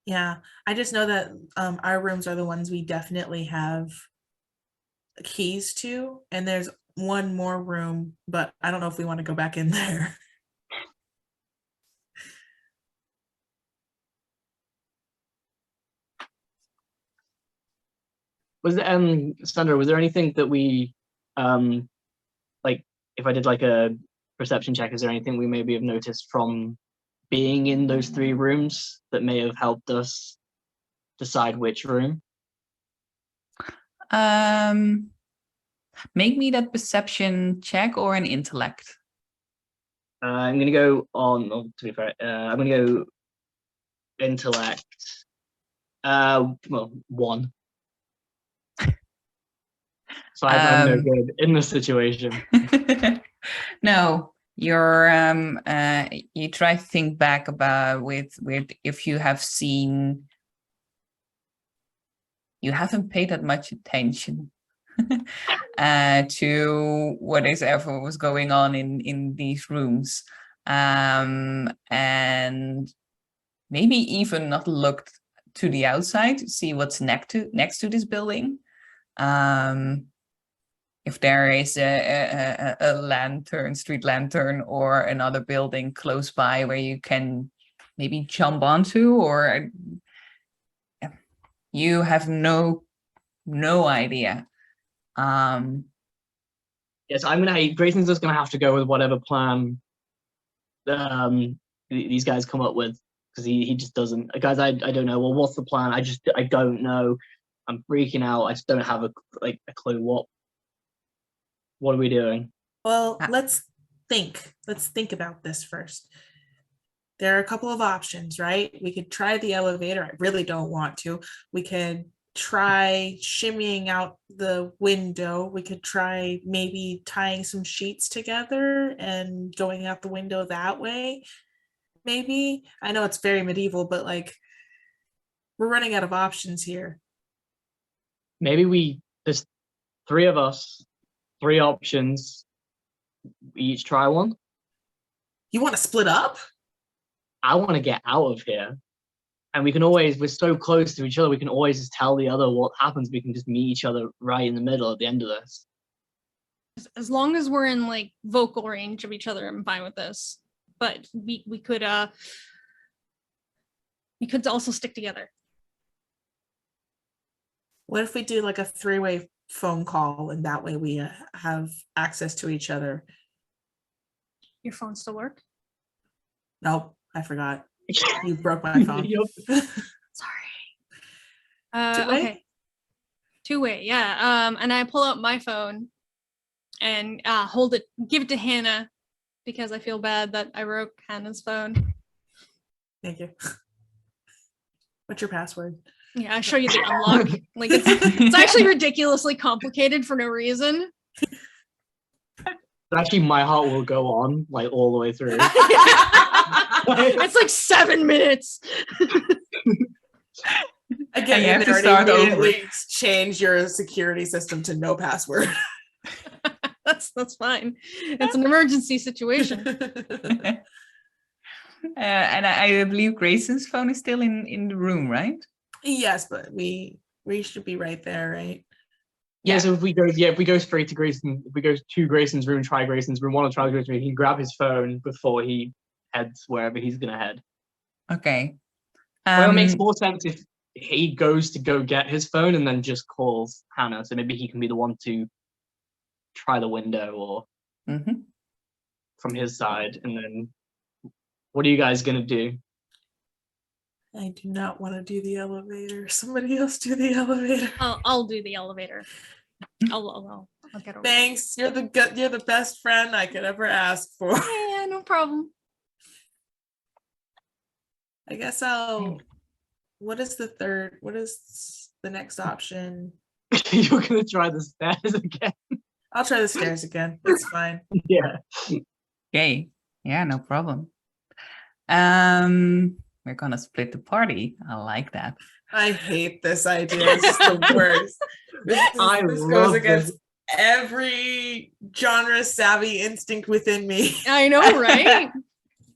Yeah, I just know that our rooms are the ones we definitely have keys to, and there's one more room, but I don't know if we want to go back in there. Was there, Sandra, was there anything that we, like, if I did like a perception check, is there anything we maybe have noticed from being in those 3 rooms that may have helped us decide which room? Make me that perception check or an intellect. I'm gonna go on. To be fair, I'm gonna go intellect. Well, 1. So I'm no good in this situation. No, you're you try to think back about with if you have seen. You haven't paid that much attention to whatever was going on in these rooms, and maybe even not looked to the outside to see what's next to this building. If there is a lantern, street lantern, or another building close by where you can maybe jump onto, or you have no idea. Yes, Grayson's just gonna have to go with whatever plan these guys come up with, because he just doesn't. Guys, I don't know. Well, what's the plan? I don't know. I'm freaking out. I just don't have a clue. What are we doing? Well, let's think about this first. There are a couple of options, right? We could try the elevator. I really don't want to. We could try shimmying out the window. We could try maybe tying some sheets together and going out the window that way. Maybe. I know it's very medieval, but like, we're running out of options here. Maybe there's 3 of us, 3 options. We each try one. You want to split up? I want to get out of here. And we're so close to each other, we can always just tell the other what happens. We can just meet each other right in the middle at the end of this. As long as we're in like vocal range of each other, I'm fine with this. But we could also stick together. What if we do like a 3-way phone call, and that way we have access to each other? Your phone still work? Nope, I forgot. You broke my phone. Sorry. Two-way? Okay. 2-way, yeah. And I pull out my phone and give it to Hannah, because I feel bad that I broke Hannah's phone. Thank you. What's your password? Yeah, I show you the unlock. Like it's actually ridiculously complicated for no reason. Actually, my heart will go on like all the way through. It's like 7 minutes. Again, you have to already start over. immediately change your security system to no password. That's fine. It's an emergency situation. And I believe Grayson's phone is still in the room, right? Yes, but we should be right there, right? Yeah, so if we go straight to Grayson, if we go to Grayson's room, try Grayson's room, want to try Grayson's room, he can grab his phone before he heads wherever he's gonna head. Okay. Well, it makes more sense if he goes to go get his phone and then just calls Hannah, so maybe he can be the one to try the window or from his side. And then what are you guys gonna do? I do not want to do the elevator. Somebody else do the elevator. I'll do the elevator. I'll get over. Thanks. You're the best friend I could ever ask for. Yeah, no problem. I guess what is the next option? You're gonna try the stairs again? I'll try the stairs again. It's fine. Yeah. Okay. Yeah, no problem. we're gonna split the party. I like that. I hate this idea. It's the worst. I This love goes this. against every genre savvy instinct within me. I know, right?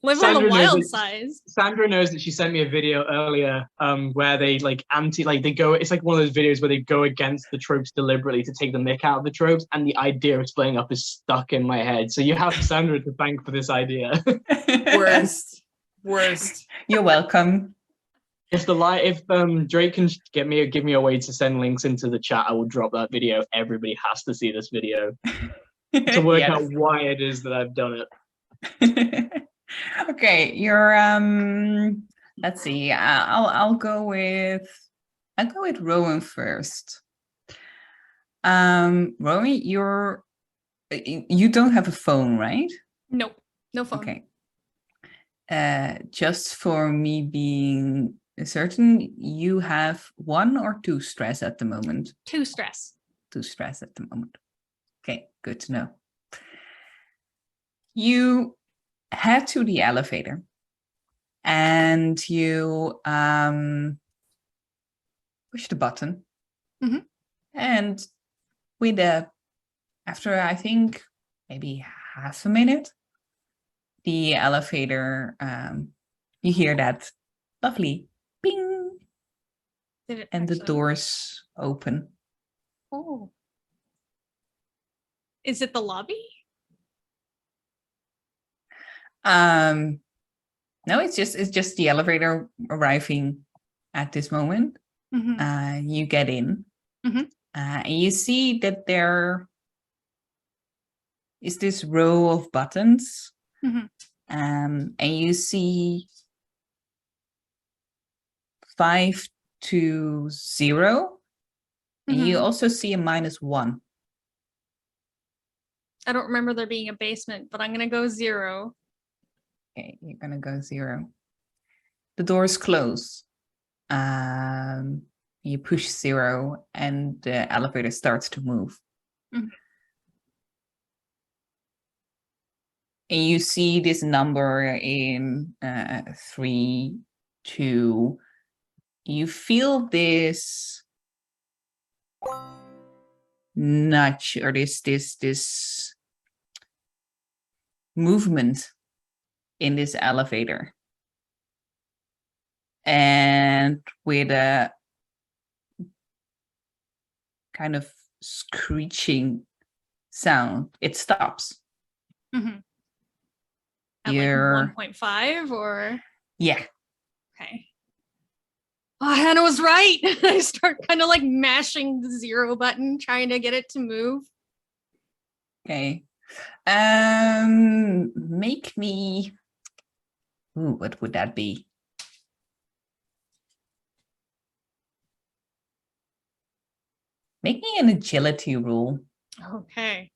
Live on the Sandra knows wild it. side. Sandra knows that she sent me a video earlier where they they go, it's like one of those videos where they go against the tropes deliberately to take the mick out of the tropes, and the idea of splitting up is stuck in my head. So you have Sandra to thank for this idea. Worst. You're welcome. If Drake can give me a way to send links into the chat, I will drop that video. Everybody has to see this video to work out why it is that I've done it. Okay, you're let's see. I'll go with Rowan first. Rowan, you don't have a phone, right? Nope, no phone. Okay. Just for me being certain, you have 1 or 2 stress at the moment. 2 stress. 2 stress at the moment. Okay, good to know. You head to the elevator and you push the button. Mhm. And after I think maybe half a minute, the elevator, you hear that lovely ping, Did it and the actually- doors open. Oh. Is it the lobby? No, it's just the elevator arriving at this moment. Mhm. You get in, Mhm. and you see that there is this row of buttons, Mhm. and you see 5 to 0, and you Mhm. also see a -1. I don't remember there being a basement, but I'm gonna go 0. Okay, you're gonna go 0. The doors close. You push 0, and the elevator starts to move. Mhm. And you see this number in 3, 2. You feel this nudge, or this movement in this elevator, and with a kind of screeching sound, it stops. Mhm. At You're- like 1.5 or Yeah. okay. Oh, Hannah was right. I start kind of like mashing the 0 button, trying to get it to move. Okay. Make me. Ooh, what would that be? Make me an agility roll. Okay.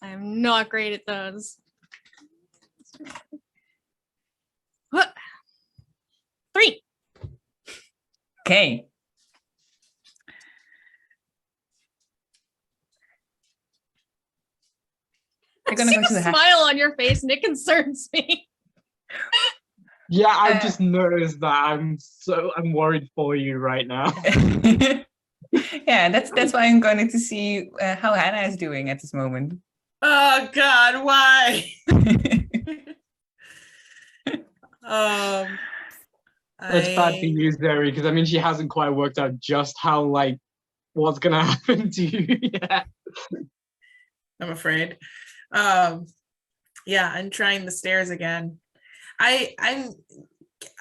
I'm not great at those. What? 3. Okay. You're gonna See go the to the smile on your face, and it concerns me. Yeah, I've Uh, just noticed that. I'm worried for you right now. Yeah, that's why I'm going to see how Hannah is doing at this moment. Oh God, why? That's bad for you, Zeri, because I mean she hasn't quite worked out just how what's gonna happen to you yet. I'm afraid. Yeah, I'm trying the stairs again. I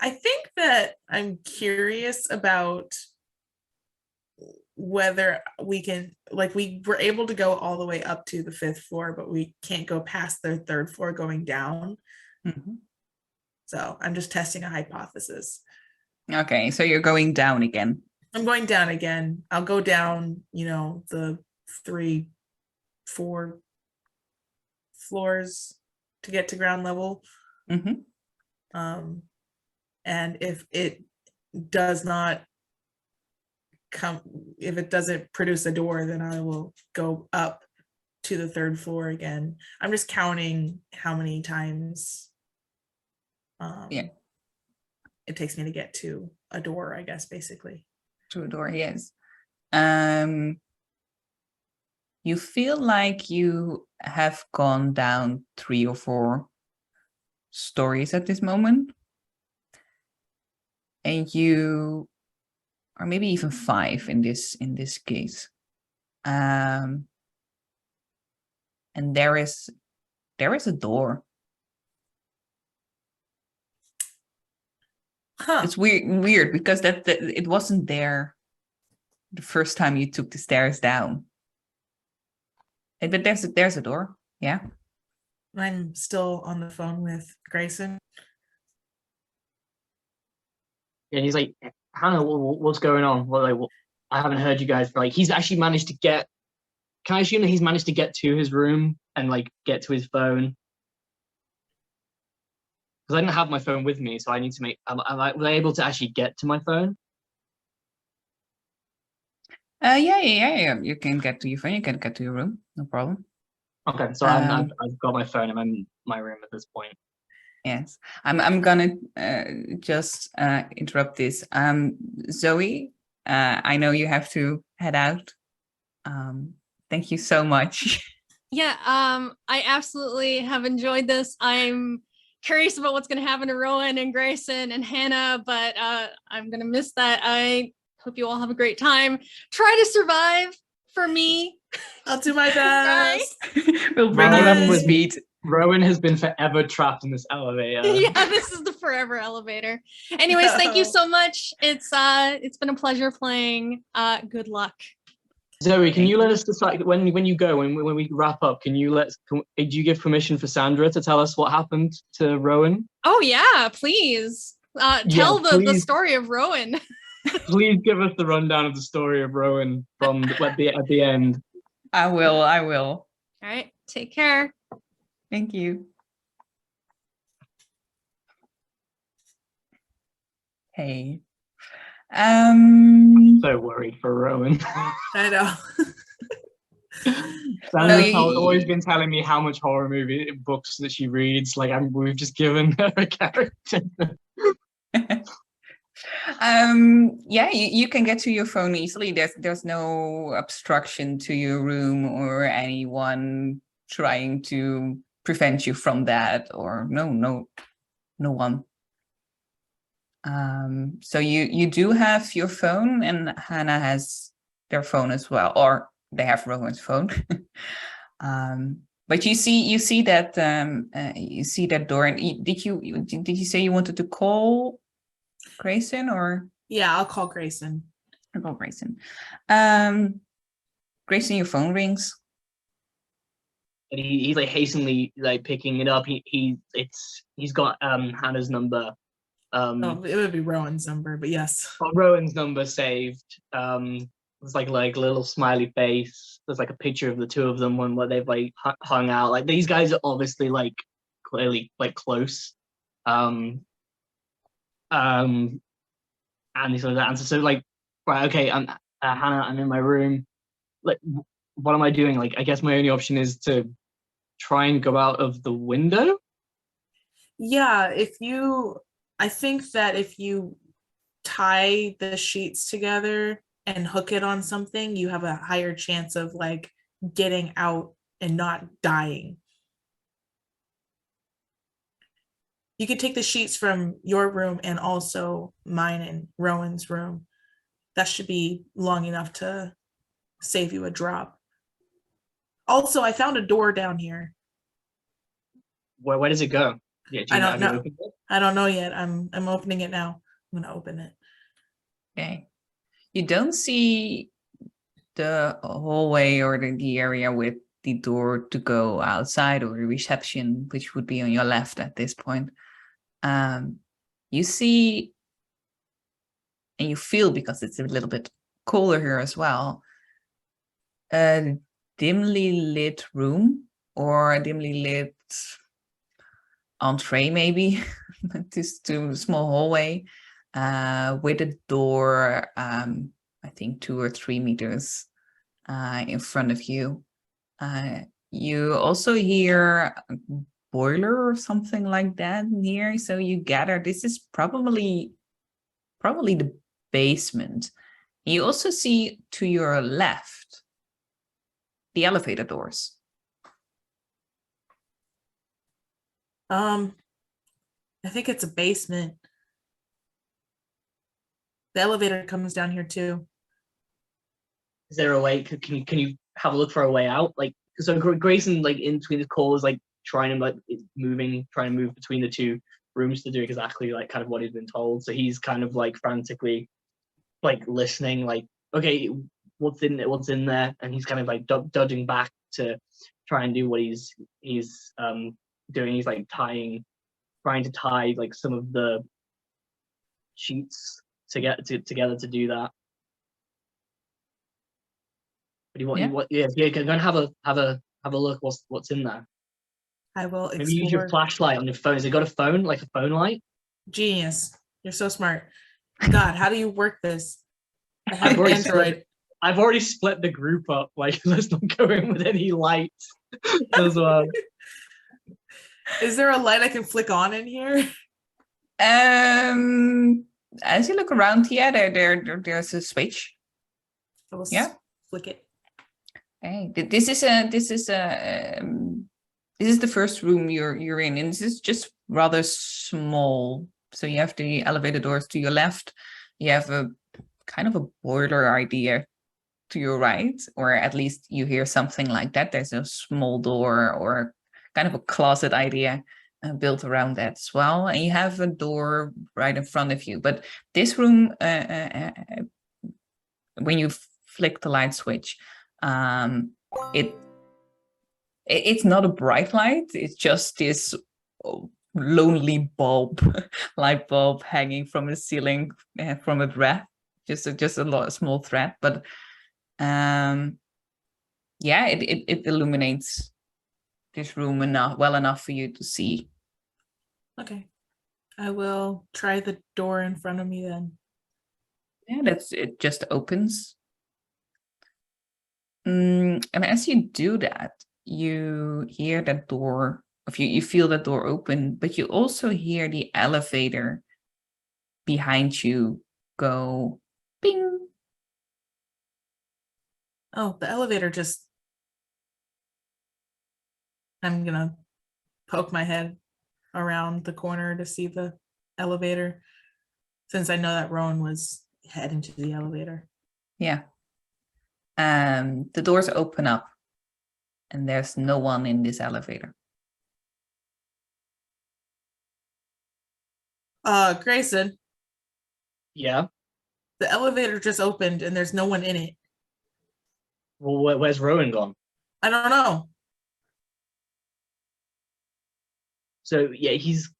think that I'm curious about whether we can, we were able to go all the way up to the 5th floor, but we can't go past the 3rd floor going down. Mhm. So I'm just testing a hypothesis. Okay, so you're going down again. I'm going down again. I'll go down, the 3, 4 floors to get to ground level. Mhm. And if it does not if it doesn't produce a door, then I will go up to the 3rd floor again. I'm just counting how many times. Yeah. it takes me to get to a door, I guess, basically. To a door, yes. You feel like you have gone down 3 or 4 stories at this moment. And you, or maybe even 5 in this case. And there is a door. Huh. It's weird because that it wasn't there the first time you took the stairs down. But there's a door. Yeah. I'm still on the phone with Grayson. And he's like, Hannah, what's going on? I haven't heard you guys. Like, he's actually managed to get. Can I assume that he's managed to get to his room and like get to his phone? Because I didn't have my phone with me, so I need to make. Was I able to actually get to my phone? Yeah. You can get to your phone. You can get to your room. No problem. Okay, so I've got my phone. I'm in my room at this point. Yes, I'm gonna just interrupt this. Zoe, I know you have to head out. Thank you so much. Yeah, I absolutely have enjoyed this. I'm curious about what's going to happen to Rowan and Grayson and Hannah, but I'm going to miss that. I hope you all have a great time. Try to survive for me. I'll do my best. We'll bring you up to Bye. speed. Rowan has been forever trapped in this elevator. Yeah, this is the forever elevator. Anyways, thank you No. so much. It's been a pleasure playing. Good luck. Zoe, can Thank you let us decide when you go, when we wrap up? Do you give permission for Sandra to tell us what happened to Rowan? Oh yeah, please. Tell the please. story of Rowan. Please give us the rundown of the story of Rowan from at the end. I will. All right, take care. Thank you. Hey. So worried for Rowan. I know. Sandra's you- always been telling me how much horror movie books that she reads. Like we've just given her a character. Yeah, you can get to your phone easily. There's no obstruction to your room or anyone trying to prevent you from that, or no one. So you do have your phone, and Hannah has their phone as well, or they have Rowan's phone. But you see that you see that door. And did you say you wanted to call Grayson, or? Yeah, I'll call Grayson. I'll call Grayson. Grayson, your phone rings. And he's like hastily like picking it up. He's got Hannah's number. Oh, it would be Rowan's number, but yes. Rowan's number saved. It's like a little smiley face. There's like a picture of the two of them when where they've like hung out. Like these guys are obviously like clearly like close. And he's like that. And so like, right, okay, I'm Hannah. I'm in my room. Like, what am I doing? Like, I guess my only option is to try and go out of the window. Yeah, I think that if you tie the sheets together and hook it on something, you have a higher chance of like getting out and not dying. You could take the sheets from your room and also mine and Rowan's room. That should be long enough to save you a drop. Also, I found a door down here. Where does it go? Yeah, I don't have you know. opened it? I don't know yet. I'm opening it now. I'm gonna open it. Okay. You don't see the hallway or the area with the door to go outside, or the reception, which would be on your left at this point. You see, and you feel, because it's a little bit colder here as well, a dimly lit room, or a dimly lit entree, maybe, to a small hallway, with a door, I think 2 or 3 meters in front of you. You also hear boiler or something like that near. So you gather this is probably the basement. You also see to your left the elevator doors. I think it's a basement. The elevator comes down here too. Is there a way? Can you have a look for a way out? Like, so Grayson, like in between the calls, like trying to trying to move between the two rooms to do exactly like kind of what he's been told. So he's kind of like frantically, like listening, like, okay, what's in there, and he's kind of like dodging back to try and do what he's doing. He's like trying to tie like some of the sheets together to do that. But go and have a look. What's in there? I will Maybe use your explore. flashlight on your phone. Has it got a phone, like a phone light? Genius. You're so smart. God, how do you work this? I have I've already Android. I've already split the group up. Like, let's not go in with any lights as well. Is there a light I can flick on in here? As you look around, there's a switch. I will Yeah. flick it. Hey, this is the first room you're in, and this is just rather small. So you have the elevator doors to your left. You have a kind of a boiler idea to your right, or at least you hear something like that. There's a small door or kind of a closet idea built around that as well. And you have a door right in front of you. But this room, when you flick the light switch, it's not a bright light. It's just this lonely light bulb hanging from the ceiling from a thread, just a small thread. But it illuminates this room well enough for you to see. Okay. I will try the door in front of me then. Yeah, it just opens. And as you do that, you hear that door, you feel that door open, but you also hear the elevator behind you go bing. Oh, the elevator just. I'm gonna poke my head around the corner to see the elevator, since I know that Rowan was heading to the elevator. Yeah. The doors open up and there's no one in this elevator. Grayson, Yeah. the elevator just opened and there's no one in it. Well, where's Rowan gone? I don't know. So yeah, he's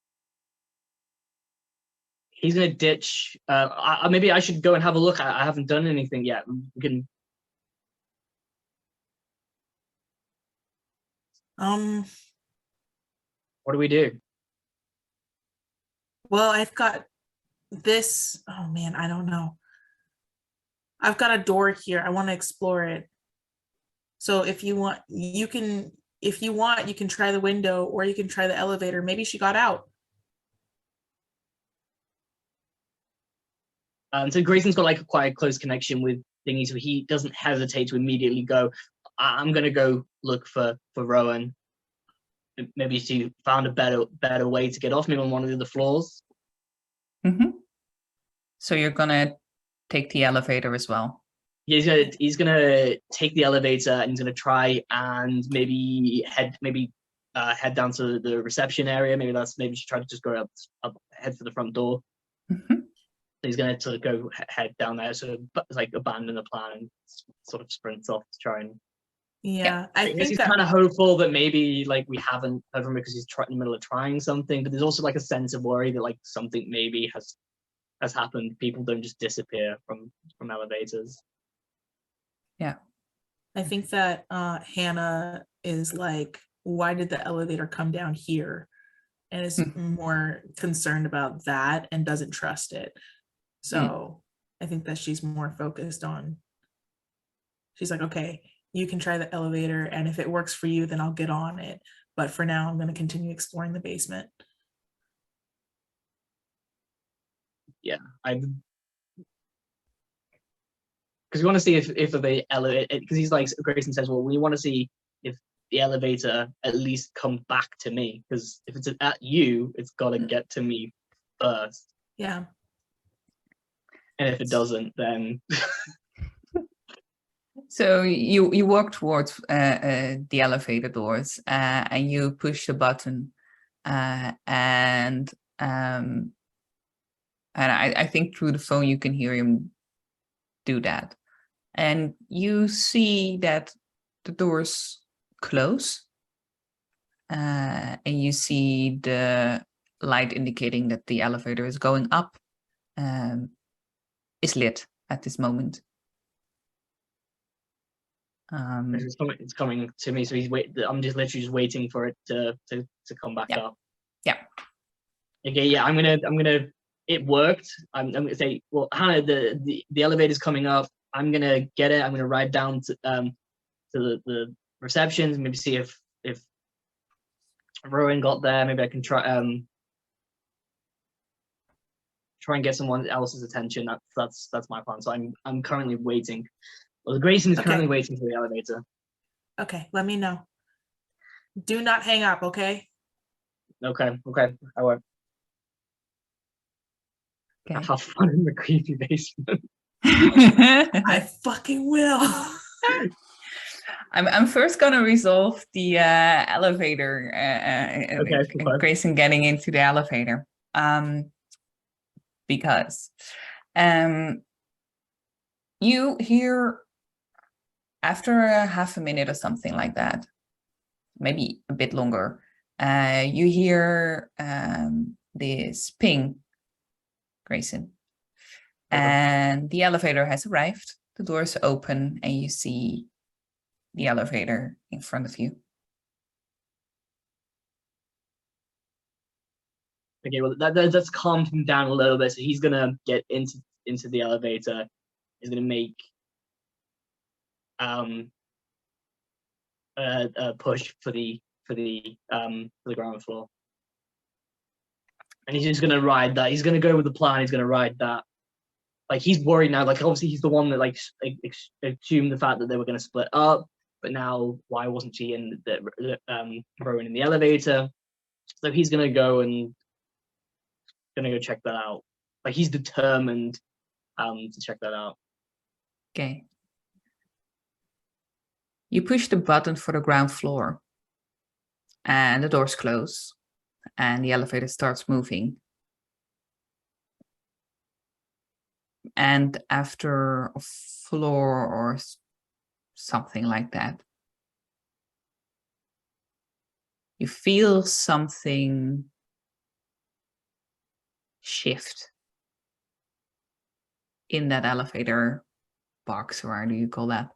gonna ditch. Maybe I should go and have a look. I haven't done anything yet. We can. What do we do? Well, I've got this. Oh man, I don't know. I've got a door here. I want to explore it. So if you want, you can. If you want, you can try the window, or you can try the elevator. Maybe she got out. So Grayson's got like quite a close connection with thingy, so he doesn't hesitate to immediately go. I'm gonna go look for Rowan. Maybe she found a better way to get off, maybe on one of the other floors. Mm-hmm. So you're gonna take the elevator as well. Yeah, he's gonna take the elevator and he's gonna try and maybe head down to the reception area. Maybe she try to just go up head for the front door. Mm-hmm. So he's gonna sort of go head down there, so like abandon the plan and sort of sprints off to try and. Yeah, I think he's that kind of hopeful that maybe like we haven't heard from him because he's in the middle of trying something, but there's also like a sense of worry that like something maybe has happened. People don't just disappear from elevators. Yeah, I think that Hannah is like, why did the elevator come down here? And is more concerned about that and doesn't trust it. So I think that she's more focused on, she's like, okay, you can try the elevator, and if it works for you, then I'll get on it. But for now, I'm going to continue exploring the basement. I because we want to see if the elevator, because he's like, Grayson says, well, we want to see if the elevator at least come back to me, because if it's at you, it's got to get to me first, Yeah. and if it doesn't, then So you walk towards the elevator doors and you push the button, and I think through the phone you can hear him do that, and you see that the doors close, and you see the light indicating that the elevator is going up, is lit at this moment. it's coming to me. So I'm just literally just waiting for it to come back Yeah. up. Yeah. Okay. Yeah. I'm gonna. It worked. I'm gonna say, well, Hannah, the elevator's coming up. I'm gonna get it. I'm gonna ride down to the receptions. Maybe see if Rowan got there. Maybe I can try and get someone else's attention. That's my plan. So I'm currently waiting. Well, Grayson is currently waiting for the elevator. Okay, let me know. Do not hang up, okay? Okay, I won't. Okay. Have fun in the creepy basement. I fucking will. I'm first gonna resolve the elevator. Okay, fine. Grayson getting into the elevator, because you hear after half a minute or something like that, maybe a bit longer. You hear this ping, Grayson, and the elevator has arrived. The doors open, and you see the elevator in front of you. Okay, well that's calmed him down a little bit. So he's gonna get into the elevator. He's gonna make a push for the ground floor, and he's just gonna ride that. He's gonna go with the plan. He's gonna ride that. Like, he's worried now. Like, obviously he's the one that like assumed the fact that they were gonna split up. But now, why wasn't she in Rowan in the elevator? So he's gonna go check that out. Like, he's determined to check that out. Okay. You push the button for the ground floor, and the doors close, and the elevator starts moving. And after a floor or something like that, you feel something shift in that elevator box, or how do you call that,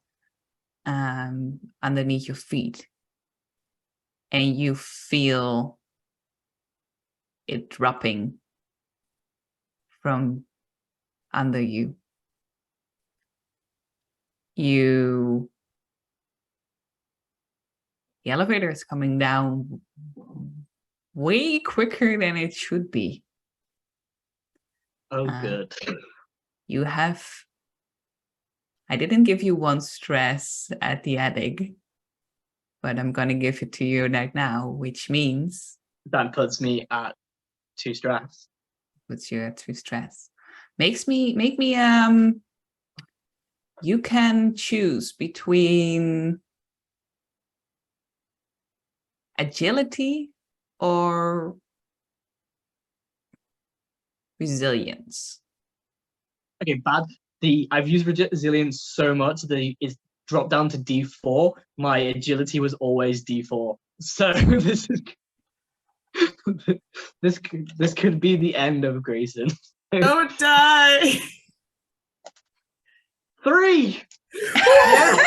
underneath your feet, and you feel it dropping from under you. The elevator is coming down way quicker than it should be. Oh, good. You have, I didn't give you one stress at the attic, but I'm going to give it to you right now, which means That puts me at 2 stress. puts you at 2 stress. Make me you can choose between agility or resilience. Okay, bad. I've used resilience so much that it's dropped down to D4. My agility was always D4. So this could be the end of Grayson. Don't die. 3. Yeah.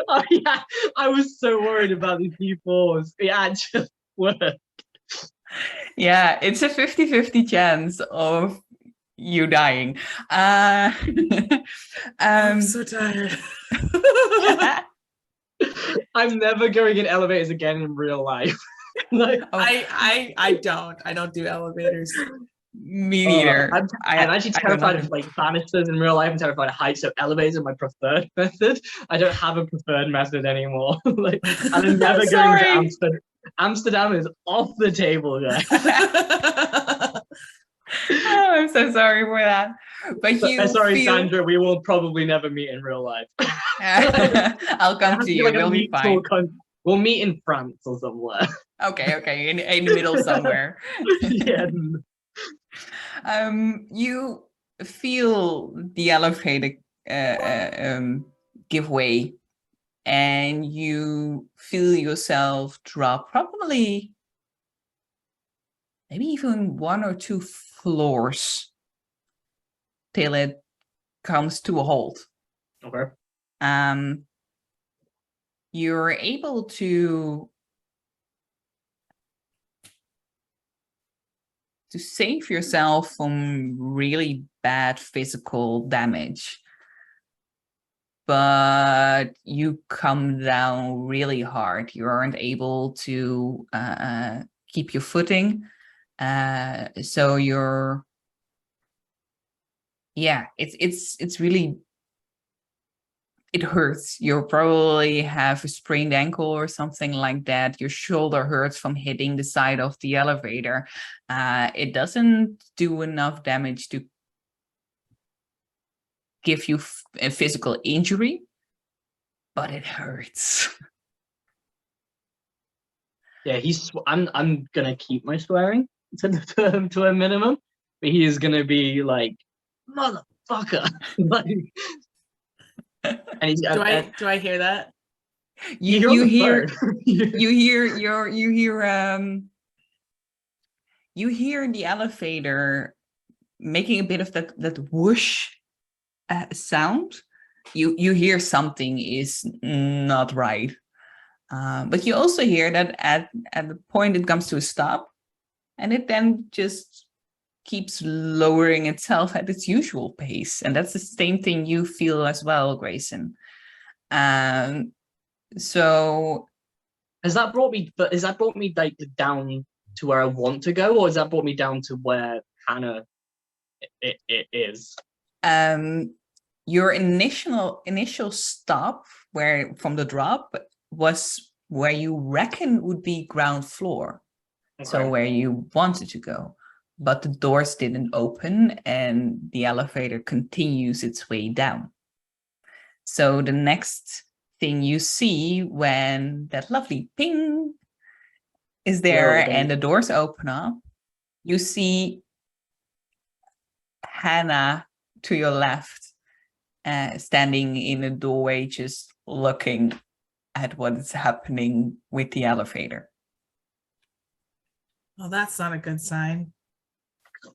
Oh yeah, I was so worried about these D4s. Yeah, it just worked. Yeah, it's a 50-50 chance of you dying. I'm so tired. I'm never going in elevators again in real life. Like, Oh, I don't do elevators. me neither. I'm actually I don't terrified know. of like banisters in real life. I'm terrified of heights, so elevators are my preferred method. I don't have a preferred method anymore. Like, and I'm never going to sorry. Amsterdam. Amsterdam is off the table, guys. Oh, I'm so sorry for that. But you Sorry, feel Sandra. We will probably never meet in real life. I'll It come has to be you. like a We'll be fine. mutual We'll meet in France or somewhere. Okay, in the middle somewhere. Yeah. You feel the elevator give way, and you feel yourself drop probably maybe even 1 or 2 floors till it comes to a halt. Okay. You're able to save yourself from really bad physical damage, but you come down really hard. You aren't able to keep your footing, so you're it's really, it hurts. You probably have a sprained ankle or something like that. Your shoulder hurts from hitting the side of the elevator. It doesn't do enough damage to give you a physical injury, but it hurts. Yeah, I'm gonna keep my swearing to a minimum, but he is gonna be like, motherfucker. Like, and he's Do I hear that? You hear the elevator making a bit of that whoosh sound. You hear something is not right, but you also hear that at the point it comes to a stop, and it then just keeps lowering itself at its usual pace, and that's the same thing you feel as well, Grayson. So has that brought me like down to where I want to go, or has that brought me down to where Hannah it is? Your initial stop from the drop was where you reckon would be ground floor. Okay. So where you wanted to go, but the doors didn't open and the elevator continues its way down. So the next thing you see when that lovely ping is there and the doors open up, you see Hannah to your left, standing in a doorway, just looking at what is happening with the elevator. Well, that's not a good sign.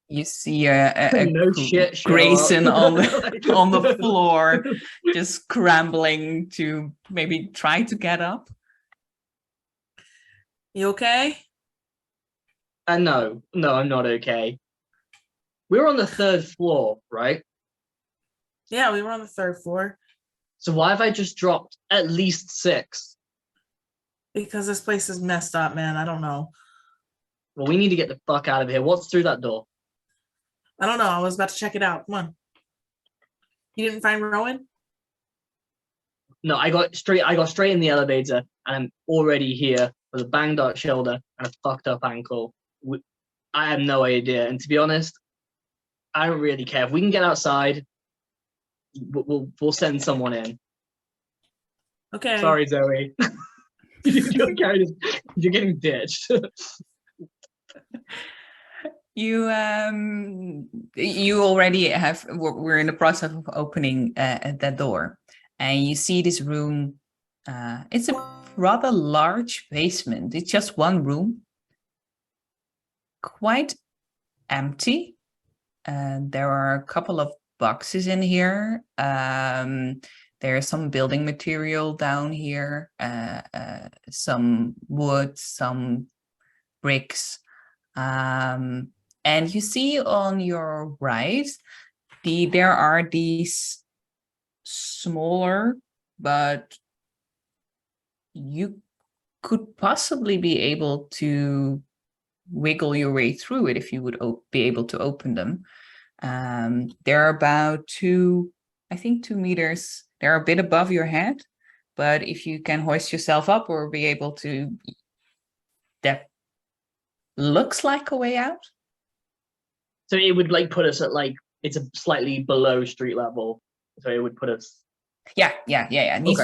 You see a no shit, Grayson on the floor, just scrambling to maybe try to get up. You okay? No, I'm not okay. We're on the 3rd floor, right? Yeah, we were on the 3rd floor. So why have I just dropped at least 6? Because this place is messed up, man. I don't know. Well, we need to get the fuck out of here. What's through that door? I don't know. I was about to check it out. Come on. You didn't find Rowan? No, I got straight in the elevator, and I'm already here with a banged up shoulder and a fucked up ankle. I have no idea, and to be honest, I don't really care. If we can get outside, we'll send someone in. Okay. Sorry, Zoe. You're getting ditched. You already have. We're in the process of opening that door, and you see this room. It's a rather large basement. It's just one room, quite empty. There are a couple of boxes in here. There's some building material down here, some wood, some bricks. And you see on your right, there are these smaller but you could possibly be able to wiggle your way through it if you would be able to open them. They're about 2 meters. They're a bit above your head, but if you can hoist yourself up or be able to, that looks like a way out. So it would like put us at like it's a slightly below street level. So it would put us. Yeah.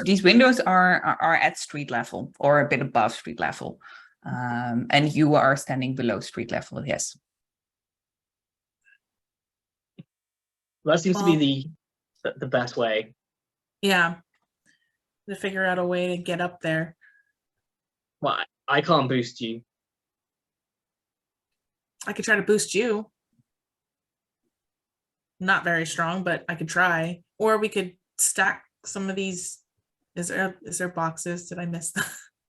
These windows are at street level or a bit above street level, and you are standing below street level. Yes. That seems to be the best way. Yeah. To figure out a way to get up there. Well, I can't boost you. I could try to boost you. Not very strong, but I could try. Or we could stack some of these. Is there boxes? Did I miss them?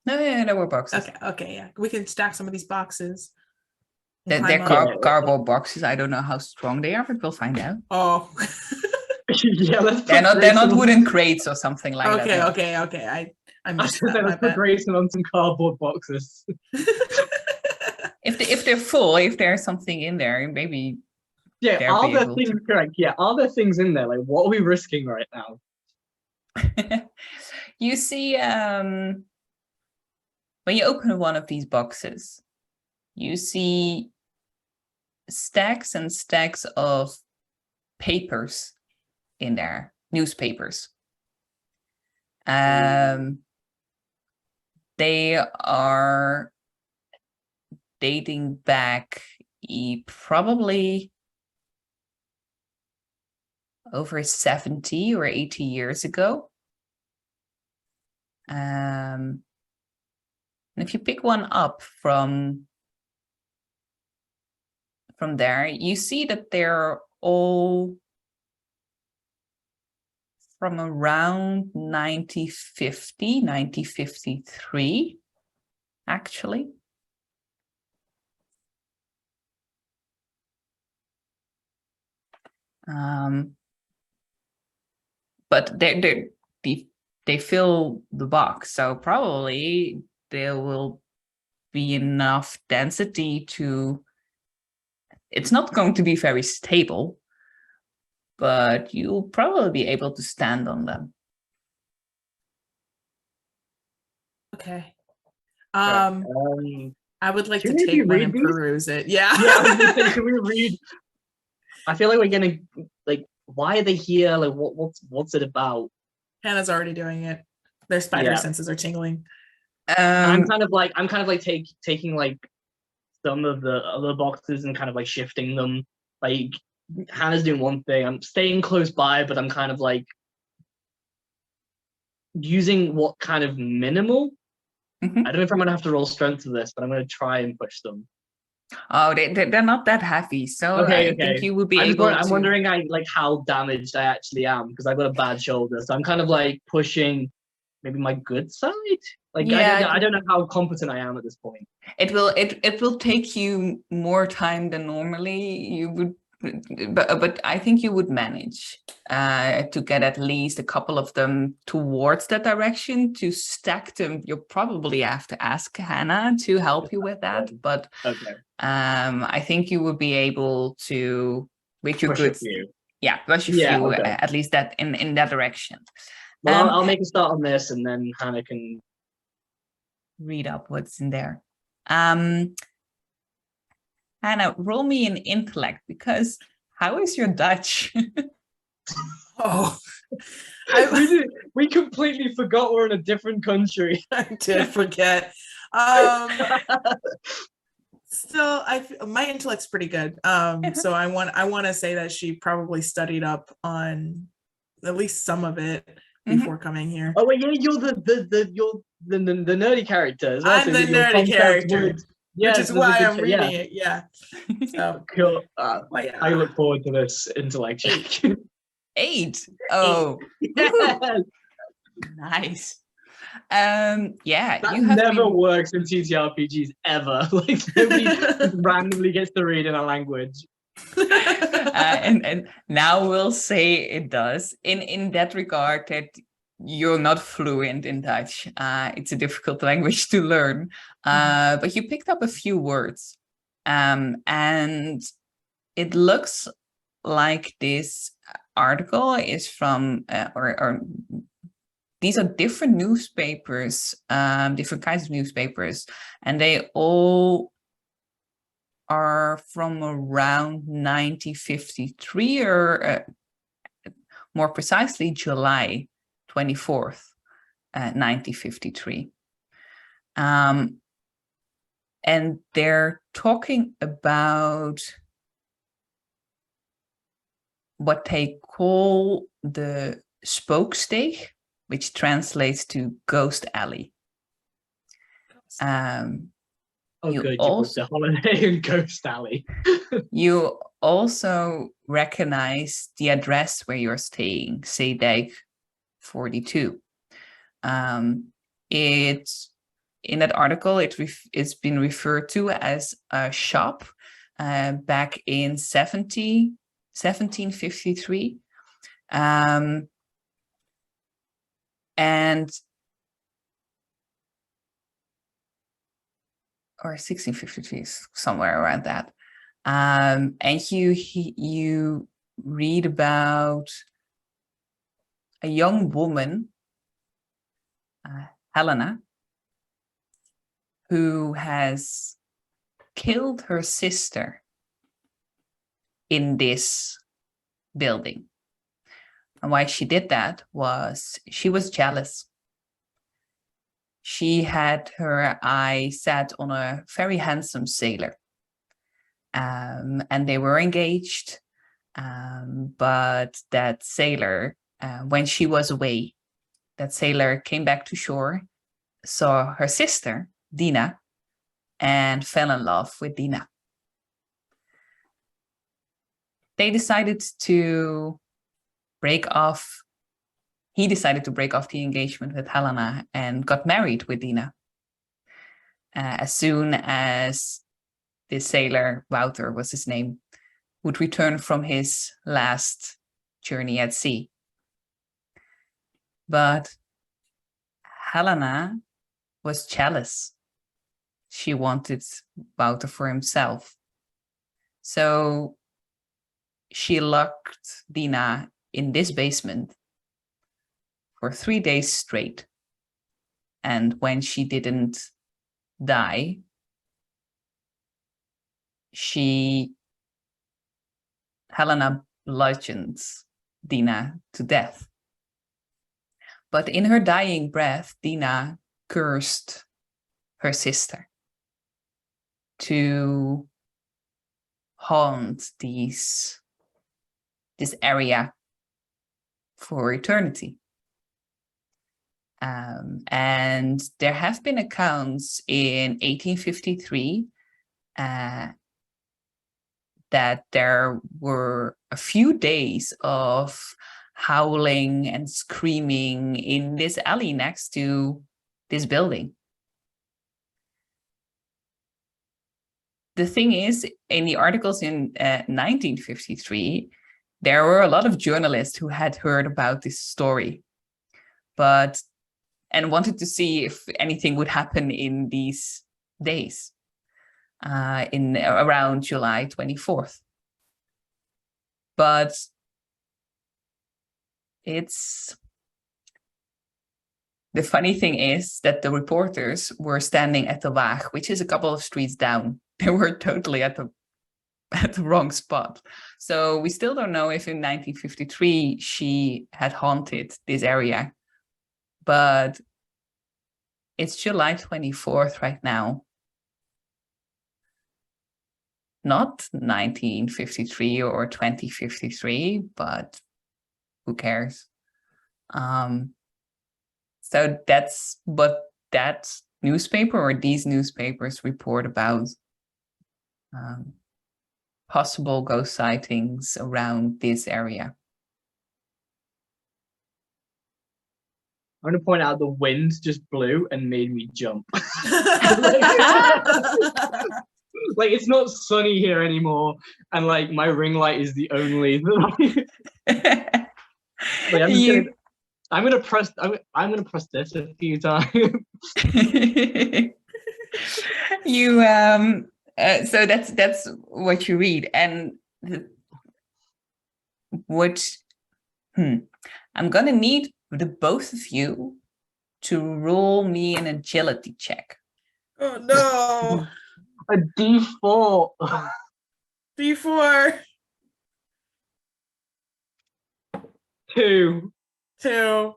No, there were boxes. Okay, yeah. We can stack some of these boxes. They're cardboard boxes. I don't know how strong they are, but we'll find out. Oh. Yeah, they're not wooden crates or something like that. Okay. I missed that. Let's put Grayson on some cardboard boxes. If they're full, if there's something in there, maybe. Yeah, are there things correct? Yeah, are there things in there? Like, what are we risking right now? You see, when you open one of these boxes, you see stacks and stacks of papers in there, newspapers. They are dating back probably over 70 or 80 years ago. And if you pick one up from there, you see that they're all from around 1953, actually. But they fill the box, so probably there will be enough density to. It's not going to be very stable, but you'll probably be able to stand on them. Okay. I I would like to take one and peruse it. Yeah. Can we read? I feel like we're gonna like. Why are they here? Like, what's it about? Hannah's already doing it. Their spider senses are tingling. I'm kind of like taking like some of the other boxes and kind of like shifting them. Like Hannah's doing one thing. I'm staying close by, but I'm kind of like using what kind of minimal. Mm-hmm. I don't know if I'm gonna have to roll strength for this, but I'm gonna try and push them. Oh, they're not that heavy, so okay. I think you would be able to. I'm wondering like how damaged I actually am because I've got a bad shoulder, so I'm kind of like pushing maybe my good side. Like I don't know how competent I am at this point. It will take you more time than normally you would, but I think you would manage to get at least a couple of them towards that direction. To stack them, you'll probably have to ask Hannah to help you with that. But okay. I think you would be able to with your good. Push you through okay. At least that in that direction. Well, I'll make a start on this, and then Hannah can read up what's in there. Hannah, roll me an intellect, because how is your Dutch? Oh, we completely forgot we're in a different country. I did forget. Still, my intellect's pretty good. So I want to say that she probably studied up on at least some of it before coming here. Oh wait, yeah, you're the nerdy character as well. I'm the nerdy character. Which is why I'm reading it. Yeah. So cool. I look forward to this intellect check. 8. Oh, nice. That you have never works in TTRPGs ever. Like nobody just randomly gets to read in a language. And now we'll say it does. In that regard, that you're not fluent in Dutch. It's a difficult language to learn, but you picked up a few words, and it looks like this article is from, or these are different newspapers, different kinds of newspapers, and they all are from around 1953, or more precisely, July 24th, 1953. And they're talking about what they call the Spooksteeg, which translates to ghost alley. Oh, you good. You also- booked a holiday in Ghost Alley. You also recognize the address where you're staying, Zeedijk 42. It's in that article, it's been referred to as a shop back in 1753. Or 1653, somewhere around that. And you read about a young woman, Helena, who has killed her sister in this building. And why she did that was she was jealous. She had her eye set on a very handsome sailor. And they were engaged. But that sailor, when she was away, that sailor came back to shore, saw her sister, Dina, and fell in love with Dina. They decided to break off. He decided to break off the engagement with Helena and got married with Dina. As soon as this sailor, Wouter was his name, would return from his last journey at sea. But Helena was jealous. She wanted Wouter for himself. So she locked Dina in this basement for 3 days straight. And when she didn't die, Helena bludgeoned Dina to death. But in her dying breath, Dina cursed her sister to haunt this area for eternity. And there have been accounts in 1853 that there were a few days of howling and screaming in this alley next to this building. The thing is, in the articles in 1953, there were a lot of journalists who had heard about this story, and wanted to see if anything would happen in these days, in around July 24th. But the funny thing is that the reporters were standing at the Waag, which is a couple of streets down. They were totally at the wrong spot. So we still don't know if in 1953 she had haunted this area. But it's July 24th right now. Not 1953 or 2053, but who cares? So that's what that newspaper or these newspapers report about possible ghost sightings around this area. I'm going to point out the wind just blew and made me jump. Like, it's not sunny here anymore, and like my ring light is the only. Like, I'm gonna press. I'm gonna press this a few times. You so that's what you read, and what I'm gonna need the both of you to roll me an agility check. Oh no. A D4. D4. 2. 2.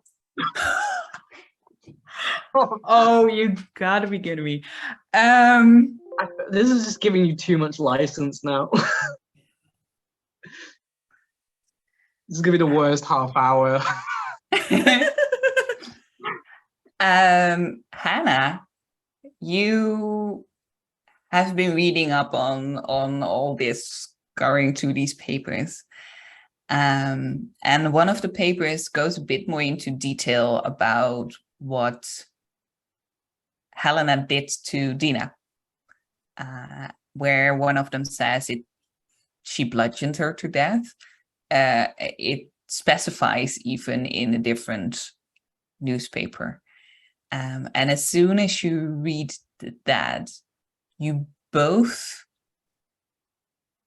Oh, you gotta be kidding me. This is just giving you too much license now. This is gonna be the worst half hour. Hannah, you have been reading up on all this, going through these papers. And one of the papers goes a bit more into detail about what Helena did to Dina, where one of them says she bludgeoned her to death. It specifies even in a different newspaper. And as soon as you read that, you both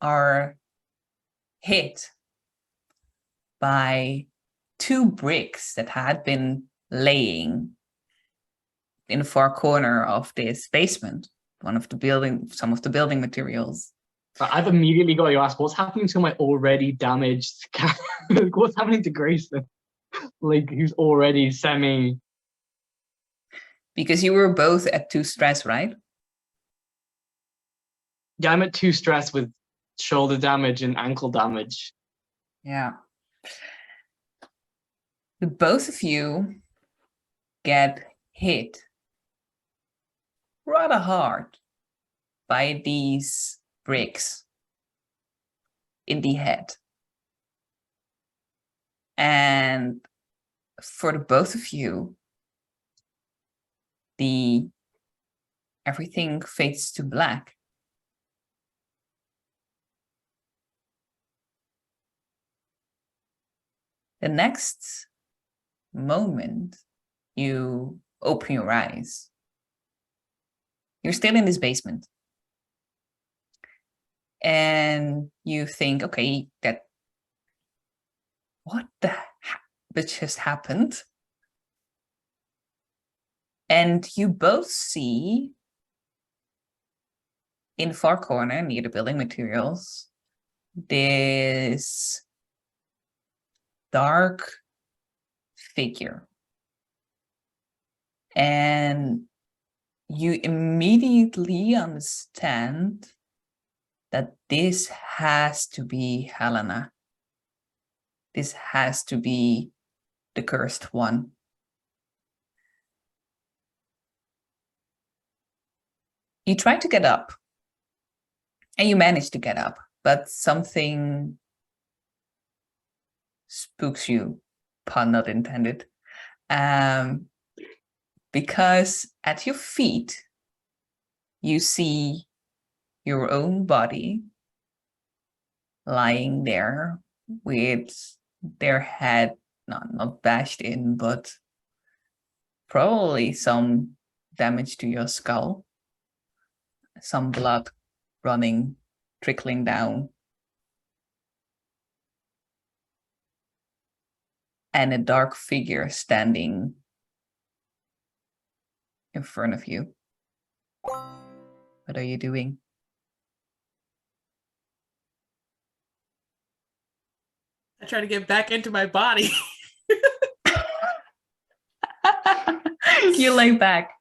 are hit by 2 bricks that had been laying in the far corner of this basement, some of the building materials. I've immediately got to ask, what's happening to my already damaged what's happening to Grayson? Like, who's already semi... Because you were both at 2 stress, right? Yeah, I'm at 2 stress with shoulder damage and ankle damage. Yeah. The both of you get hit rather hard by these bricks in the head. And for the both of you, everything fades to black. The next moment you open your eyes, you're still in this basement. And you think, okay, what the heck just happened? And you both see in the far corner near the building materials this dark figure. And you immediately understand that this has to be Helena. This has to be the cursed one. You try to get up, and you manage to get up, but something spooks you, pun not intended, because at your feet, you see your own body lying there with their head not bashed in, but probably some damage to your skull, some blood trickling down, and a dark figure standing in front of you. What are you doing? I try to get back into my body. You lay back.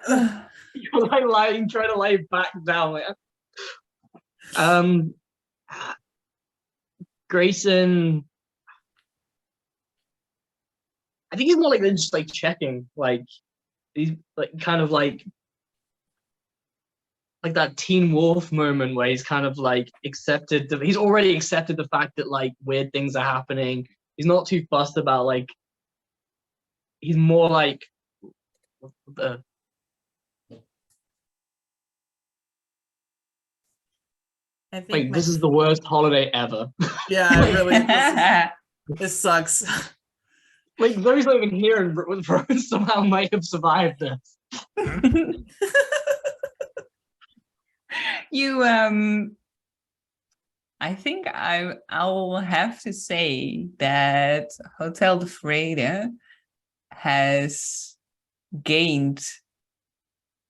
You're like trying to lay back down. Grayson, I think he's more like just like checking, like he's like kind of like that Teen Wolf moment where he's kind of like he's already accepted the fact that like weird things are happening. He's not too fussed about like, he's more like I think like this is the worst holiday ever. Yeah, really. This sucks. Like Zoe's not even here, and Rowan somehow might have survived this. You I think I'll have to say that Hotel de Vrede has gained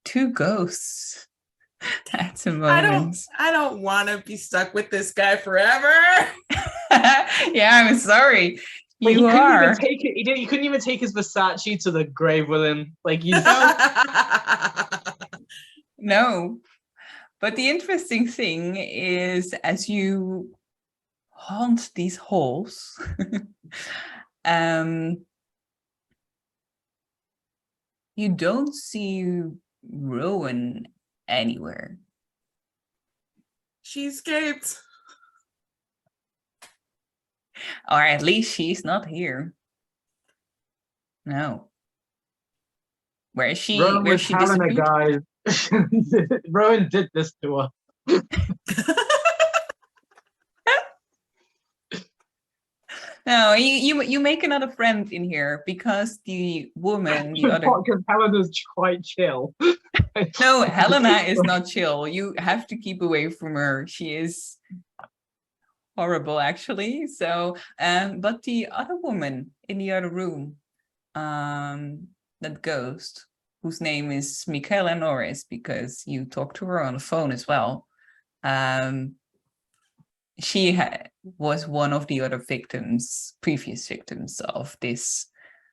2 ghosts at the moment. I don't want to be stuck with this guy forever. Yeah, I'm sorry. Like, You he couldn't are. even take it. He couldn't even take his Versace to the grave with him. Like you. No. But the interesting thing is, as you haunt these halls, you don't see Rowan anywhere. She escaped. Or at least she's not here. No. Where is she? Rowan Where was she having a disappeared? guy. Rowan did this to her. No, you make another friend in here because the woman, the other. Because Helena's quite chill. No, Helena is not chill. You have to keep away from her. She is horrible, actually. So, but the other woman in the other room, that ghost, whose name is Michaela Norris, because you talked to her on the phone as well. She was one of the other victims, previous victims of this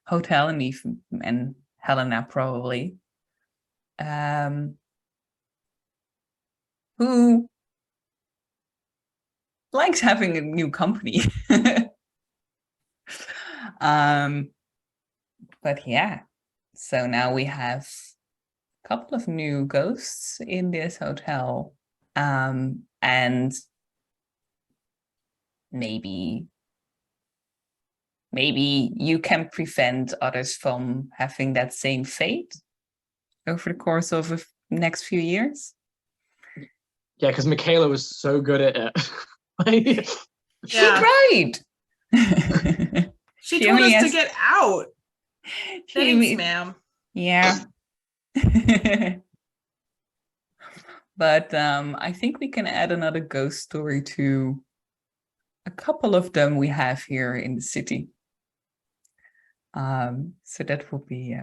hotel, and Helena probably, who likes having a new company. But yeah, so now we have a couple of new ghosts in this hotel, and maybe you can prevent others from having that same fate over the course of the next few years. Yeah, because Michaela was so good at it. She tried. She She told only us to has- get out. Thanks, She- ma'am. Yeah. But I think we can add another ghost story to a couple of them we have here in the city. So that will be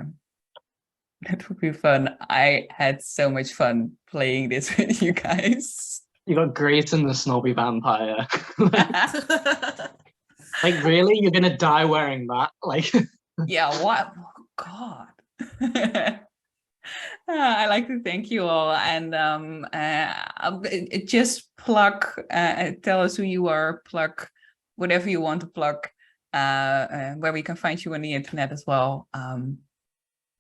fun. I had so much fun playing this with you guys. You got Grayson the snobby vampire. Like, really? You're gonna die wearing that? Like, Yeah, what? Oh, God. I'd like to thank you all, and just plug, tell us who you are, plug whatever you want to plug, where we can find you on the internet as well.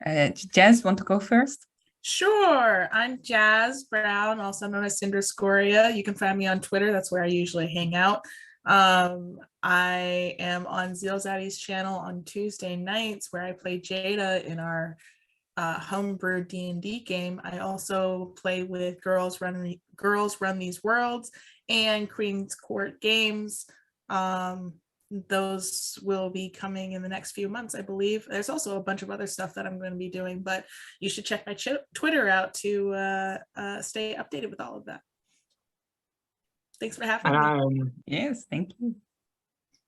Jazz, want to go first? Sure. I'm Jazz Brown, also known as Cinder Scoria. You can find me on Twitter. That's where I usually hang out. I am on Zilzaddy's channel on Tuesday nights where I play Jada in our homebrew D&D game. I also play with Girls Run These Worlds and Queen's Court Games. Those will be coming in the next few months, I believe. There's also a bunch of other stuff that I'm going to be doing, but you should check my Twitter out to stay updated with all of that. Thanks for having me. Yes, thank you.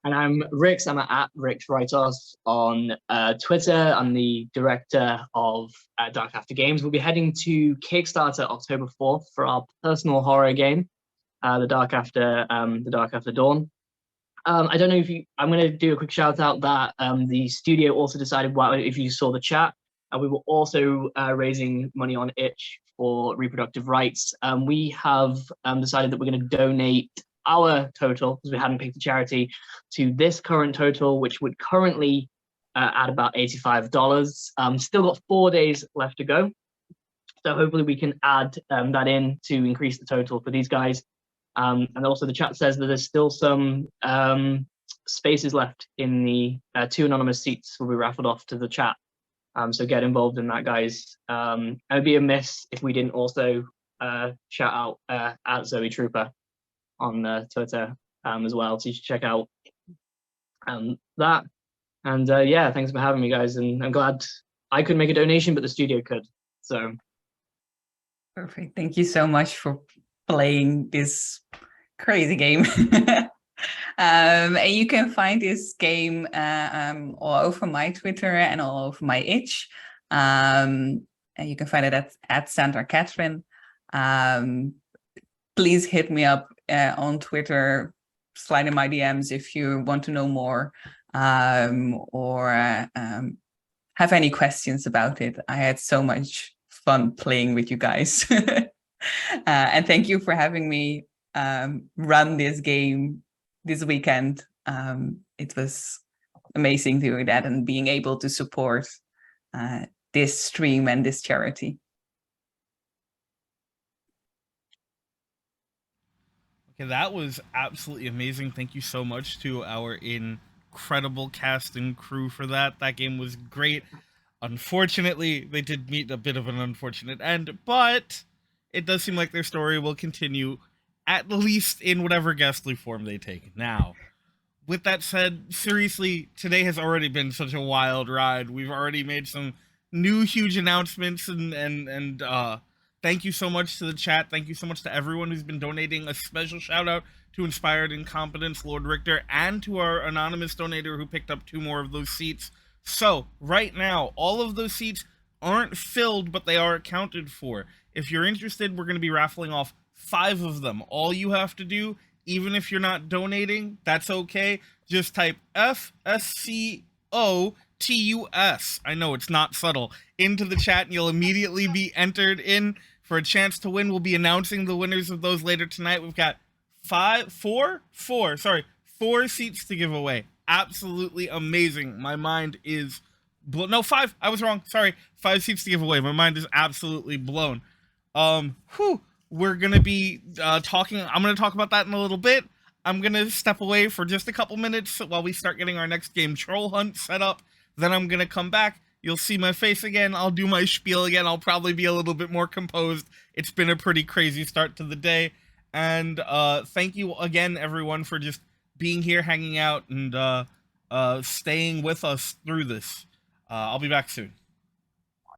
And I'm Rix. I'm at Rix Writos on Twitter. I'm the director of Dark After Games. We'll be heading to Kickstarter October 4th for our personal horror game, the Dark After Dawn. I don't know if I'm going to do a quick shout out that the studio also decided, if you saw the chat, we were also raising money on Itch for reproductive rights. We have decided that we're going to donate our total, because we hadn't picked a charity, to this current total, which would currently add about $85. Still got 4 days left to go. So hopefully we can add that in to increase the total for these guys. And also the chat says that there's still some spaces left in the 2 anonymous seats will be raffled off to the chat. So get involved in that, guys. It would be a miss if we didn't also shout out at Zoe Trooper on Twitter as well. So you should check out that. And yeah, thanks for having me, guys. And I'm glad I couldn't make a donation, but the studio could. So Perfect. Thank you so much for playing this crazy game. And you can find this game all over my Twitter and all over my itch. And you can find it at Sandra Catherine. Please hit me up on Twitter, slide in my DMs if you want to know more, or have any questions about it. I had so much fun playing with you guys. And thank you for having me run this game this weekend. It was amazing doing that and being able to support this stream and this charity. Okay, that was absolutely amazing. Thank you so much to our incredible cast and crew for that. That game was great. Unfortunately, they did meet a bit of an unfortunate end, but it does seem like their story will continue, at least in whatever ghastly form they take. Now, with that said, seriously, today has already been such a wild ride. We've already made some new huge announcements, and thank you so much to the chat. Thank you so much to everyone who's been donating. A special shout out to Inspired Incompetence, Lord Richter, and to our anonymous donator who picked up 2 more of those seats. So, right now, all of those seats aren't filled, but they are accounted for. If you're interested, we're going to be raffling off 5 of them. All you have to do, even if you're not donating, that's okay. Just type FSCOTUS. I know it's not subtle. Into the chat, and you'll immediately be entered in for a chance to win. We'll be announcing the winners of those later tonight. We've got 4 seats to give away. Absolutely amazing. My mind is blown. No, 5. I was wrong. Sorry. 5 seats to give away. My mind is absolutely blown. We're gonna be talking. I'm gonna talk about that in a little bit. I'm gonna step away for just a couple minutes while we start getting our next game, Troll Hunt, set up. Then I'm gonna come back. You'll see my face again. I'll do my spiel again. I'll probably be a little bit more composed. It's been a pretty crazy start to the day. And thank you again, everyone, for just being here, hanging out, and staying with us through this. I'll be back soon.